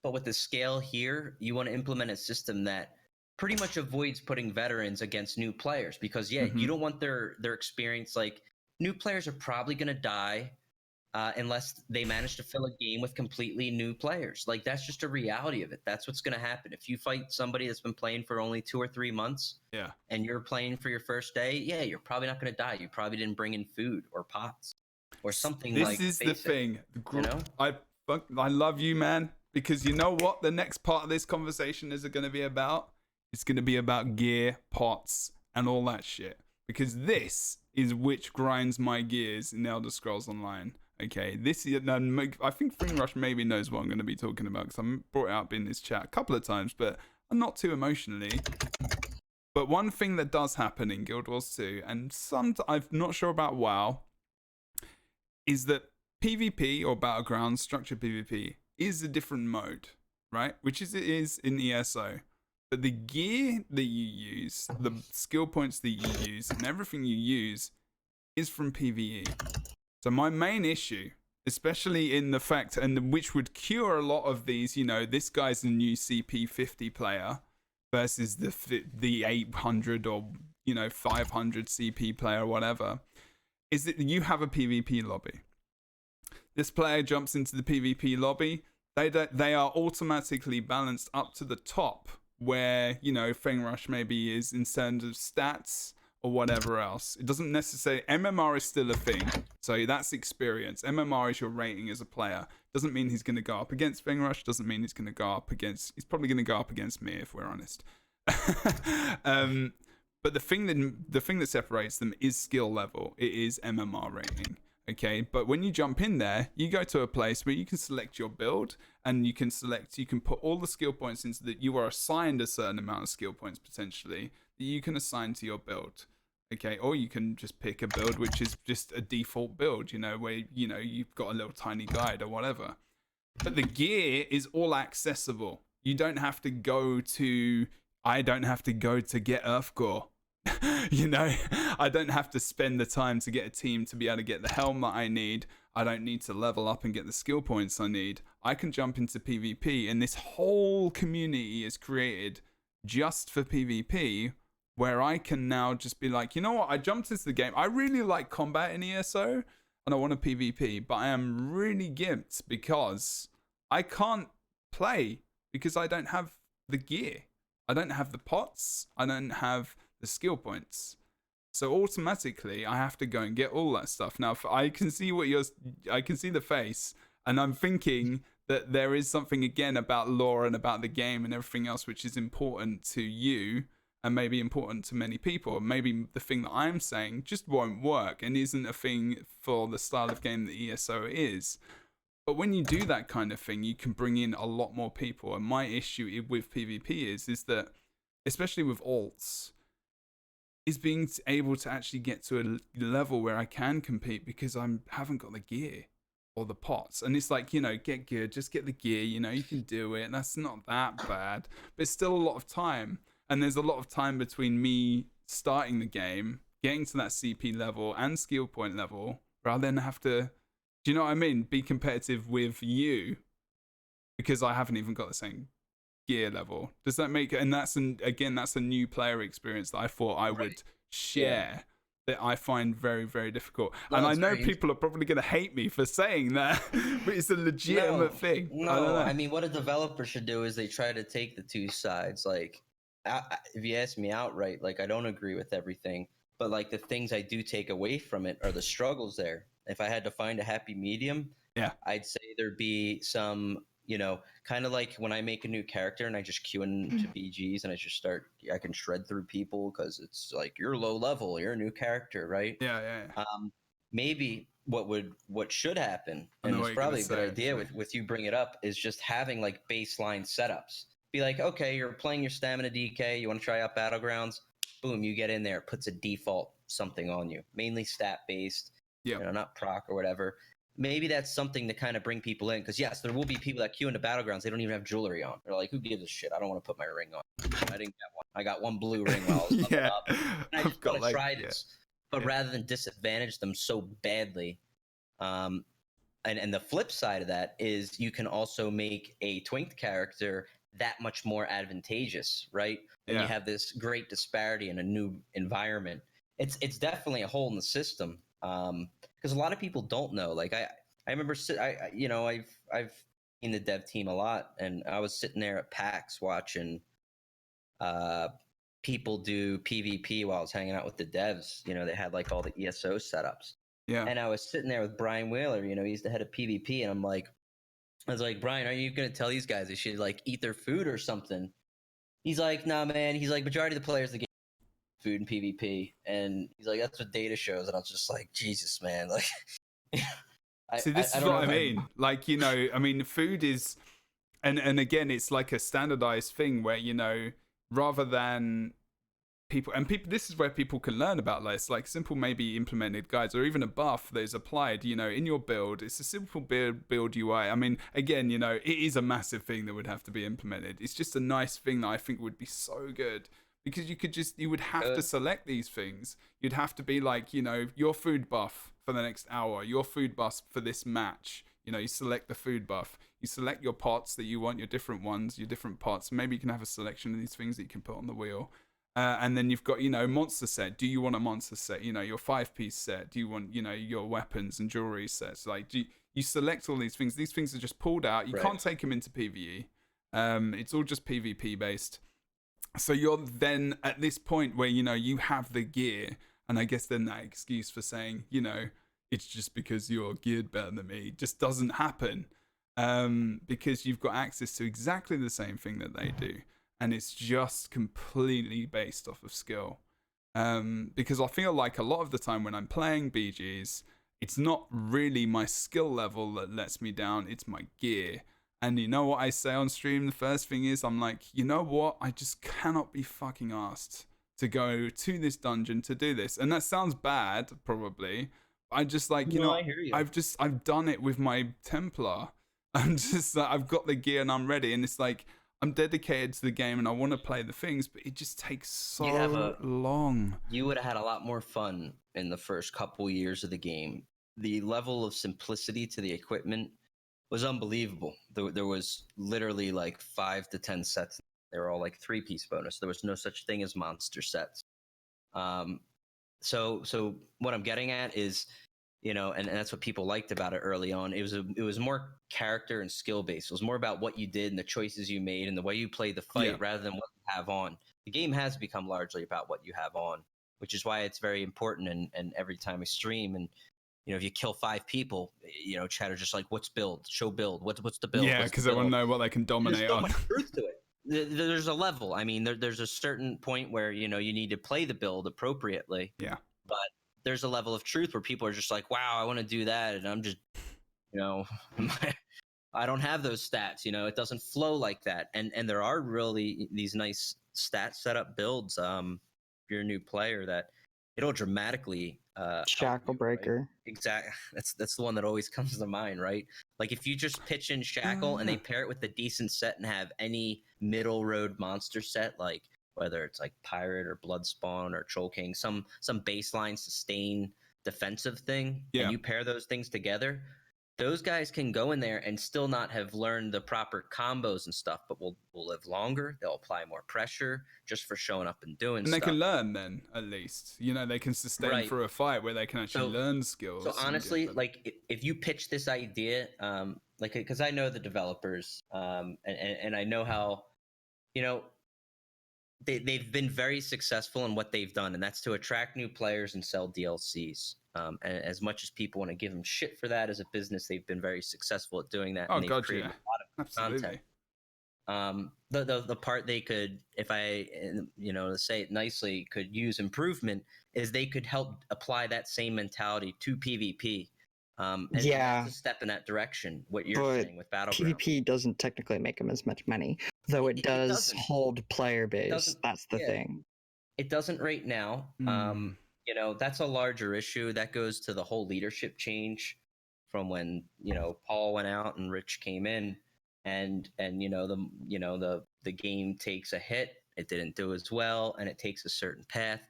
But with the scale here, you want to implement a system that pretty much avoids putting veterans against new players because you don't want their experience. Like new players are probably going to die. unless they manage to fill a game with completely new players. Like, that's just a reality of it. That's what's going to happen. If you fight somebody that's been playing for only 2 or 3 months, and you're playing for your first day, you're probably not going to die. You probably didn't bring in food or pots or something like
this is
basic,
the thing.
You know?
I love you, man, because you know what the next part of this conversation is going to be about? It's going to be about gear, pots, and all that shit. Because this is which grinds my gears in Elder Scrolls Online. Okay, this is, I think Fengrush maybe knows what I'm going to be talking about because I brought it up in this chat a couple of times, but not too emotionally. But one thing that does happen in Guild Wars 2, and I'm not sure about WoW, is that PvP or Battleground, structured PvP, is a different mode, right? Which is it is in ESO. But the gear that you use, the skill points that you use, and everything you use is from PvE. So my main issue, especially in the fact, and which would cure a lot of these, this guy's a new CP 50 player versus the 800 or 500 CP player or whatever, is that you have a PvP lobby. This player jumps into the PvP lobby. They are automatically balanced up to the top where Fengrush maybe is in terms of stats or whatever else. It doesn't necessarily, MMR is still a thing, so that's experience. MMR is your rating as a player. Doesn't mean he's going to go up against Fengrush, doesn't mean he's going to go up against, he's probably going to go up against me if we're honest. But the thing that separates them is skill level. It is MMR rating. Okay, but when you jump in there, you go to a place where you can select your build, and you can put all the skill points into that. You are assigned a certain amount of skill points potentially that you can assign to your build. Okay, or you can just pick a build which is just a default build, where you've got a little tiny guide or whatever. But the gear is all accessible. You don't have to go to. I don't have to go to get Earthgore. I don't have to spend the time to get a team to be able to get the helm that I need. I don't need to level up and get the skill points I need. I can jump into PvP, and this whole community is created just for PvP, where I can now just be like, you know what, I jumped into the game. I really like combat in ESO, and I want a PvP, but I am really gimped because I can't play because I don't have the gear. I don't have the pots. I don't have the skill points. So automatically I have to go and get all that stuff. Now I can see I can see the face, and I'm thinking that there is something again about lore and about the game and everything else which is important to you and maybe important to many people. Maybe the thing that I'm saying just won't work and isn't a thing for the style of game that ESO is. But when you do that kind of thing, you can bring in a lot more people. And my issue with PvP is that, especially with alts, is being able to actually get to a level where I can compete because I haven't got the gear or the pots. And it's like, get good, just get the gear, you can do it. That's not that bad. But it's still a lot of time. And there's a lot of time between me starting the game, getting to that CP level and skill point level, rather than have to, do you know what I mean? Be competitive with you because I haven't even got the same gear level. Does that make, and that's a new player experience that I thought I would share that I find very, very difficult. No, and I know people are probably going to hate me for saying that, but it's a legitimate thing.
No, I mean, what a developer should do is they try to take the two sides. Like, if you ask me outright, like, I don't agree with everything, but like the things I do take away from it are the struggles there. If I had to find a happy medium, I'd say there'd be some, kind of like when I make a new character and I just queue into BGs and I can shred through people because it's like, you're low level, you're a new character, right?
Yeah.
Maybe what should happen, and it's probably a good idea with you bring it up, is just having like baseline setups. Be like, okay, you're playing your stamina DK, you want to try out Battlegrounds, boom, you get in there, it puts a default something on you, mainly stat based, not proc or whatever. Maybe that's something to kind of bring people in, because yes, there will be people that queue into Battlegrounds, they don't even have jewelry on. They're like, who gives a shit? I don't want to put my ring on. I didn't get one. I got one blue ring while I was leveled up. And I just want to try this. But rather than disadvantage them so badly, and the flip side of that is you can also make a twinked character that much more advantageous, right? And you have this great disparity in a new environment. It's definitely a hole in the system, because a lot of people don't know. Like I remember I've seen the dev team a lot, and I was sitting there at PAX watching people do PvP while I was hanging out with the devs. They had like all the ESO setups.
Yeah.
And I was sitting there with Brian Whaler, he's the head of PvP, and I was like, Brian, are you going to tell these guys they should like eat their food or something? He's like, nah, man. He's like, majority of the players that get food in PvP, and he's like, that's what data shows. And I was just like, Jesus, man, like.
See, this is what I mean. Like, I mean, food is, and again, it's like a standardized thing where, rather than people, this is where people can learn about this, like simple, maybe implemented guides or even a buff that is applied, in your build. It's a simple build UI. I mean, again, it is a massive thing that would have to be implemented. It's just a nice thing that I think would be so good. Because you would have to select these things. You'd have to be like, your food buff for the next hour, your food buff for this match. You select the food buff. You select your pots that you want, your different ones, your different pots. Maybe you can have a selection of these things that you can put on the wheel. And then you've got, monster set. Do you want a monster set? Your 5-piece set. Do you want, your weapons and jewelry sets? Like, you select all these things. These things are just pulled out. You can't take them into PvE. It's all just PvP based. So you're then at this point where, you have the gear, and I guess then that excuse for saying, it's just because you're geared better than me just doesn't happen, because you've got access to exactly the same thing that they do, and it's just completely based off of skill. Because I feel like a lot of the time when I'm playing BGs, it's not really my skill level that lets me down, it's my gear. And you know what I say on stream? The first thing is, I'm like, you know what? I just cannot be fucking asked to go to this dungeon to do this. And that sounds bad, probably. I just like,
I hear you.
I've done it with my Templar. I'm just like, I've got the gear and I'm ready. And it's like, I'm dedicated to the game and I want to play the things, but it just takes so long.
You would have had a lot more fun in the first couple years of the game. The level of simplicity to the equipment was unbelievable. There was literally like 5 to 10 sets. They were all like 3-piece bonus. There was no such thing as monster sets. So what I'm getting at is, and that's what people liked about it early on. It was more character and skill based. It was more about what you did and the choices you made and the way you played the fight rather than what you have on. The game has become largely about what you have on, which is why it's very important. And every time we stream and, if you kill 5 people, chat are just like, what's build? Show build. What's the build?
Yeah, because they want to know what they can dominate
There's so
on.
much truth to it. There's a level. I mean, there's a certain point where, you need to play the build appropriately.
Yeah.
But there's a level of truth where people are just like, wow, I want to do that. And I'm just, I don't have those stats. It doesn't flow like that. And there are really these nice stat setup builds. If you're a new player, that it'll dramatically
Shackle Breaker.
Right? Exactly. That's the one that always comes to mind, right? Like if you just pitch in Shackle and they pair it with a decent set and have any middle road monster set, like whether it's like Pirate or Bloodspawn or Troll King, some baseline sustain defensive thing, and you pair those things together, those guys can go in there and still not have learned the proper combos and stuff, but will live longer. They'll apply more pressure just for showing up and doing stuff.
And they can learn then, at least. They can sustain through a fight where they can actually learn skills.
So honestly, like if you pitch this idea, because I know the developers, and I know how, they've been very successful in what they've done, and that's to attract new players and sell DLCs. And as much as people want to give them shit for that as a business, they've been very successful at doing that.
Oh,
and they've created a lot of
absolutely.
Content. The part they could, if I, to say it nicely, could use improvement is they could help apply that same mentality to PvP. And that's a step in that direction. What you're saying with Battleground.
PvP doesn't technically make them as much money, though it does hold player base. That's the thing.
It doesn't right now. That's a larger issue. That goes to the whole leadership change from when Paul went out and Rich came in, and the game takes a hit. It didn't do as well, and it takes a certain path.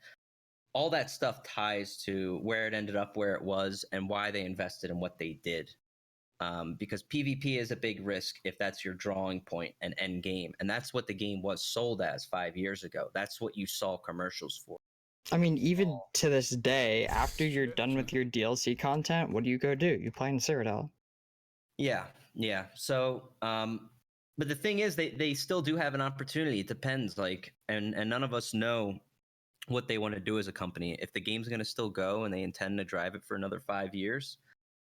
All that stuff ties to where it ended up where it was and why they invested in what they did. Because PvP is a big risk if that's your drawing point and end game. And that's what the game was sold as 5 years ago. That's what you saw commercials for.
I mean, even to this day, after you're done with your DLC content, what do? You play in Cyrodiil.
Yeah. So, but the thing is, they still do have an opportunity. It depends, like, and none of us know what they want to do as a company. If the game's going to still go and they intend to drive it for another 5 years,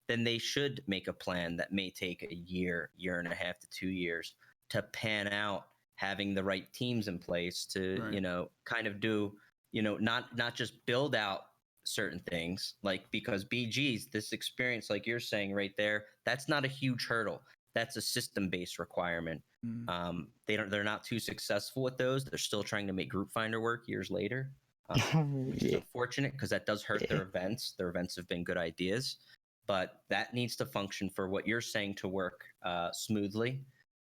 then they should make a plan that may take a year and a half to 2 years to pan out, having the right teams in place to,
Right.
kind of do, not just build out certain things, like, because BGs, this experience, like you're saying right there, that's not a huge hurdle. That's a system-based requirement. They're not too successful with those. They're still trying to make Group Finder work years later, which is unfortunate because that does hurt their events. Their events have been good ideas, but that needs to function for what you're saying to work smoothly.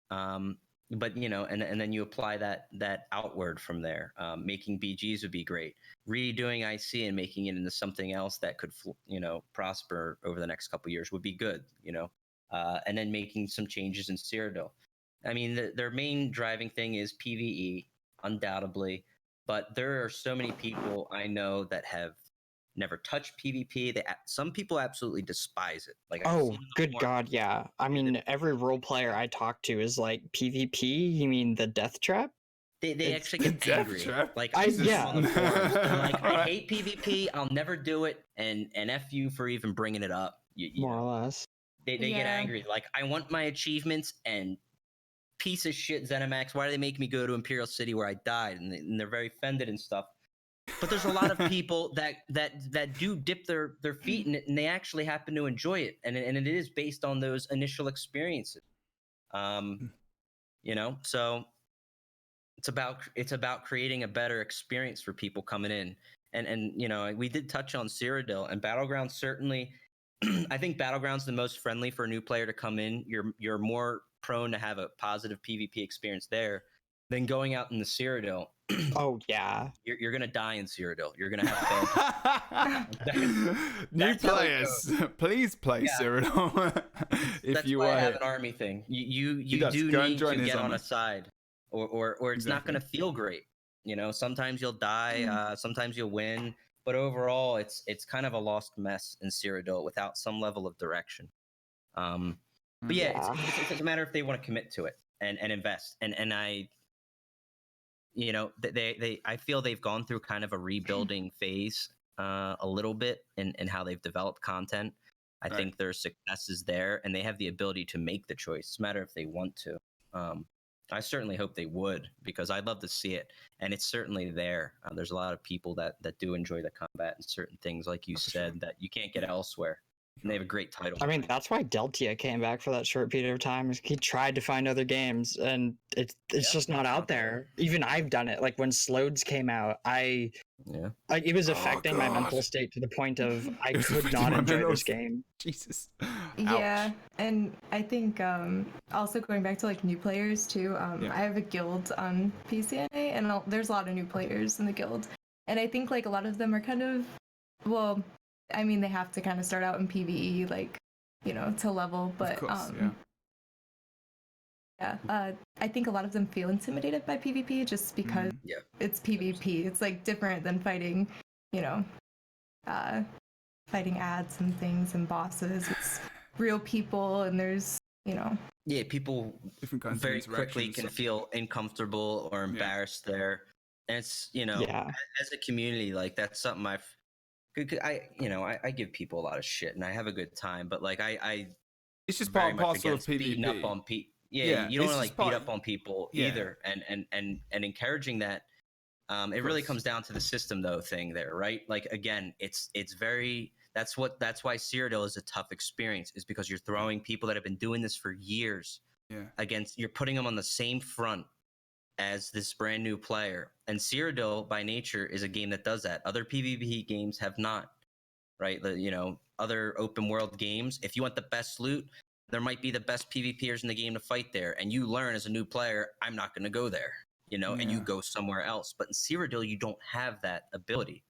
But and then you apply that outward from there. Making BGs would be great. Redoing IC and making it into something else that could prosper over the next couple of years would be good. And then making some changes in Cyrodiil. I mean, their main driving thing is PvE, undoubtedly, but there are so many people I know that have never touched PvP. Some people absolutely despise it. Like,
oh, good God, yeah. I mean, every role player I talk to is like, PvP? You mean the death trap?
They actually get angry. Like,
on
the forums. They're like, I hate PvP. I'll never do it. And F you for even bringing it up.
More or less.
They get angry. Like, I want my achievements, and piece of shit ZeniMax, why do they make me go to Imperial City where I died? And they're very offended and stuff. But there's a lot of people that do dip their feet in it, and they actually happen to enjoy it, and it is based on those initial experiences. So it's about creating a better experience for people coming in, and we did touch on Cyrodiil, and Battleground certainly. I think Battleground's the most friendly for a new player to come in. You're more prone to have a positive PvP experience there than going out in the Cyrodiil.
Oh yeah,
you're gonna die in Cyrodiil. You're gonna have
new players. Please play Cyrodiil if you
want. Have an army thing. You do need to get on a side, or it's not gonna feel great. Sometimes you'll die. Sometimes you'll win. But overall, it's kind of a lost mess in Cyrodiil without some level of direction. But yeah, it's a matter if they want to commit to it and invest. And I, I feel they've gone through kind of a rebuilding phase a little bit in how they've developed content. I think their success is there, and they have the ability to make the choice. It's a matter if they want to. I certainly hope they would, because I'd love to see it, and it's certainly there. There's a lot of people that do enjoy the combat and certain things, like you said, that you can't get elsewhere. And they have a great title.
I mean, that's why Deltia came back for that short period of time. He tried to find other games, and it's just not out there. Even I've done it. Like when Slodes came out, it was affecting my mental state to the point of I could not enjoy this game.
Jesus.
Yeah, ouch. And I think also going back to like new players too. I have a guild on PCNA, and there's a lot of new players in the guild, and I think like a lot of them are kind of, well, I mean, they have to kind of start out in PvE, like, to level, but I think a lot of them feel intimidated by PvP just because it's PvP. It's like different than fighting, fighting ads and things and bosses. It's real people, and there's,
people very quickly can feel uncomfortable or embarrassed there. And it's, as a community, like, that's something I give people a lot of shit, and I have a good time, but like
it's just part and parcel of PvP.
Beating up on people. Yeah, you don't want to like beat up on people either, and encouraging that. It really comes down to the system though thing there, right? Like, again, it's very, that's why Cyrodiil is a tough experience, is because you're throwing people that have been doing this for years against, you're putting them on the same front as this brand new player. And Cyrodiil by nature is a game that does that. Other PvP games have not, right? Other open world games, if you want the best loot, there might be the best PvPers in the game to fight there, and you learn as a new player, I'm not going to go there, and you go somewhere else. But in Cyrodiil, you don't have that ability,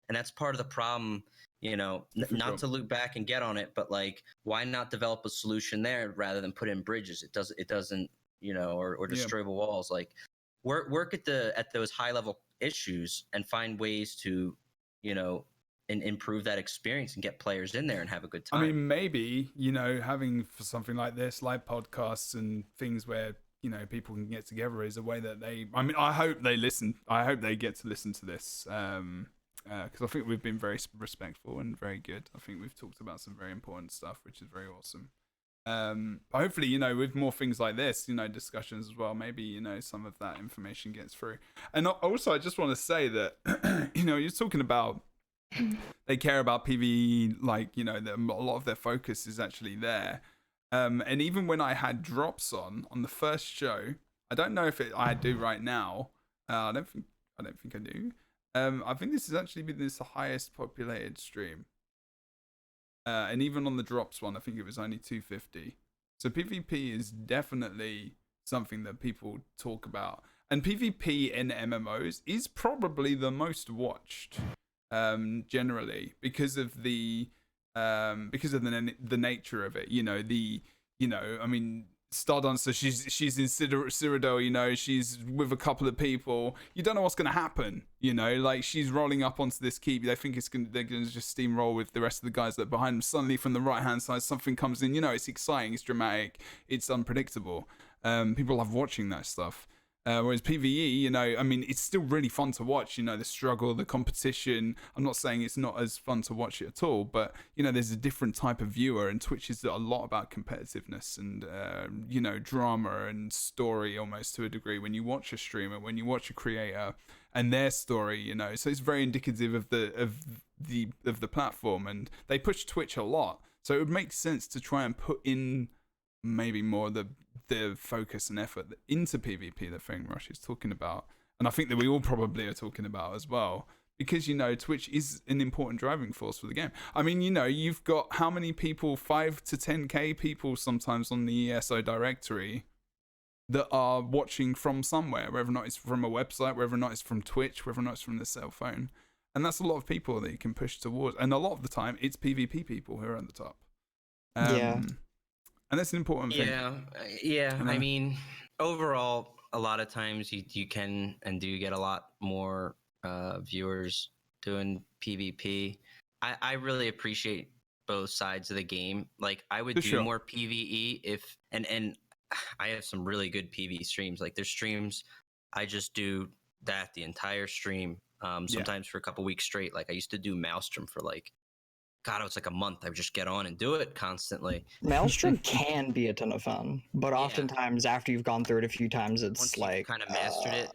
and that's part of the problem. Not to loop back and get on it, but like, why not develop a solution there rather than put in bridges? It doesn't, or destroy the walls. Like, work at those high level issues and find ways to, and improve that experience and get players in there and have a good time.
I mean, maybe, having for something like this, like podcasts and things where, people can get together is a way that I hope they listen. I hope they get to listen to this. Because I think we've been very respectful and very good. I think we've talked about some very important stuff, which is very awesome. But hopefully, with more things like this, discussions as well, maybe, some of that information gets through. And also, I just want to say that, you're talking about they care about PvE, like, a lot of their focus is actually there. And even when I had drops on the first show, I don't know if I do right now. I don't think I do. I think this has actually been the highest populated stream. And even on the drops one, I think it was only 250. So PvP is definitely something that people talk about. And PvP in MMOs is probably the most watched, generally, because of the nature of it. I mean, StarDancer, she's in Cyrodiil, she's with a couple of people. You don't know what's going to happen, like she's rolling up onto this keep. They think they're going to just steamroll with the rest of the guys that are behind them. Suddenly from the right hand side, something comes in, it's exciting, it's dramatic, it's unpredictable. People love watching that stuff. Whereas PvE, I mean, it's still really fun to watch, the struggle, the competition. I'm not saying it's not as fun to watch it at all, but, there's a different type of viewer, and Twitch is a lot about competitiveness and, drama and story almost to a degree when you watch a streamer, when you watch a creator and their story, so it's very indicative of the platform, and they push Twitch a lot. So it would make sense to try and put in maybe more the focus and effort into PvP that Fengrush is talking about, and I think that we all probably are talking about as well, because Twitch is an important driving force for the game. I mean, you've got how many people, 5 to 10k people sometimes on the ESO directory that are watching from somewhere, whether or not it's from a website, whether or not it's from Twitch, whether or not it's from their cell phone, and that's a lot of people that you can push towards, and a lot of the time it's PvP people who are at the top. And that's an important thing.
Yeah. I mean, overall, a lot of times you can and do get a lot more viewers doing PvP. I really appreciate both sides of the game. Like, I would do more PvE if and I have some really good PvE streams. Like, there's streams I just do that the entire stream. Sometimes for a couple weeks straight. Like, I used to do Maelstrom for it was like a month. I would just get on and do it constantly.
Maelstrom can be a ton of fun, but oftentimes after you've gone through it a few times, it's
once
like
kind of mastered it.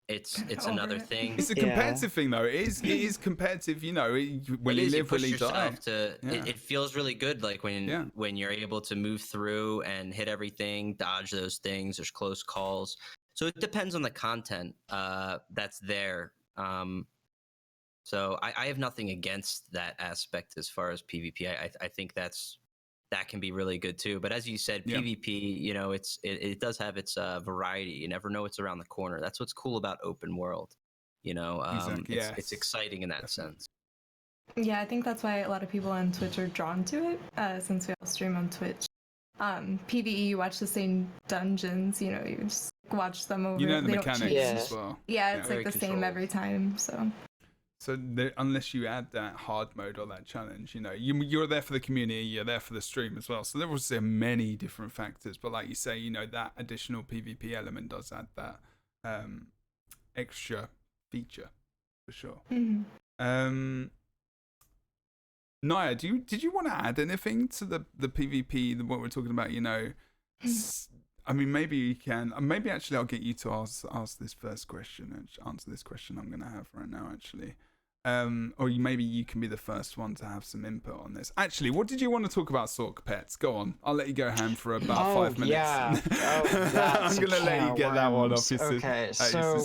It's another thing.
It's a competitive thing, though. It is competitive. When you live, really die.
It feels really good, like when you're able to move through and hit everything, dodge those things. There's close calls, so it depends on the content that's there. So I have nothing against that aspect as far as PvP. I think that can be really good too. But as you said, PvP, it does have its variety. You never know what's around the corner. That's what's cool about open world.
Exactly.
It's exciting in that sense.
Yeah, I think that's why a lot of people on Twitch are drawn to it, since we all stream on Twitch. PvE, you watch the same dungeons, you just watch them over.
The mechanics as well.
Yeah, it's like the same every time, so...
So unless you add that hard mode or that challenge, you're there for the community, you're there for the stream as well. So there was many different factors, but like you say, that additional PvP element does add that extra feature for sure.
Mm-hmm.
Naya, did you want to add anything to the PvP, what we're talking about? I mean, maybe you can. Maybe actually, I'll get you to ask this first question and answer this question I'm going to have right now. Actually. Or maybe you can be the first one to have some input on this. Actually, what did you want to talk about, Sork Pets? Go on. I'll let you go ham for about 5 minutes.
Yeah.
I'm going to let you get that one off your system.
Okay, so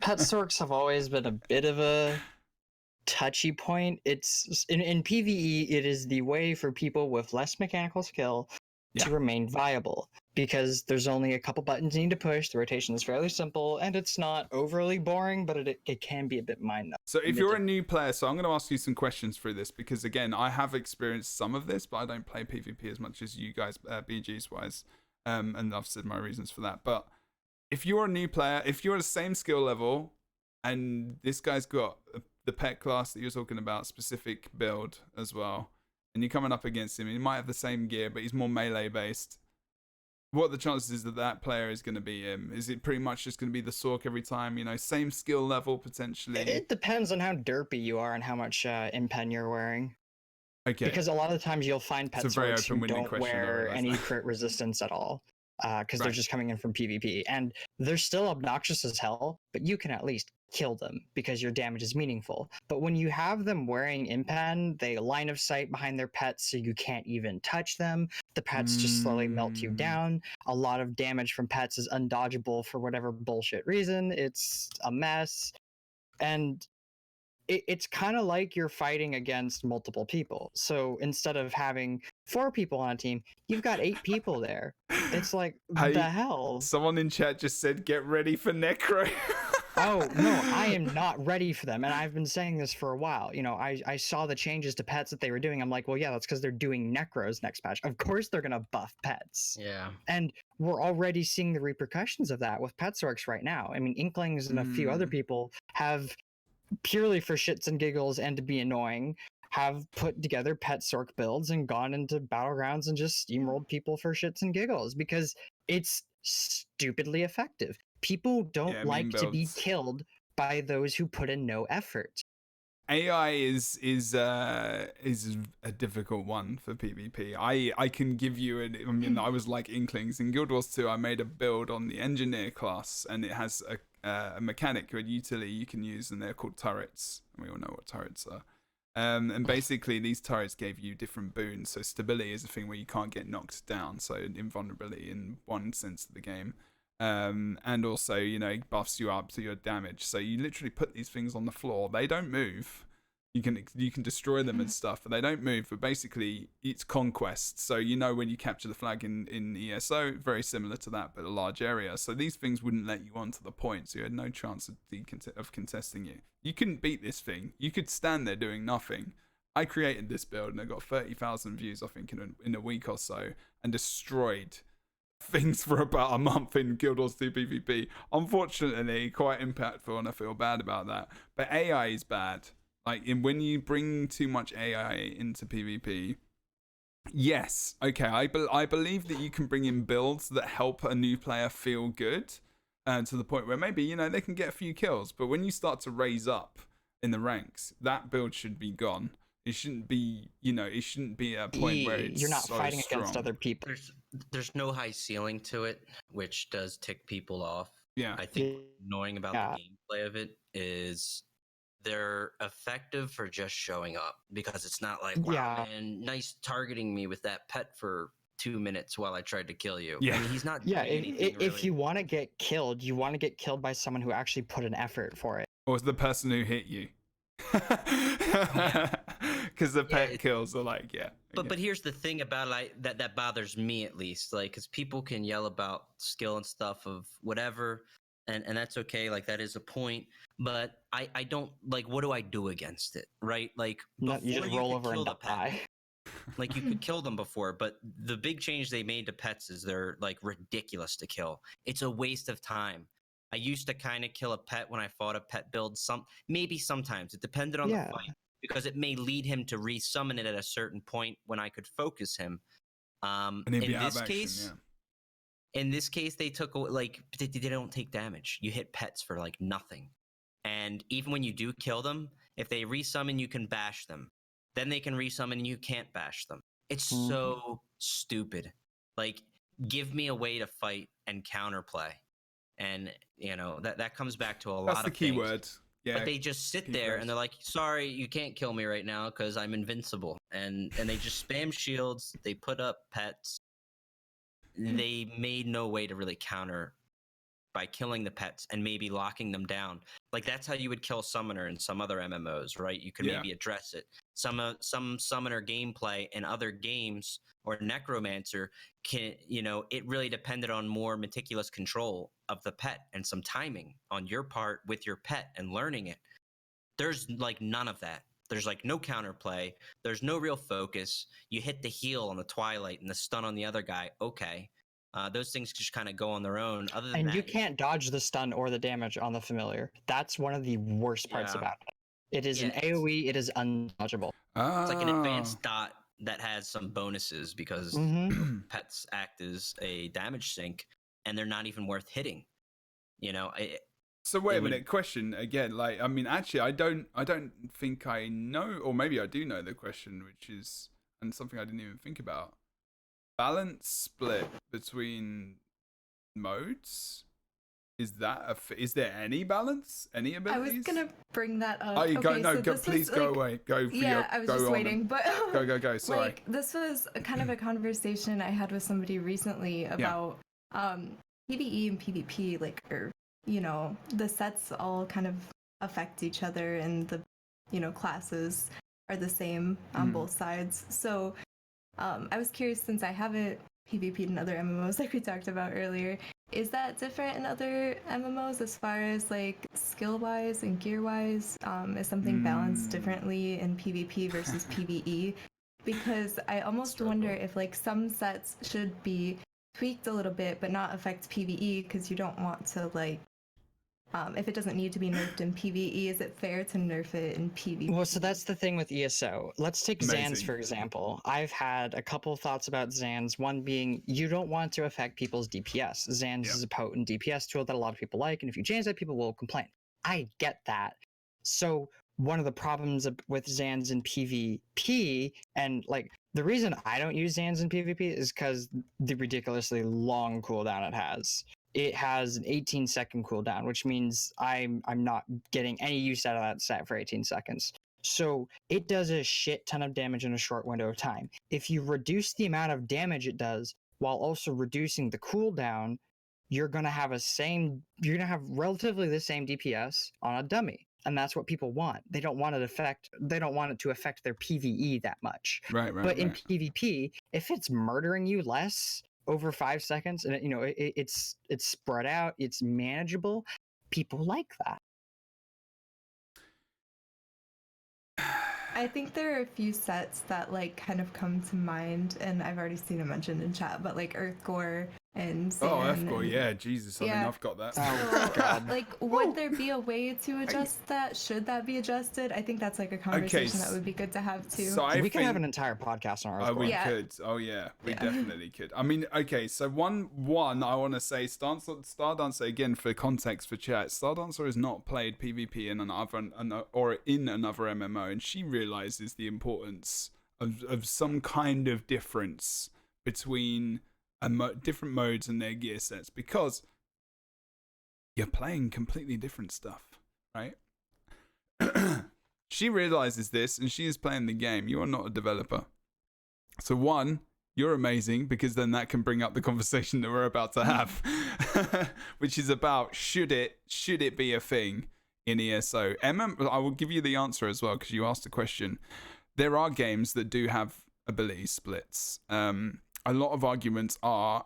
pet Sorks have always been a bit of a touchy point. It's in PvE, it is the way for people with less mechanical skill to remain viable, because there's only a couple buttons you need to push. The rotation is fairly simple, and it's not overly boring, but it can be a bit mind-numbing.
So if you're a new player, so I'm going to ask you some questions through this, because again, I have experienced some of this, but I don't play PvP as much as you guys, BGs wise, and I've said my reasons for that. But if you're a new player, if you're at the same skill level, and this guy's got the pet class that you're talking about, specific build as well, and you're coming up against him, he might have the same gear, but he's more melee based. What are the chances that that player is going to be him? Is it pretty much just going to be the Sork every time? You know, same skill level potentially?
It depends on how derpy you are and how much impen you're wearing.
Okay.
Because a lot of the times you'll find pet Sorks who don't wear any crit resistance at all. Because they're just coming in from PvP. And they're still obnoxious as hell, but you can at least kill them because your damage is meaningful. But when you have them wearing impen, they line of sight behind their pets so you can't even touch them. The pets just slowly melt you down. A lot of damage from pets is undodgeable for whatever bullshit reason. It's a mess. And it's kind of like you're fighting against multiple people. So instead of having 4 people on a team, you've got 8 people there. It's like, the hell?
Someone in chat just said, get ready for Necro.
Oh, no, I am not ready for them. And I've been saying this for a while. You know, I saw the changes to pets that they were doing. I'm like, well, yeah, that's because they're doing Necros next patch. Of course they're going to buff pets.
Yeah.
And we're already seeing the repercussions of that with pet Sorks right now. I mean, Inklings and a few other people have, purely for shits and giggles and to be annoying, have put together pet Sork builds and gone into Battlegrounds and just steamrolled people for shits and giggles because it's stupidly effective. People don't like to be killed by those who put in no effort.
AI is a difficult one for PvP. I can give you I mean, I was like Inklings in Guild Wars 2. I made a build on the engineer class, and it has a mechanic or a utility you can use, and they're called turrets. And we all know what turrets are. And basically, these turrets gave you different boons. So stability is a thing where you can't get knocked down. So invulnerability in one sense of the game. And also, you know, it buffs you up to your damage. So you literally put these things on the floor. They don't move. You can destroy them and stuff, but they don't move. But basically, it's conquest. So you know when you capture the flag in ESO, very similar to that, but a large area. So these things wouldn't let you onto the point. So you had no chance of contesting you. You couldn't beat this thing. You could stand there doing nothing. I created this build and I got 30,000 views, I think, in a week or so, and destroyed things for about a month in Guild Wars 2 PvP. Unfortunately, quite impactful, and I feel bad about that. But AI is bad. Like, when you bring too much AI into PvP, yes, okay, I believe that you can bring in builds that help a new player feel good, to the point where maybe, you know, they can get a few kills. But when you start to raise up in the ranks, that build should be gone. It shouldn't be, you know, it shouldn't be a point where it's
you're not
so
fighting
strong
against other people.
There's no high ceiling to it, which does tick people off.
Yeah,
I think knowing about the gameplay of it is they're effective for just showing up, because it's not like, wow, man, nice targeting me with that pet for 2 minutes while I tried to kill you.
Yeah,
I mean, he's not.
If you want to get killed, you want to get killed by someone who actually put an effort for it.
Or it's the person who hit you. Because the pet kills are like,
But here's the thing about that bothers me, at least, like, because people can yell about skill and stuff of whatever, and that's okay, like, that is a point, but I don't, like, what do I do against it, right? Like,
you just roll over and die.
Like, you could kill them before, but the big change they made to pets is they're, like, ridiculous to kill. It's a waste of time. I used to kind of kill a pet when I fought a pet build. Maybe sometimes. It depended on the fight, because it may lead him to resummon it at a certain point when I could focus him. In this case, they took, like, they don't take damage. You hit pets for, like, nothing. And even when you do kill them, if they resummon, you can bash them. Then they can resummon and you can't bash them. It's so stupid. Like, give me a way to fight and counterplay. And, you know, that comes back to a lot of things. That's the key word. Yeah. But they just sit there and they're like, sorry, you can't kill me right now because I'm invincible. And they just spam shields. They put up pets. They made no way to really counter by killing the pets and maybe locking them down. Like, that's how you would kill Summoner in some other MMOs, right? You could maybe address it. Some Summoner gameplay in other games, or Necromancer, can, you know, it really depended on more meticulous control of the pet and some timing on your part with your pet and learning it. There's, like, none of that. There's, like, no counterplay. There's no real focus. You hit the heal on the Twilight and the stun on the other guy. Okay. Those things just kind of go on their own. Other than
and
that,
you can't dodge the stun or the damage on the familiar. That's one of the worst parts about it. It is an AoE. It is undodgeable.
It's like an advanced dot that has some bonuses because pets act as a damage sink, and they're not even worth hitting.
So wait a minute. Question again. Like, I mean, actually, I don't think I know, or maybe I do know the question, which is, and something I didn't even think about. Balance split between modes. Is there any balance? Any abilities?
I was gonna bring that up.
Oh, you
okay,
go.
so
Go. Please go away. Go.
I was just waiting, but
go. Sorry.
Like, this was kind of a conversation I had with somebody recently about PvE and PvP, like, or the sets all kind of affect each other, and the classes are the same on both sides. So I was curious, since I haven't PvP'd in other MMOs like we talked about earlier, is that different in other MMOs as far as like skill-wise and gear-wise? Is something balanced differently in PvP versus PvE? Because I almost wonder if like some sets should be tweaked a little bit but not affect PvE, because you don't want to like if it doesn't need to be nerfed in PvE, is it fair to nerf it in PvP?
Well, so that's the thing with ESO. Let's take Zans, for example. I've had a couple of thoughts about Zans, one being you don't want to affect people's DPS. Zans is a potent DPS tool that a lot of people like, and if you change that, people will complain. I get that. So one of the problems with Zans in PvP, and like the reason I don't use Zans in PvP is because the ridiculously long cooldown it has. It has an 18-second cooldown, which means I'm not getting any use out of that set for 18 seconds. So it does a shit ton of damage in a short window of time. If you reduce the amount of damage it does while also reducing the cooldown, you're gonna have relatively the same DPS on a dummy. And that's what people want. They don't want it to affect their PvE that much.
Right.
But in PvP, if it's murdering you less over 5 seconds, and it's spread out, it's manageable, people like that.
I think there are a few sets that like kind of come to mind, and I've already seen it mentioned in chat, but like Earthgore and Sand.
Earthgore, yeah, Jesus, I mean, I've got that.
Oh, God.
Like, would there be a way to adjust that? Should that be adjusted? I think that's like a conversation that would be good to have too.
So we could have an entire podcast on Earthgore.
We could. Oh yeah, we definitely could. I mean, okay, so one I want to say, StarDancer, again, for context for chat, StarDancer has not played PvP in another MMO, and she realizes the importance of some kind of difference between different modes and their gear sets, because you're playing completely different stuff, right? She realizes this, and she is playing the game. You are not a developer. So one, you're amazing, because then that can bring up the conversation that we're about to have, which is about should it be a thing in ESO? I will give you the answer as well, because you asked the question. There are games that do have ability splits. A lot of arguments are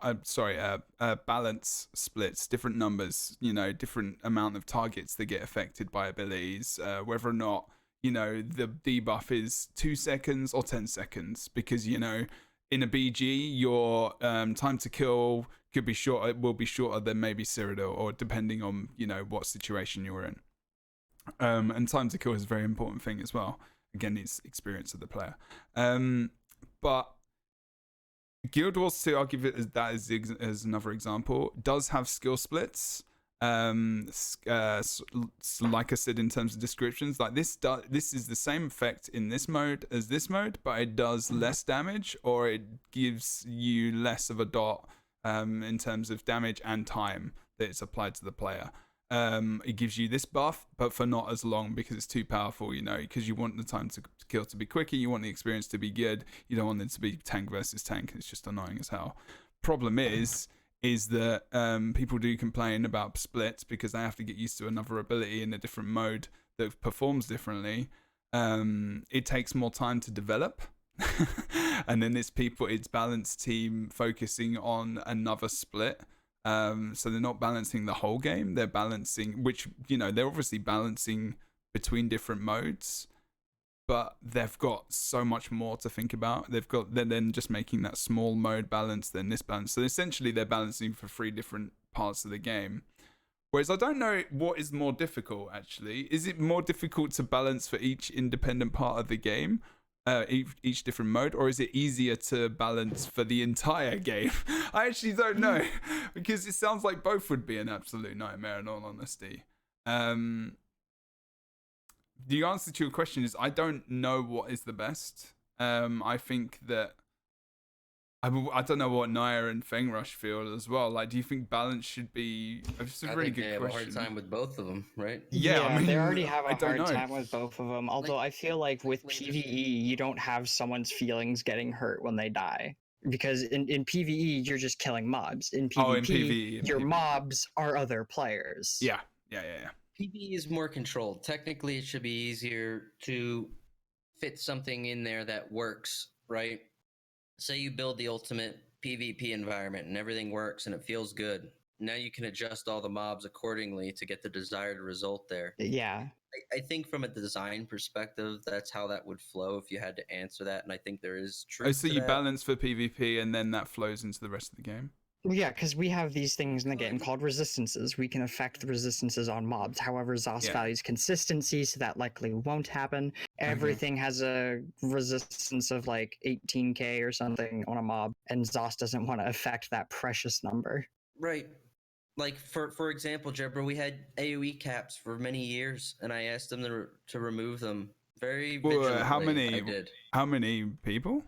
balance splits, different numbers, different amount of targets that get affected by abilities, whether or not the debuff is 2 seconds or 10 seconds, because in a BG your time to kill could be shorter, it will be shorter than maybe Cyrodiil, or depending on what situation you're in, and time to kill is a very important thing as well. Again, it's experience of the player, but Guild Wars 2, I'll give it as another example, does have skill splits. Like I said, in terms of descriptions, like this is the same effect in this mode as this mode, but it does less damage, or it gives you less of a dot in terms of damage and time that it's applied to the player. It gives you this buff, but for not as long, because it's too powerful, because you want the time to kill to be quicker, you want the experience to be good, you don't want it to be tank versus tank, it's just annoying as hell. Problem is that people do complain about splits because they have to get used to another ability in a different mode that performs differently. It takes more time to develop. And then it's balance team focusing on another split. So they're not balancing the whole game. They're balancing, which, they're obviously balancing between different modes, but they've got so much more to think about. They're then just making that small mode balance, then this balance. So essentially they're balancing for 3 different parts of the game. Whereas I don't know what is more difficult, actually. Is it more difficult to balance for each independent part of the game, each different mode, or is it easier to balance for the entire game? I actually don't know, because it sounds like both would be an absolute nightmare, in all honesty. The answer to your question is I don't know what is the best. I think that I don't know what Nyassa and Fengrush feel as well. Like, do you think balance should be? It's a really good
they have
question.
a hard time with both of them, right?
Yeah, I mean,
they already have a hard
know.
time with both of them. Although I feel like with PvE, you don't have someone's feelings getting hurt when they die. Because in PvE, you're just killing mobs. In PvP, your mobs are other players.
Yeah.
PvE is more controlled. Technically, it should be easier to fit something in there that works, right? Say you build the ultimate PvP environment and everything works and it feels good. Now you can adjust all the mobs accordingly to get the desired result there.
Yeah.
I think from a design perspective, that's how that would flow if you had to answer that. And I think there is truth
so
to
you
that.
balance for PvP and then that flows into the rest of the game?
Yeah, because we have these things in the game called resistances. We can affect the resistances on mobs. However, ZOS values consistency, so that likely won't happen. Everything has a resistance of like 18k or something on a mob, and ZOS doesn't want to affect that precious number.
Right. Like, for example, Jebro, we had AoE caps for many years, and I asked them to remove them very vigilantly.
How many?
I did.
How many people?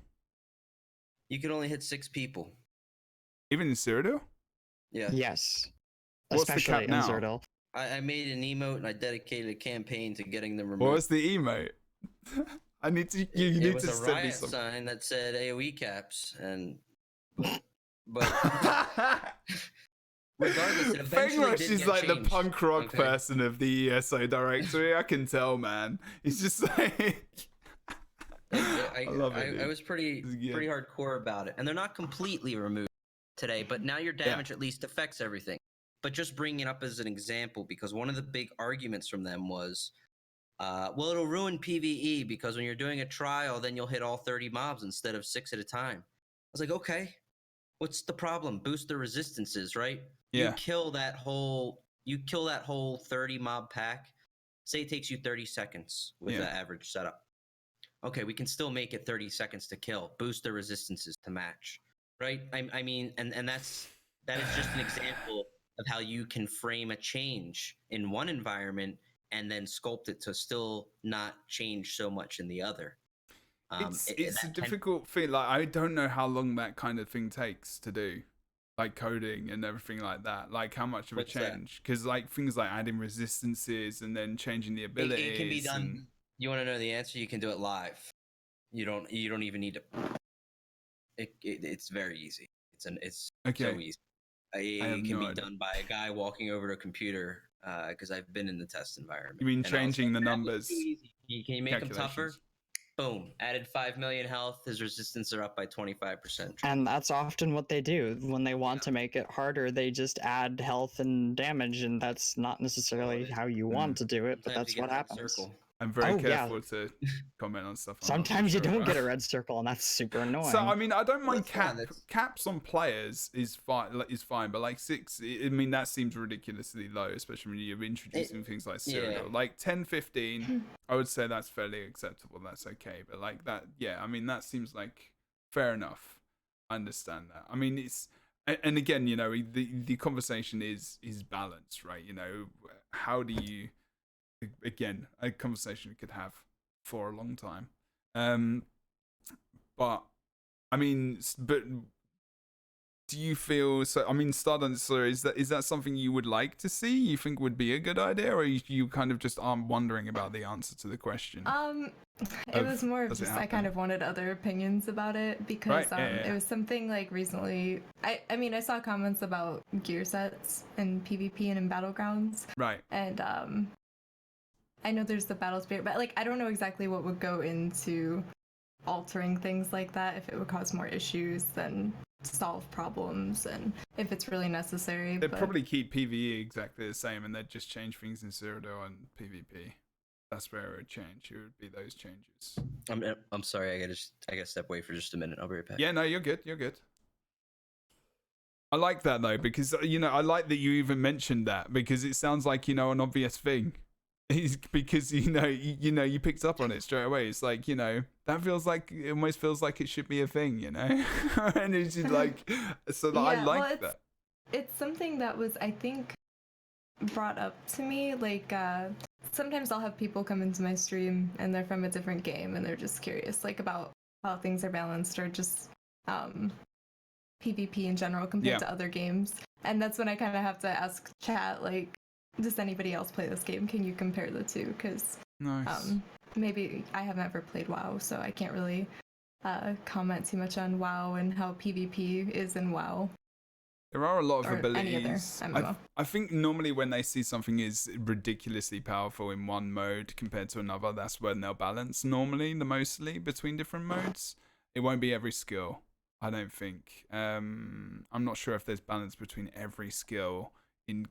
You could only hit 6 people.
Even in Cyrodiil?
Yeah.
Yes.
What's the cap now?
Cyrodiil.
I made an emote and I dedicated a campaign to getting them removed.
What's the emote? I need to. You need to
send me
riot
some sign that said AoE caps, and but regardless, it eventually
Fengrush
did
is
get
like
changed.
the punk rock person of the ESO directory. I can tell, man. He's just like.
I love it. I was pretty hardcore about it, and they're not completely removed today, but now your damage at least affects everything. But just bringing it up as an example, because one of the big arguments from them was, well, it'll ruin PvE because when you're doing a trial, then you'll hit all 30 mobs instead of 6 at a time. I was like, okay, what's the problem? Boost the resistances, right?
Yeah.
You kill that whole 30 mob pack. Say it takes you 30 seconds with the average setup. Okay, we can still make it 30 seconds to kill. Boost the resistances to match, right? I mean, and that is just an example of how you can frame a change in one environment and then sculpt it to still not change so much in the other.
It's a difficult thing. Like, I don't know how long that kind of thing takes to do, like coding and everything like that. Like, how much of a change? Because like things like adding resistances and then changing the abilities.
It can be done. You want to know the answer? You can do it live. You don't even need to. It's very easy. It's so easy. It can be done by a guy walking over to a computer. Because I've been in the test environment.
You mean changing the numbers?
You can make them tougher. Boom! Added 5 million health. His resistance are up by 25%.
And that's often what they do when they want to make it harder. They just add health and damage, and that's not necessarily how you want to do it, but that's what happens.
I'm very careful to comment on stuff.
Sometimes you don't get a red circle, and that's super annoying.
So I mean, I don't mind caps on players is fine, but like 6, I mean, that seems ridiculously low, especially when you're introducing things like Cyrodiil. Like 10, 15, I would say that's fairly acceptable. That's okay, but like that, I mean, that seems like fair enough. I understand that. I mean, it's, and again, you know, the conversation is balance, right? You know, how do you? Again, a conversation we could have for a long time. But I mean, do you feel so? I mean, StarDancer, is that something you would like to see? You think would be a good idea, or you kind of just are wondering about the answer to the question?
It was more of just I kind of wanted other opinions about it because it was something like recently. I mean, I saw comments about gear sets in PvP and in Battlegrounds.
Right.
And I know there's the battle spirit, but like I don't know exactly what would go into altering things like that, if it would cause more issues than solve problems, and if it's really necessary.
They'd probably keep PvE exactly the same, and they'd just change things in Cyrodiil and PvP. That's where it would change. It would be those changes.
I'm sorry, I gotta step away for just a minute. I'll be right back.
Yeah, no, you're good. You're good. I like that though, because I like that you even mentioned that, because it sounds like an obvious thing. Because you picked up on it straight away. It's like that feels like, it almost feels like it should be a thing, and it's just like, so that I like that.
It's something that was, I think, brought up to me. Like sometimes I'll have people come into my stream and they're from a different game and they're just curious, like, about how things are balanced, or just PvP in general compared to other games. And that's when I kind of have to ask chat, like, does anybody else play this game? Can you compare the two? Because maybe I haven't ever played WoW, so I can't really comment too much on WoW and how PvP is in WoW.
There are a lot of abilities.
Any other
I think normally when they see something is ridiculously powerful in one mode compared to another, that's when they'll balance normally, mostly between different modes. It won't be every skill, I don't think. I'm not sure if there's balance between every skill in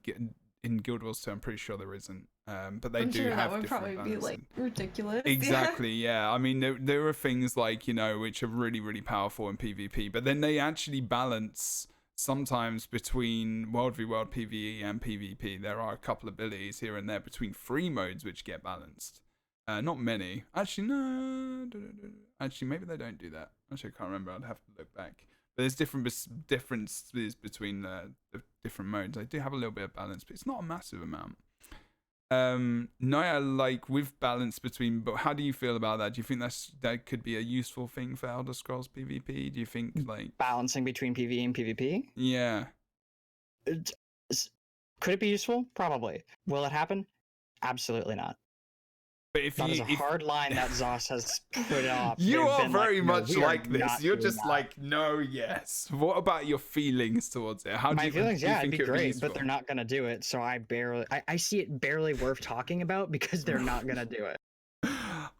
Guild Wars 2. I'm pretty sure there isn't. But they do have different balance. That would probably be like
ridiculous.
Exactly, yeah. I mean, there are things like, which are really, really powerful in PvP, but then they actually balance sometimes between World v World PvE and PvP. There are a couple abilities here and there between 3 modes which get balanced. Not many. Actually, no. Actually, maybe they don't do that. Actually, I can't remember. I'd have to look back. But there's differences between the different modes. They do have a little bit of balance, but it's not a massive amount. Like with balance between, but how do you feel about that? Do you think that could be a useful thing for Elder Scrolls PvP? Do you think, like,
balancing between PvE and PvP?
Yeah.
Could it be useful? Probably. Will it happen? Absolutely not.
But
that is a hard line that Zoss has put up.
You are very much like this. You're just like, no, yes. What about your feelings towards it?
My feelings, yeah, it'd be great, but they're not gonna do it. So I see it barely worth talking about because they're not gonna do it.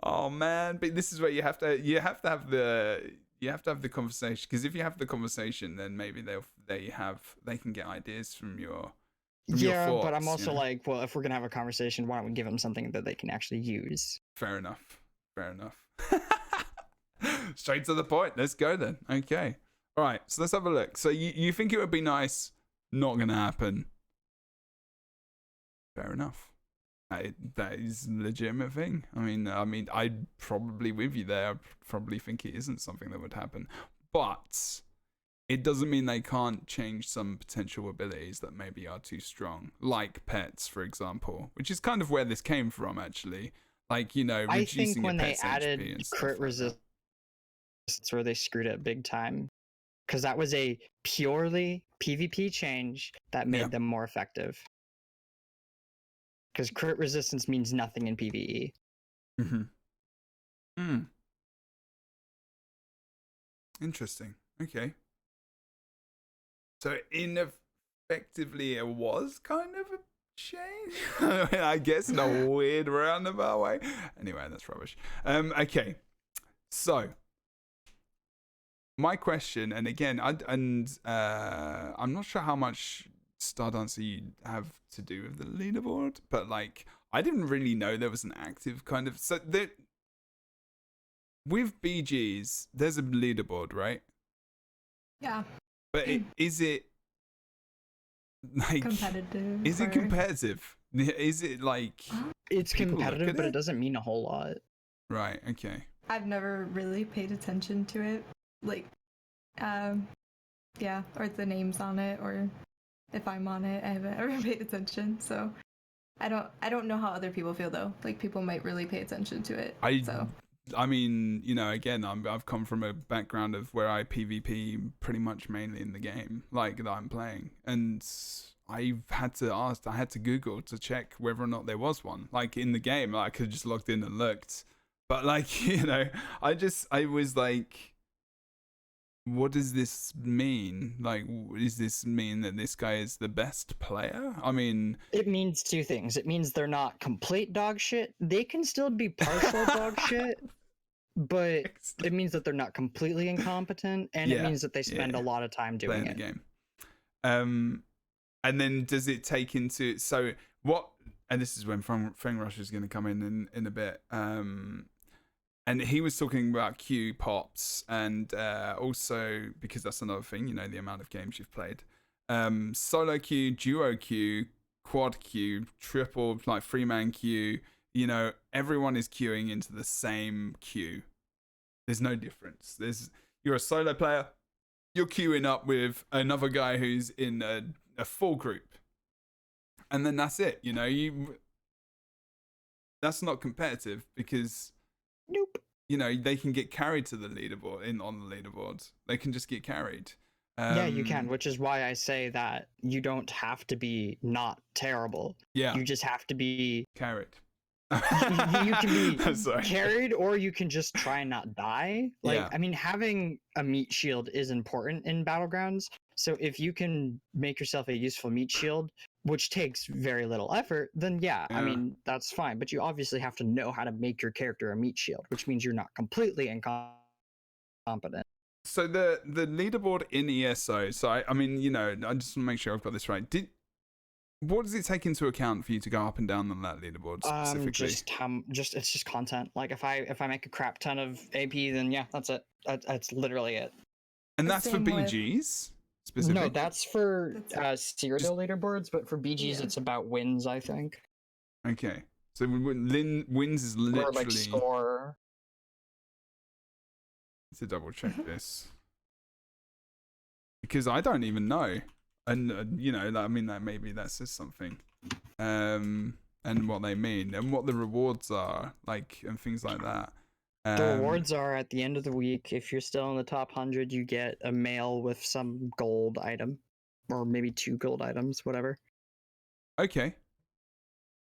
Oh man, but this is where you have to have the conversation, because if you have the conversation, then maybe they can get ideas from your.
Yeah, but I'm also like, well, if we're gonna have a conversation, why don't we give them something that they can actually use?
Fair enough. Straight to the point. Let's go then. Okay. All right. So let's have a look. So you think it would be nice? Not gonna happen. Fair enough. That is a legitimate thing. I mean, I'd probably with you there. I probably think it isn't something that would happen, but it doesn't mean they can't change some potential abilities that maybe are too strong, like pets, for example, which is kind of where this came from, actually. Like, reducing
I think when they added crit
resistance,
that's where they screwed up big time, because that was a purely PvP change that made them more effective. Because crit resistance means nothing in PvE.
Interesting. Okay. So ineffectively, it was kind of a change. I guess in a weird roundabout way. Anyway, that's rubbish. Okay. So my question, and again, I'm not sure how much StarDancer you have to do with the leaderboard, but like, I didn't really know there was an active kind of. So there, with BGs, there's a leaderboard, right?
Yeah.
But is it like
competitive?
Is it competitive? Is it like
it's competitive, but it doesn't mean a whole lot.
Right. Okay.
I've never really paid attention to it, like, yeah, or the names on it, or if I'm on it, I haven't ever paid attention. So I don't know how other people feel though. Like, people might really pay attention to it.
I mean, again, I've come from a background of where I PvP pretty much mainly in the game, like, that I'm playing, and I had to Google to check whether or not there was one, like, in the game. Like, I could have just logged in and looked, but like, I was like, what does this mean? Like, does this mean that this guy is the best player? I mean,
it means two things. It means they're not complete dog shit. They can still be partial dog shit, but it means that they're not completely incompetent, and it means that they spend a lot of time doing
playing the game. And then does it take into what? And this is when Fengrush is going to come in a bit. And he was talking about Q pops, and also, because that's another thing, the amount of games you've played. solo queue, duo queue, quad queue, triple, like 3-man queue. You know, everyone is queuing into the same queue. There's no difference. You're a solo player, you're queuing up with another guy who's in a full group, and then that's it. You know, that's not competitive because
Nope.
you know they can get carried to the leaderboard on the leaderboards. They can just get carried.
Yeah, you can, which is why I say that you don't have to be not terrible.
Yeah,
you just have to be
carried.
you can be carried, or you can just try and not die. Like,
yeah.
I mean, having a meat shield is important in Battlegrounds. So if you can make yourself a useful meat shield, which takes very little effort, then yeah, I mean, that's fine. But you obviously have to know how to make your character a meat shield, which means you're not completely incompetent.
So the leaderboard in ESO. So I mean, you know, I just want to make sure I've got this right. What does it take into account for you to go up and down on that leaderboard specifically?
It's just content. Like if I make a crap ton of AP, then yeah, that's it. That's literally it.
And that's for BGs specifically?
No, that's for Cyrodiil leaderboards, but for BGs it's about wins, I think.
Okay, so wins is literally.
Or like score.
To double check this, because I don't even know. And you know, I mean, that maybe that says something, and what they mean and what the rewards are like and things like that.
The rewards are at the end of the week. If you're still in the top 100, you get a mail with some gold item, or maybe 2 gold items, whatever.
Okay.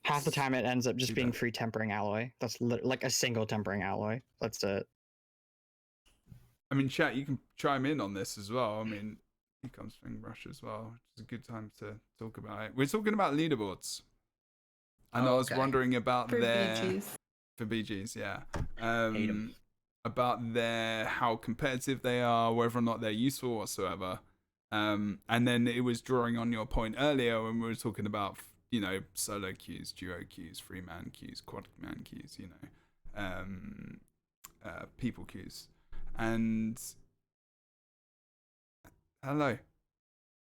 Half the time, it ends up just being free tempering alloy. That's like a single tempering alloy. That's it.
I mean, chat, you can chime in on this as well. I mean. Here comes Fengrush as well, which is a good time to talk about it. We're talking about leaderboards. And I was wondering about
BGs.
For BGs, yeah. About how competitive they are, whether or not they're useful whatsoever. And then it was drawing on your point earlier when we were talking about, you know, solo queues, duo queues, 3-man queues, quad-man queues, you know, people queues. And hello.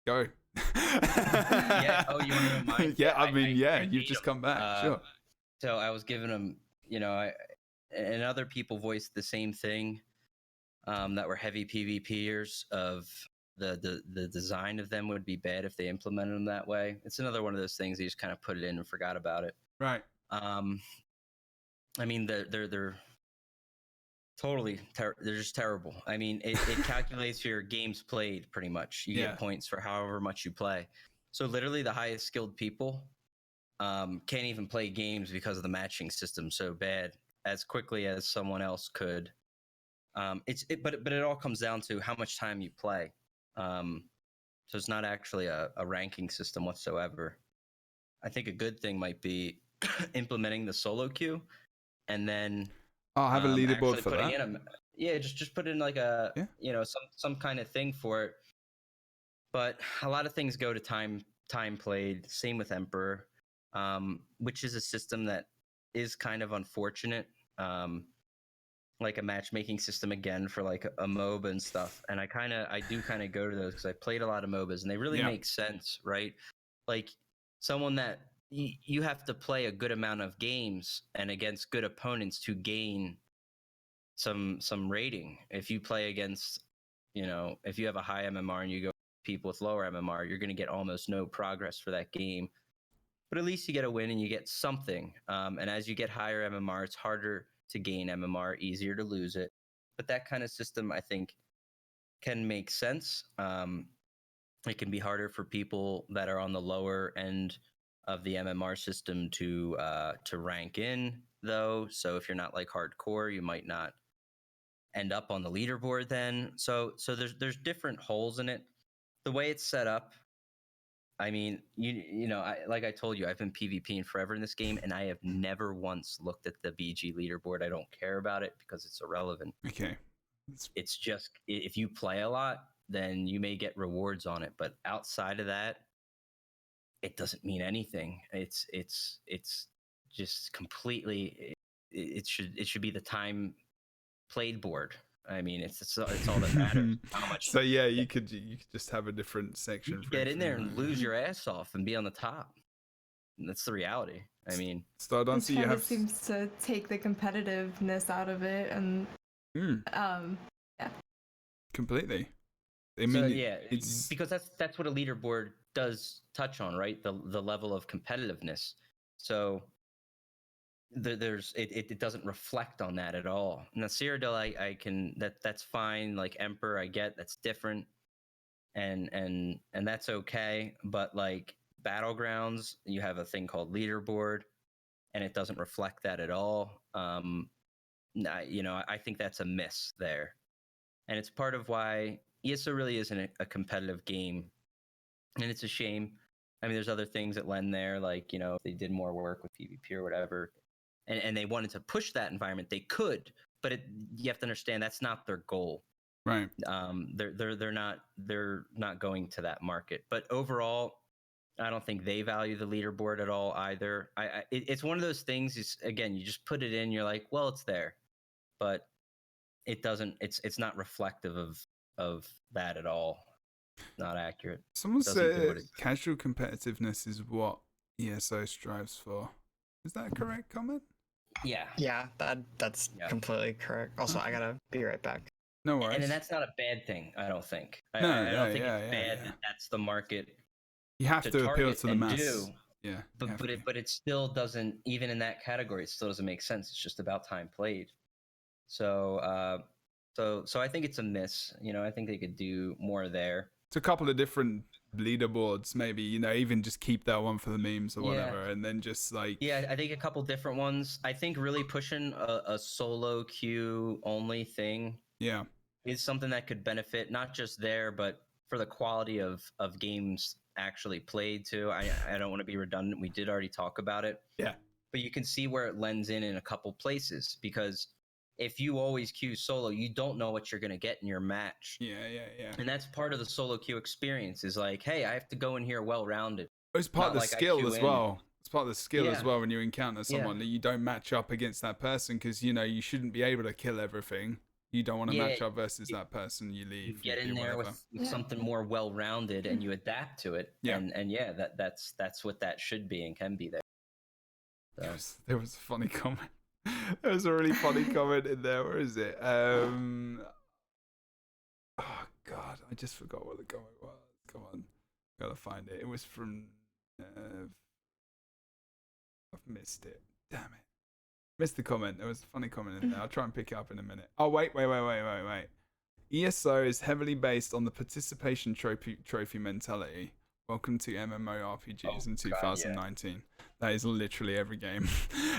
Go.
Yeah. Oh, you want to know mine?
Yeah. I mean, you've just come back. Sure.
So I was giving them, you know, and other people voiced the same thing. That were heavy PvPers of the design of them would be bad if they implemented them that way. It's another one of those things you just kind of put it in and forgot about it.
Right.
I mean, they're totally they're just terrible. I mean, it calculates your games played pretty much. You get points for however much you play. So literally the highest skilled people can't even play games because of the matching system so bad as quickly as someone else could. But it all comes down to how much time you play. So it's not actually a ranking system whatsoever. I think a good thing might be implementing the solo queue and then
I'll have a leaderboard for that.
Just put in like a you know, some kind of thing for it. But a lot of things go to time played. Same with Emperor, which is a system that is kind of unfortunate. Like a matchmaking system again for like a MOBA and stuff. And I do kind of go to those because I played a lot of MOBAs and they really make sense, right? Like someone that you have to play a good amount of games and against good opponents to gain some rating. If you play against, you know, if you have a high MMR and you go people with lower MMR, you're going to get almost no progress for that game. But at least you get a win and you get something. And as you get higher MMR, it's harder to gain MMR, easier to lose it. But that kind of system, I think, can make sense. It can be harder for people that are on the lower end of the MMR system to rank in, though. So if you're not like hardcore, you might not end up on the leaderboard then. So there's different holes in it. The way it's set up, I mean, you know, like I told you, I've been PvPing forever in this game, and I have never once looked at the BG leaderboard. I don't care about it because it's irrelevant.
Okay.
It's just if you play a lot, then you may get rewards on it, but outside of that, it doesn't mean anything. It's just completely. It should be the time played board. I mean, it's all that matters. How much?
So yeah, you could just have a different section.
You could get in there and lose your ass off and be on the top. And that's the reality. I mean,
StarDancer, you have
seems to take the competitiveness out of it, and yeah,
completely. I mean,
so, yeah,
it's
because that's what a leaderboard does touch on, right? The level of competitiveness. So it doesn't reflect on that at all. Now Cyrodiil, I can that's fine. Like Emperor, I get that's different, and that's okay. But like Battlegrounds, you have a thing called leaderboard, and it doesn't reflect that at all. I think that's a miss there, and it's part of why ESO really isn't a competitive game, and it's a shame. I mean, there's other things that lend there, like if they did more work with PvP or whatever, and they wanted to push that environment, they could, but you have to understand that's not their goal.
right.
They're not going to that market. But overall, I don't think they value the leaderboard at all either. It's one of those things. Is again, you just put it in, you're like, well, it's there, but it doesn't. It's not reflective of that at all. Not accurate.
Someone said casual competitiveness is what ESO strives for. Is that a correct comment?
Yeah.
Yeah, that's completely correct. Also, I gotta be right back.
No worries.
And that's not a bad thing, I don't think. I
No,
don't think it's bad that that's the market.
You have to appeal to the mass. Yeah.
But it still doesn't, even in that category, it still doesn't make sense. It's just about time played. So I think it's a miss. I think they could do more there.
It's a couple of different leaderboards, maybe, even just keep that one for the memes or whatever, and then just like...
Yeah, I think a couple different ones. I think really pushing a solo queue only thing is something that could benefit, not just there, but for the quality of games actually played too. I don't want to be redundant. We did already talk about it.
Yeah.
But you can see where it lends in a couple places, because if you always queue solo, you don't know what you're going to get in your match.
Yeah.
And that's part of the solo queue experience, is like, hey, I have to go in here well-rounded.
It's part of the skill as well. It's part of the skill as well when you encounter someone that you don't match up against that person, because, you shouldn't be able to kill everything. You don't want to match up versus that person, you leave.
You get in there with something more well-rounded and you adapt to it.
Yeah.
And that's what that should be and can be there. So.
There was a funny comment. There was a really funny comment in there. Where is it? Oh God, I just forgot what the comment was. Come on, gotta find it. It was from. I've missed it. Damn it, missed the comment. There was a funny comment in there. I'll try and pick it up in a minute. Oh wait. ESO is heavily based on the participation trophy mentality. Welcome to MMORPGs in 2019. God, yeah. That is literally every game.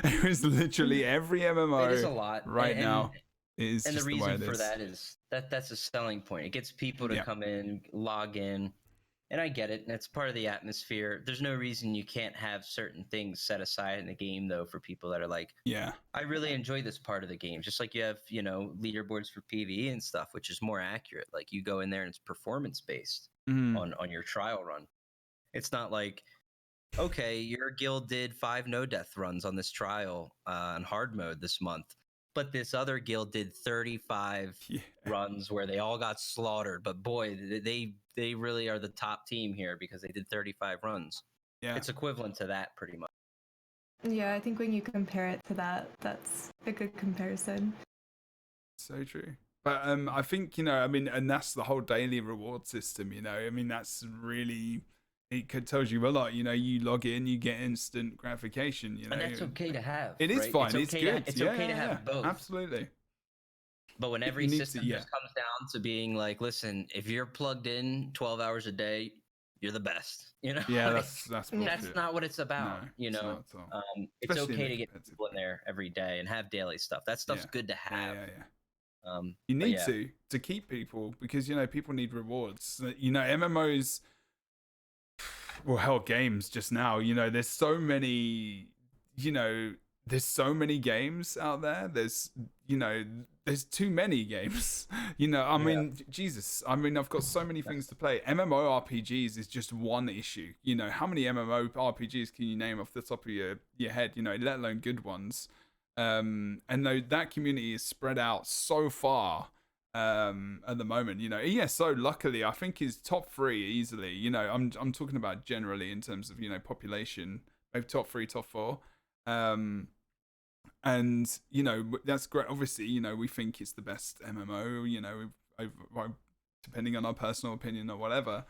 It is literally every MMO.
It is a lot
right now. It is
and
just
the reason
the way
for that is that's a selling point. It gets people to come in, log in, and I get it. And it's part of the atmosphere. There's no reason you can't have certain things set aside in the game, though, for people that are like, I really enjoy this part of the game. Just like you have, leaderboards for PvE and stuff, which is more accurate. Like you go in there and it's performance based on your trial run. It's not like, okay, your guild did 5 no-death runs on this trial on hard mode this month, but this other guild did 35 runs where they all got slaughtered. But boy, they really are the top team here because they did 35 runs. Yeah, it's equivalent to that pretty much.
Yeah, I think when you compare it to that, that's a good comparison.
So true. But I think, and that's the whole daily reward system, that's really... It tells you a lot, you log in, you get instant gratification,
And that's okay to have.
It is fine, it's good.
It's okay to have both.
Absolutely.
But when every system just comes down to being like, listen, if you're plugged in 12 hours a day, you're the best.
Yeah, that's
not what it's about.
No,
it's okay to get people in there every day and have daily stuff. That stuff's good to have.
You need to keep people, because people need rewards. MMOs. Well, hell, games just now, there's so many, there's so many games out there. There's too many games, Jesus. I've got so many things to play. MMORPGs is just one issue. How many MMORPGs can you name off the top of your head, let alone good ones? And though that community is spread out so far, at the moment. You know, ESO luckily I think is top 3 easily. You know, I'm talking about generally in terms of, you know, population, maybe top 3, top 4. And you know, that's great. Obviously, you know, we think it's the best MMO, you know, depending on our personal opinion or whatever.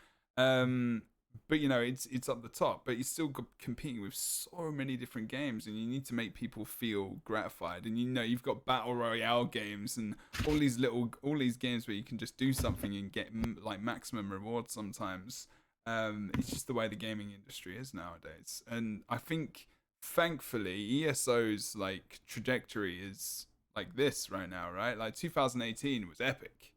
But you know, it's up the top, but you're still competing with so many different games, and you need to make people feel gratified. And you know, you've got battle royale games and all these games where you can just do something and get like maximum rewards sometimes. It's just the way the gaming industry is nowadays, and I think thankfully ESO's like trajectory is like this right now, right? Like 2018 was epic.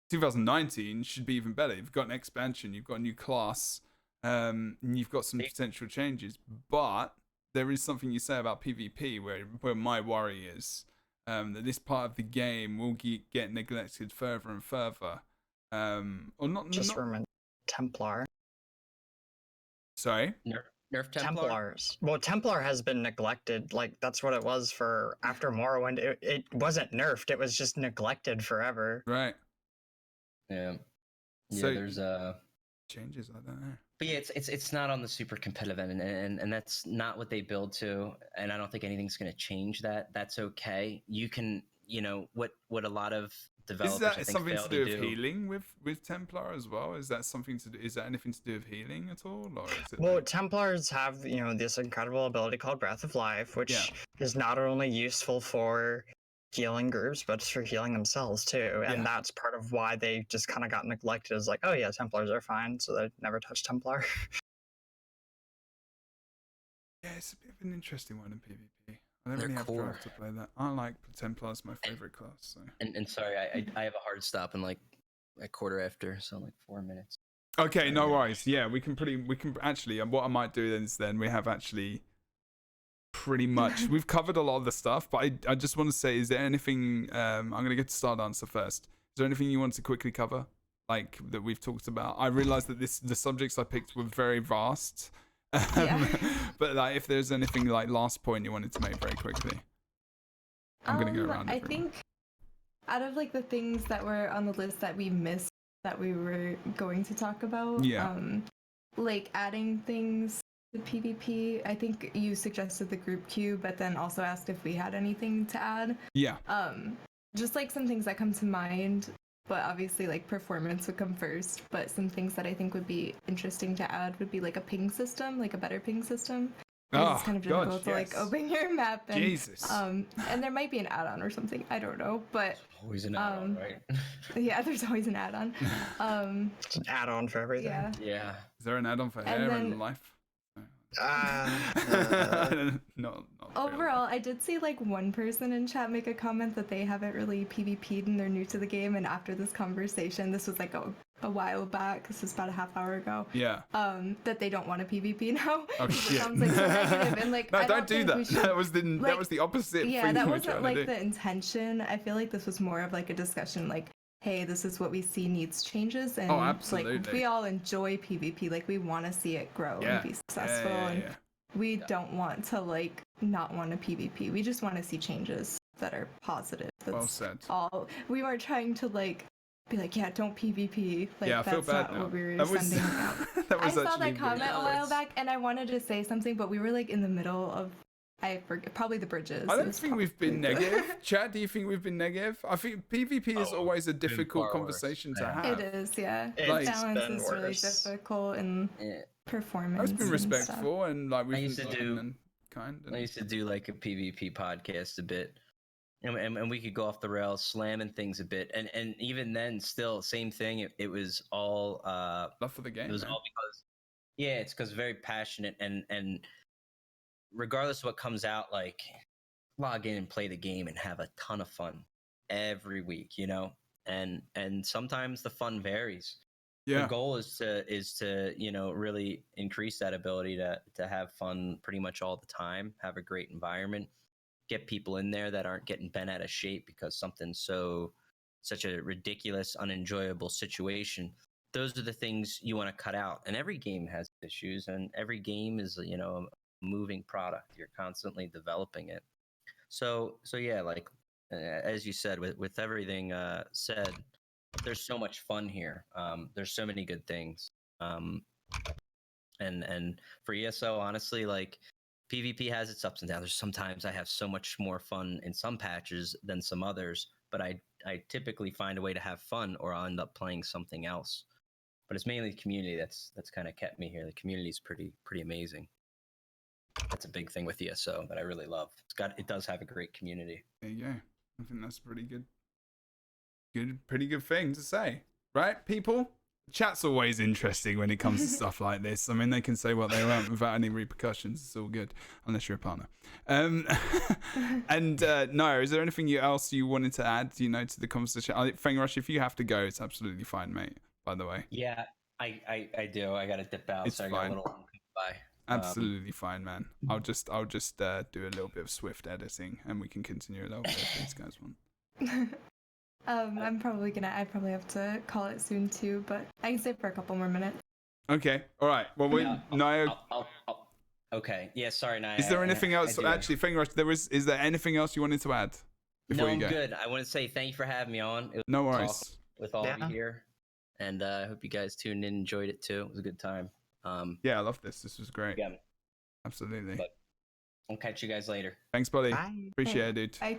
2019 should be even better. You've got an expansion, you've got a new class, and you've got some potential changes. But there is something you say about PvP where my worry is that this part of the game will get neglected further and further. Or not.
Just remember Templar.
Sorry?
Nerf Templar?
Templars. Well, Templar has been neglected. Like, that's what it was for after Morrowind. It wasn't nerfed. It was just neglected forever.
Right.
Yeah. Yeah,
So,
there's
changes, I don't know.
But yeah, it's not on the super competitive end, and that's not what they build to, and I don't think anything's going to change that. That's okay. You can, you know, what a lot of developers,
is that
I think,
something to
do
with healing with Templar as well? Is that something to do? Is that anything to do with healing at all, or is it?
Well, Templars have, you know, this incredible ability called Breath of Life, which is not only useful for healing groups, but for healing themselves too. And that's part of why they just kind of got neglected, as like, oh yeah, Templars are fine, so they never touched Templar.
Yeah, it's a bit of an interesting one in PvP. I don't really have drive to play that. I like Templar's my favorite class. So.
And sorry, I have a hard stop in like a quarter after, so like 4 minutes.
Okay, no worries. Yeah, we can actually. And what I might do then we have actually pretty much we've covered a lot of the stuff. But I just want to say, is there anything? I'm gonna get to StarDancer first. Is there anything you want to quickly cover, like that we've talked about? I realized that the subjects I picked were very vast. But like, if there's anything like last point you wanted to make very quickly, I'm gonna go around.
I think out of like the things that were on the list that we missed that we were going to talk about, like adding things to PvP. I think you suggested the group queue, but then also asked if we had anything to add.
Yeah.
Just like some things that come to mind. But obviously, like, performance would come first. But some things that I think would be interesting to add would be, like, a ping system, like a better ping system. It's kind of difficult to, like, open your map. And,
Jesus.
And there might be an add-on or something. I don't know. But
always an add-on, right?
Yeah, there's always an add-on.
It's an add-on for everything.
Yeah.
Is there an add-on for hair and life? No.
Overall, I did see like one person in chat make a comment that they haven't really PvP'd and they're new to the game. And after this conversation, this was like a while back. This was about a half hour ago.
Yeah.
That they don't want to PvP now.
Oh shit.
Sounds like so negative. And like,
no, don't do that. That was the opposite.
Yeah, that wasn't like the intention. I feel like this was more of like a discussion. Like, hey, this is what we see needs changes, and
absolutely.
Like we all enjoy PvP. Like we want to see it grow and be successful, and we don't want to like not want to PvP. We just want to see changes that are positive. That's
well said.
All we weren't trying to like be like, yeah, don't PvP. Like
I feel
that's
bad
not
now.
what we were sending out. I saw that comment a while back, and I wanted to say something, but we were like in the middle of. I forget, probably the bridges.
I don't think we've been negative. Chad, do you think we've been negative? I think PvP is always a difficult conversation to have.
It is, yeah. Balance is really difficult and performance.
It's been respectful and like we've
I used to do like a PvP podcast a bit. And we could go off the rails, slamming things a bit. And even then, still, same thing. It was all
love for the game.
It was all because, it's because very passionate and regardless of what comes out, like log in and play the game and have a ton of fun every week, you know. And sometimes the fun varies.
Yeah.
The goal is to really increase that ability to have fun pretty much all the time, have a great environment, get people in there that aren't getting bent out of shape because something's such a ridiculous, unenjoyable situation. Those are the things you want to cut out. And every game has issues, and every game is, a moving product. You're constantly developing it. So yeah, like as you said, with everything said, there's so much fun here. There's so many good things. And for ESO, honestly, like PvP has its ups and downs. There's sometimes I have so much more fun in some patches than some others, but I typically find a way to have fun, or I'll end up playing something else. But it's mainly the community that's kind of kept me here. The community is pretty amazing. That's a big thing with ESO that I really love. It does have a great community.
There you go. I think that's pretty good. Pretty good thing to say, right, people? Chat's always interesting when it comes to stuff like this. I mean, they can say what they want without any repercussions. It's all good, unless you're a partner. And no, is there anything else you wanted to add? To the conversation? Fengrush, if you have to go, it's absolutely fine, mate. By the way.
Yeah, I do. I gotta dip out.
It's
so I
fine.
got a little bye.
Absolutely fine, man. I'll just do a little bit of swift editing, and we can continue a little bit if these guys want.
I probably have to call it soon too, but I can stay for a couple more minutes.
Okay. All right. Well, Naya.
Okay. Yeah. Sorry, Naya.
Is there anything else? Actually, Fengrush, is there anything else you wanted to add?
No, I'm good. I want to say thank you for having me on. It was
no worries.
With all of you here, and I hope you guys tuned in, enjoyed it too. It was a good time.
Yeah, I love this. This was great.
Yeah.
Absolutely.
But I'll catch you guys later.
Thanks, buddy.
Bye.
Appreciate it, dude.
Bye.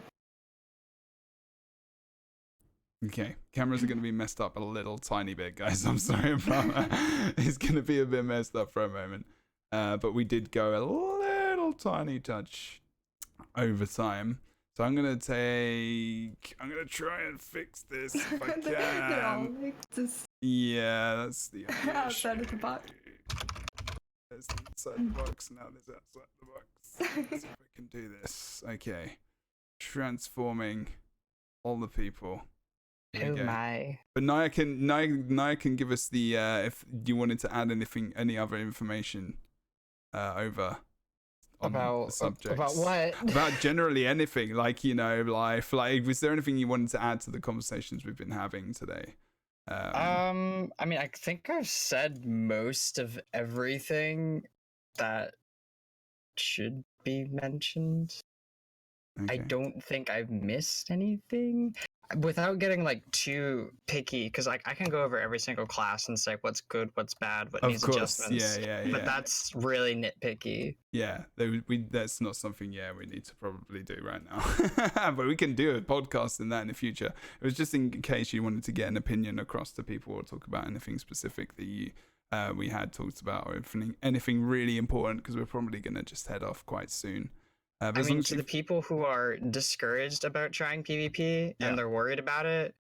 Okay, cameras are going to be messed up a little tiny bit, guys. I'm sorry about that. It's going to be a bit messed up for a moment. But we did go a little tiny touch over time. So I'm going to try and fix this if I can.
They're all like just
Yeah, that's the
outside of the box.
There's inside the box, now there's outside the box. Let's see if I can do this. Okay. Transforming all the people.
Oh my.
But Naya can give us the if you wanted to add any other information over on the subjects.
About what?
About generally anything, like life. Like, was there anything you wanted to add to the conversations we've been having today?
I mean, I think I've said most of everything that should be mentioned. Okay. I don't think I've missed anything. Without getting like too picky, because like I can go over every single class and say what's good, what's bad, what needs adjustments. Yeah. But that's really nitpicky.
Yeah, that's not something we need to probably do right now. But we can do a podcast in that in the future. It was just in case you wanted to get an opinion across to people or talk about anything specific that we had talked about, or anything really important, because we're probably going to just head off quite soon.
I mean, to the people who are discouraged about trying PvP and they're worried about it,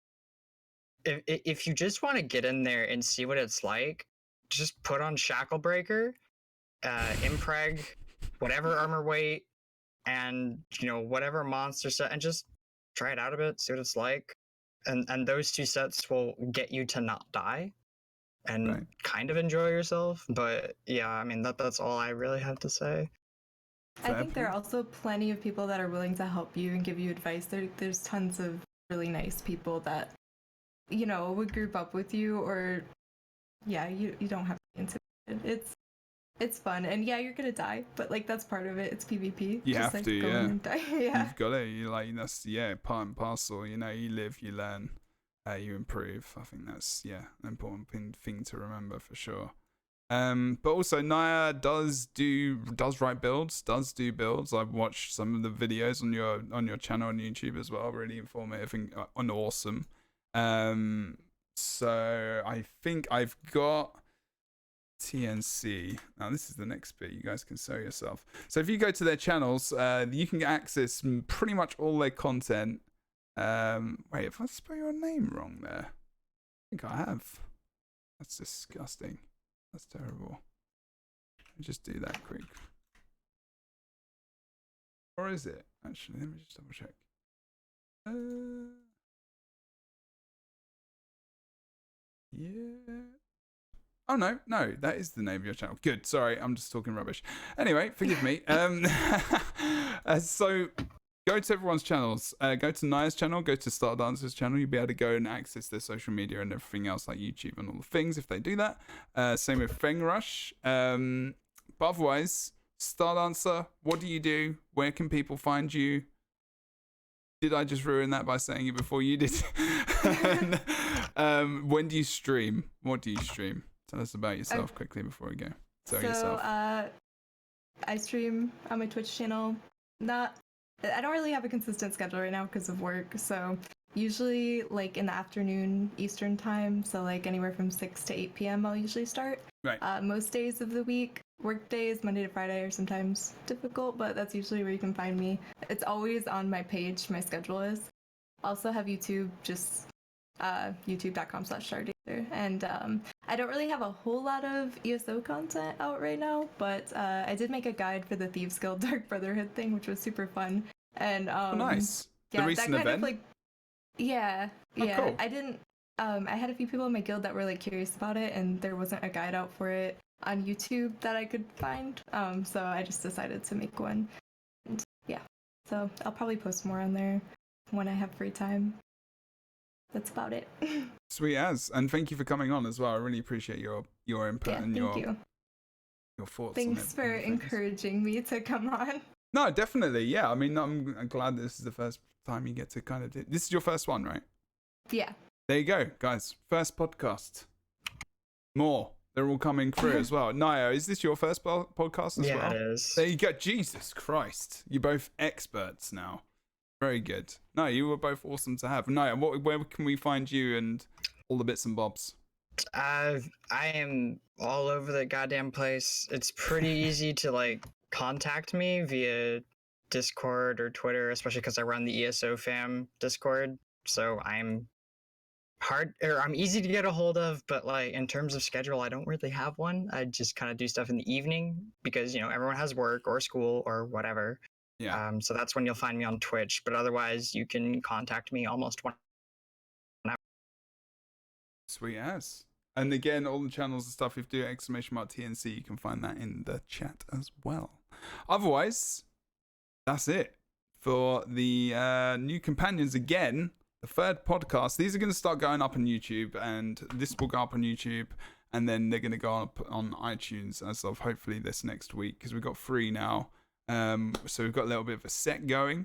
if you just want to get in there and see what it's like, just put on Shacklebreaker, impreg, whatever armor weight, and whatever monster set, and just try it out a bit, see what it's like, and those two sets will get you to not die and kind of enjoy yourself. But yeah, I mean that's all I really have to say.
I think there are also plenty of people that are willing to help you and give you advice. There's tons of really nice people that, would group up with you, or, you don't have to be intimidated. It's fun, and you're gonna die, but like that's part of it. It's PvP.
You have to,
and die.
You've got it. You that's part and parcel. You live, you learn, you improve. I think that's an important thing to remember for sure. But also Naya does write builds, does do builds. I've watched some of the videos on your channel on YouTube as well. Really informative and awesome. So I think I've got TNC. Now this is the next bit. You guys can show yourself. So if you go to their channels, you can access pretty much all their content. Wait, if I spell your name wrong there, I think I have. That's disgusting. That's terrible. Let me just do that quick. Or is it? Actually, let me just double check. Yeah. Oh, no, that is the name of your channel. Good, sorry, I'm just talking rubbish. Anyway, forgive me. So go to everyone's channels. Go to Naya's channel, go to StarDancer's channel. You'll be able to go and access their social media and everything else, like YouTube and all the things, if they do that. Same with Fengrush. But otherwise, StarDancer, what do you do? Where can people find you? Did I just ruin that by saying it before you did? When do you stream? What do you stream? Tell us about yourself quickly before we go.
I stream on my Twitch channel. I don't really have a consistent schedule right now because of work. So usually like in the afternoon Eastern time. So like anywhere from 6 to 8 p.m. I'll usually start.
Right.
Most days of the week. Work days, Monday to Friday, are sometimes difficult, but that's usually where you can find me. It's always on my page, my schedule is. Also have YouTube, just youtube.com/StarDancer. And I don't really have a whole lot of ESO content out right now, but I did make a guide for the Thieves Guild Dark Brotherhood thing, which was super fun. And
nice.
Yeah,
the recent
that kind
event?
of like, yeah.
Cool.
I didn't. I had a few people in my guild that were like curious about it, and there wasn't a guide out for it on YouTube that I could find, so I just decided to make one. And yeah, so I'll probably post more on there when I have free time. That's about it.
Sweet as, and thank you for coming on as well. I really appreciate your input and your thoughts.
Thanks for encouraging me to come on.
No, definitely, yeah. I mean, I'm glad this is the first time you get to kind of do. This is your first one, right?
Yeah.
There you go, guys. First podcast. More. They're all coming through as well. Naya, is this your first podcast as well?
Yeah, it is.
There you go. Jesus Christ. You're both experts now. Very good. No, you were both awesome to have. Naya, where can we find you and all the bits and bobs?
I am all over the goddamn place. It's pretty easy to like contact me via Discord or Twitter, especially because I run the ESO fam Discord. So I'm easy to get a hold of, but like in terms of schedule, I don't really have one. I just kind of do stuff in the evening because, you know, everyone has work or school or whatever.
Yeah.
So that's when you'll find me on Twitch, but otherwise you can contact me almost one hour.
Sweet as. And again, all the channels and stuff, if you do !TNC, you can find that in the chat as well. Otherwise, that's it for the new companions again. The third podcast. These are going to start going up on YouTube, and this will go up on YouTube, and then they're going to go up on iTunes as of hopefully this next week, because we've got 3 now. So we've got a little bit of a set going.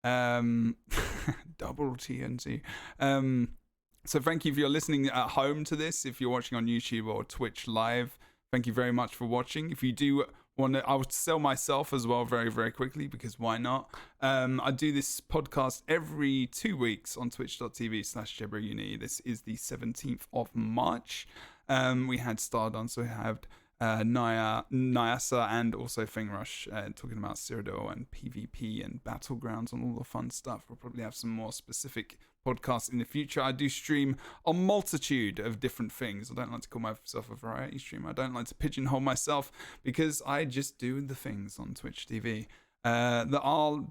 Double TNT. So thank you if you're listening at home to this. If you're watching on YouTube or Twitch live, thank you very much for watching. If you do want to, I would sell myself as well very, very quickly, because why not? I do this podcast every 2 weeks on twitch.tv/JebroUni. This is the 17th of March. We had StarDancer, we had Nyassa and also Fengrush talking about Cyrodiil and PvP and Battlegrounds and all the fun stuff. We'll probably have some more specific podcasts in the future. I do stream a multitude of different things. I don't like to call myself a variety streamer. I don't like to pigeonhole myself, because I just do the things on Twitch TV that are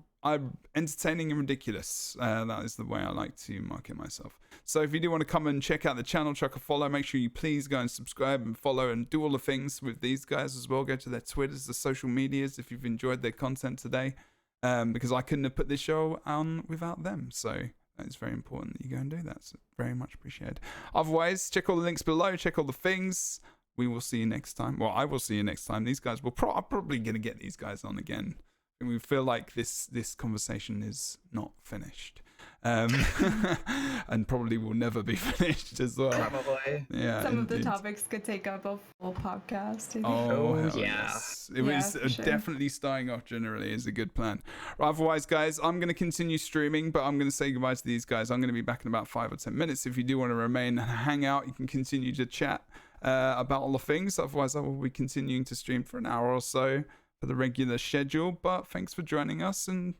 entertaining and ridiculous. That is the way I like to market myself. So if you do want to come and check out the channel, chuck a follow, make sure you please go and subscribe and follow and do all the things with these guys as well. Go to their Twitters, the social medias, if you've enjoyed their content today, because I couldn't have put this show on without them. So it's very important that you go and do that. So very much appreciated. Otherwise, check all the links below, check all the things. We will see you next time. Well, I will see you next time. These guys will I'm probably going to get these guys on again. And we feel like this conversation is not finished. And probably will never be finished as well.
Probably.
Yeah.
Some of the topics could take up a full podcast.
Oh,
yeah.
Yes. It was
sure.
definitely starting off generally is a good plan. Right, otherwise, guys, I'm going to continue streaming, but I'm going to say goodbye to these guys. I'm going to be back in about 5 or 10 minutes. If you do want to remain and hang out, you can continue to chat about all the things. Otherwise, I will be continuing to stream for an hour or so for the regular schedule. But thanks for joining us, and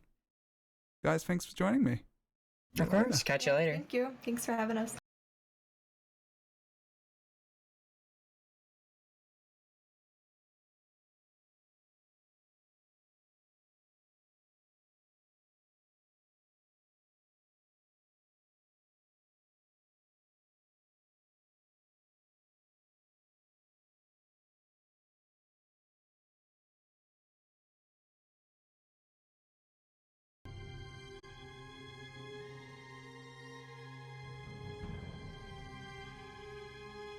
guys, thanks for joining me.
Of course. Catch you later.
Thank you. Thanks for having us.